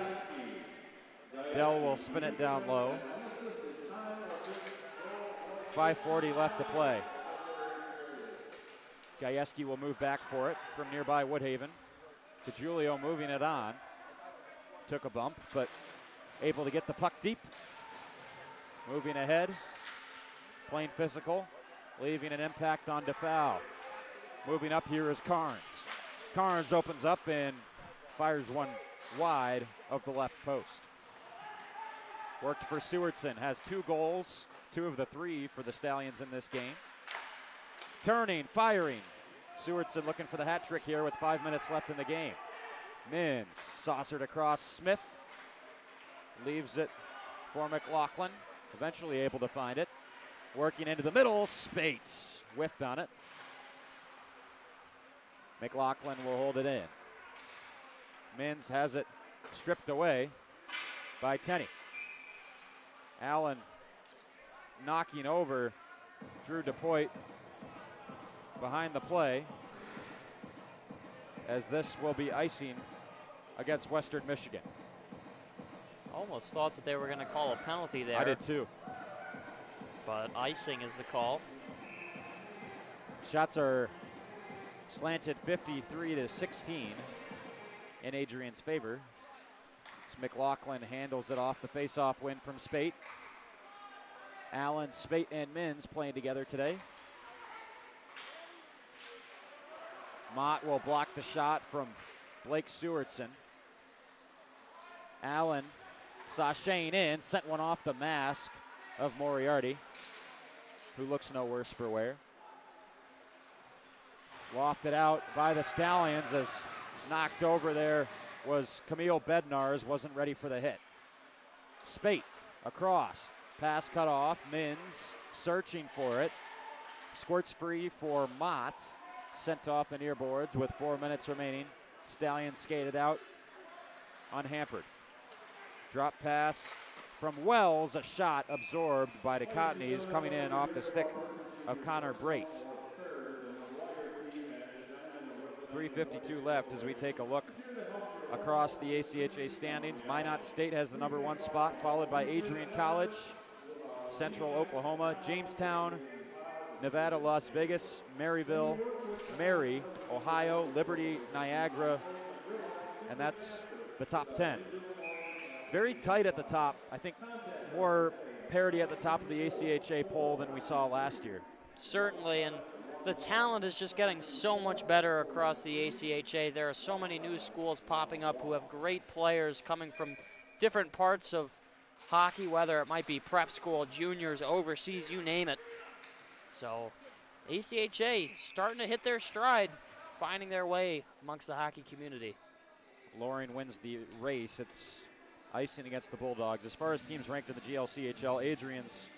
Dell will spin it down low. 5:40 left to play. Gajewski will move back for it from nearby Woodhaven. DeJulio moving it on. Took a bump, but able to get the puck deep. Moving ahead. Playing physical. Leaving an impact on DeFoul. Moving up here is Carnes. Carnes opens up and fires one wide of the left post. Worked for Sewardson, has 2 goals, 2 of the 3 for the Stallions in this game. Turning, firing. Sewardson looking for the hat trick here with 5 minutes left in the game. Mins saucered across Smith. Leaves it for McLaughlin. Eventually able to find it. Working into the middle. Spates whiffed on it. McLaughlin will hold it in. Mins has it stripped away by Tenney. Allen knocking over Drew DePoit behind the play, as this will be icing against Western Michigan. Almost thought that they were going to call a penalty there. I did too. But icing is the call. Shots are slanted 53-16 in Adrian's favor. As McLaughlin handles it off the face-off win from Spate. Allen, Spate, and Mins playing together today. Mott will block the shot from Blake Sewardson. Allen sashaying in, sent one off the mask of Moriarty, who looks no worse for wear. Lofted out by the Stallions, as knocked over there was Camille Bednarz, wasn't ready for the hit. Spate across, pass cut off, Mins searching for it. Squirts free for Mott, sent off the near boards with 4 minutes remaining. Stallions skated out unhampered. Drop pass from Wells, a shot absorbed by DeCottney's, coming in off the stick of Connor Brait. 3:52 left as we take a look across the ACHA standings. Minot State has the #1 spot, followed by Adrian College, Central Oklahoma, Jamestown, Nevada, Las Vegas, Maryville, Mary, Ohio, Liberty, Niagara, and that's the top 10. Very tight at the top. I think more parity at the top of the ACHA poll than we saw last year. Certainly, and the talent is just getting so much better across the ACHA. There are so many new schools popping up who have great players coming from different parts of hockey, whether it might be prep school, juniors, overseas, you name it. So ACHA starting to hit their stride, finding their way amongst the hockey community. Loring wins the race. It's icing against the Bulldogs. As far as teams ranked in the GLCHL, Adrian's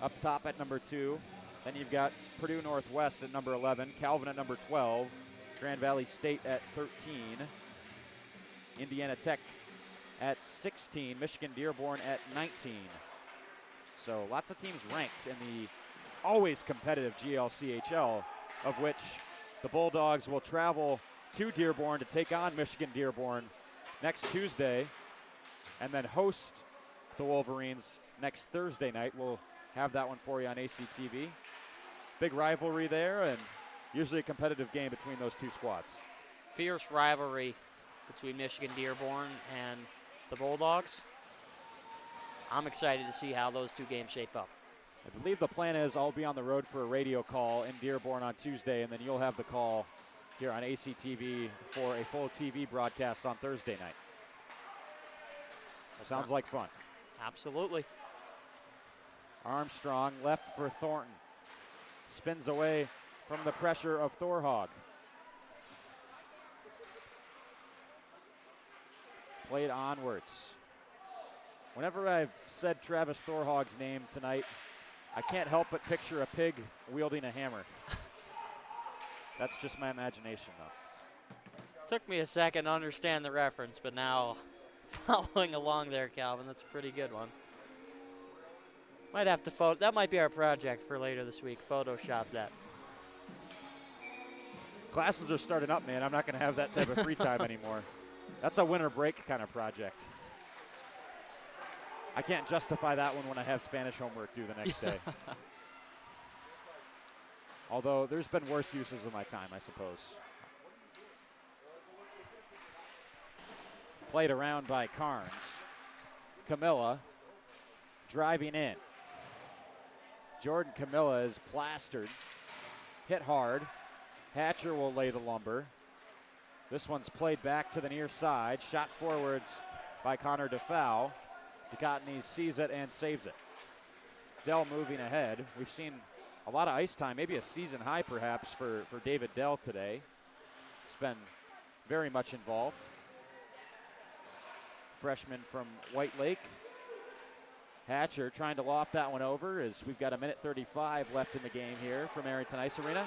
up top at #2. Then you've got Purdue Northwest at #11, Calvin at #12, Grand Valley State at 13, Indiana Tech at 16, Michigan Dearborn at 19. So lots of teams ranked in the always competitive GLCHL, of which the Bulldogs will travel to Dearborn to take on Michigan Dearborn next Tuesday, and then host the Wolverines next Thursday night. We'll have that one for you on ACTV. Big rivalry there, and usually a competitive game between those two squads. Fierce rivalry between Michigan Dearborn and the Bulldogs. I'm excited to see how those two games shape up. I believe the plan is I'll be on the road for a radio call in Dearborn on Tuesday, and then you'll have the call here on ACTV for a full TV broadcast on Thursday night. Sounds like fun. Absolutely. Armstrong left for Thornton. Spins away from the pressure of Thorhog. Played onwards. Whenever I've said Travis Thorhog's name tonight, I can't help but picture a pig wielding a hammer. That's just my imagination, though. Took me a second to understand the reference, but now following along there, Calvin, that's a pretty good one. Might have to that might be our project for later this week, Photoshop that. Classes are starting up, man. I'm not going to have that type of free time anymore. That's a winter break kind of project. I can't justify that one when I have Spanish homework due the next day. Although there's been worse uses of my time, I suppose. Played around by Carnes. Camilla driving in. Jordan Camilla is plastered. Hit hard. Hatcher will lay the lumber. This one's played back to the near side. Shot forwards by Connor DeFow. DeCottney sees it and saves it. Dell moving ahead. We've seen a lot of ice time, maybe a season high perhaps for David Dell today. He's been very much involved. freshman from White Lake. Hatcher trying to loft that one over as we've got 1:35 left in the game here from Arrington Ice Arena.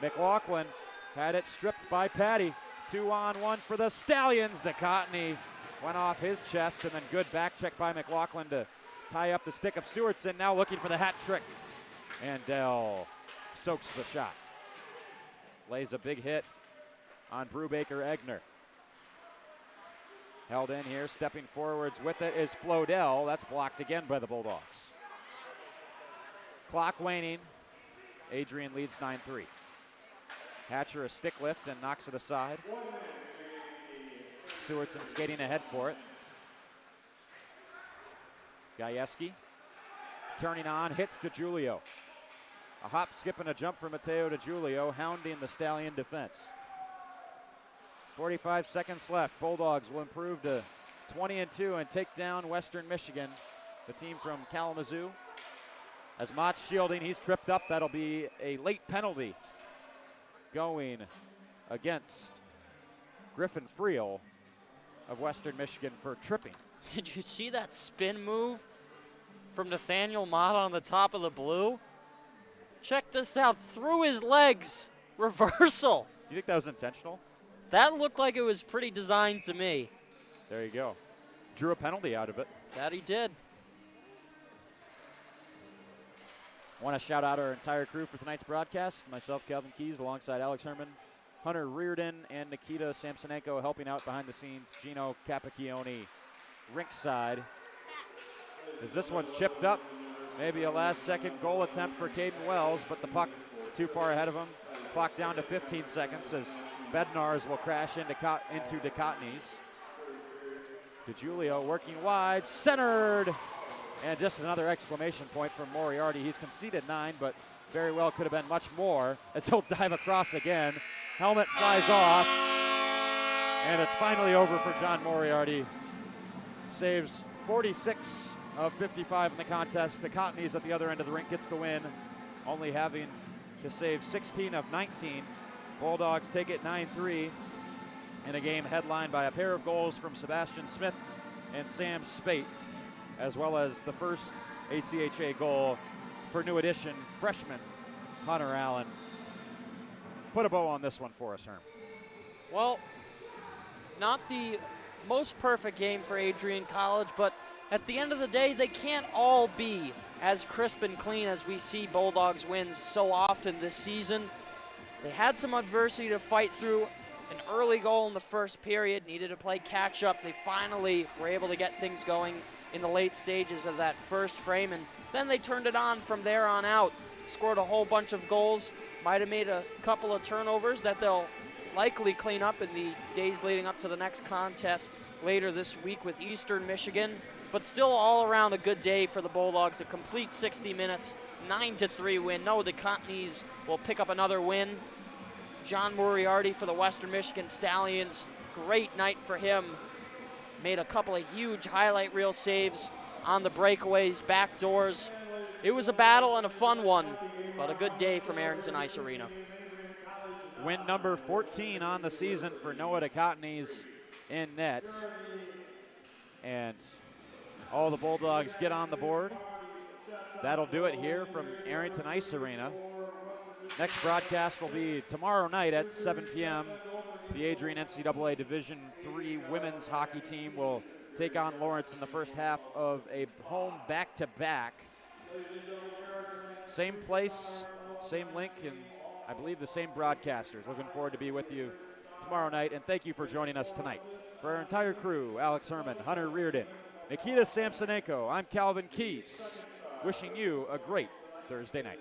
McLaughlin had it stripped by Patty. 2-on-1 for the Stallions. The Cottony went off his chest, and then good back check by McLaughlin to tie up the stick of Stewartson. Now looking for the hat trick. And Dell soaks the shot. Lays a big hit on Brubaker-Egner. Held in here, stepping forwards with it is Flodell. That's blocked again by the Bulldogs. Clock waning. Adrian leads 9-3. Hatcher a stick lift and knocks it aside. Stewartson skating ahead for it. Gajewski turning on, hits DiGiulio. A hop, skip, and a jump for Mateo DiGiulio, hounding the Stallion defense. 45 seconds left. Bulldogs will improve to 20-2 and take down Western Michigan, the team from Kalamazoo. As Mott's shielding, he's tripped up. That'll be a late penalty going against Griffin Friel of Western Michigan for tripping. Did you see that spin move from Nathaniel Mott on the top of the blue? Check this out, through his legs, reversal. You think that was intentional? That looked like it was pretty designed to me. There you go. Drew a penalty out of it. That he did. Want to shout out our entire crew for tonight's broadcast. Myself, Calvin Keys, alongside Alex Herman, Hunter Reardon, and Nikita Samsonenko helping out behind the scenes. Gino Capacchione rinkside. As this one's chipped up. Maybe a last-second goal attempt for Caden Wells, but the puck too far ahead of him. Clock down to 15 seconds as Bednars will crash into DeCottney's. DiGiulio working wide, centered, and just another exclamation point from Moriarty. He's conceded 9, but very well could have been much more as he'll dive across again. Helmet flies off, and it's finally over for John Moriarty. Saves 46 of 55 in the contest. The Cottonies at the other end of the rink gets the win, only having to save 16 of 19. Bulldogs take it 9-3 in a game headlined by a pair of goals from Sebastian Smith and Sam Spate, as well as the first ACHA goal for new addition freshman Hunter Allen. Put a bow on this one for us, Herm. Well, not the most perfect game for Adrian College, but at the end of the day, they can't all be as crisp and clean as we see Bulldogs wins so often this season. They had some adversity to fight through. An early goal in the first period, needed to play catch-up. They finally were able to get things going in the late stages of that first frame, and then they turned it on from there on out. Scored a whole bunch of goals, might have made a couple of turnovers that they'll likely clean up in the days leading up to the next contest later this week with Eastern Michigan. But still all around a good day for the Bulldogs. A complete 60 minutes, 9-3 win. No, the Cottonies will pick up another win. John Moriarty for the Western Michigan Stallions. Great night for him. Made a couple of huge highlight reel saves on the breakaways, back doors. It was a battle and a fun one, but a good day from Arrington Ice Arena. Win number 14 on the season for Noah DeCottney's in net. And all the Bulldogs get on the board. That'll do it here from Arrington Ice Arena. Next broadcast will be tomorrow night at 7 p.m. The Adrian NCAA Division III women's hockey team will take on Lawrence in the first half of a home back-to-back. Same place, same link, and I believe the same broadcasters. Looking forward to be with you tomorrow night, and thank you for joining us tonight. For our entire crew, Alex Herman, Hunter Reardon, Nikita Samsonenko, I'm Calvin Keys, wishing you a great Thursday night.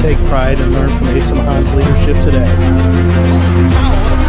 take pride and learn from Asa Mahan's leadership today.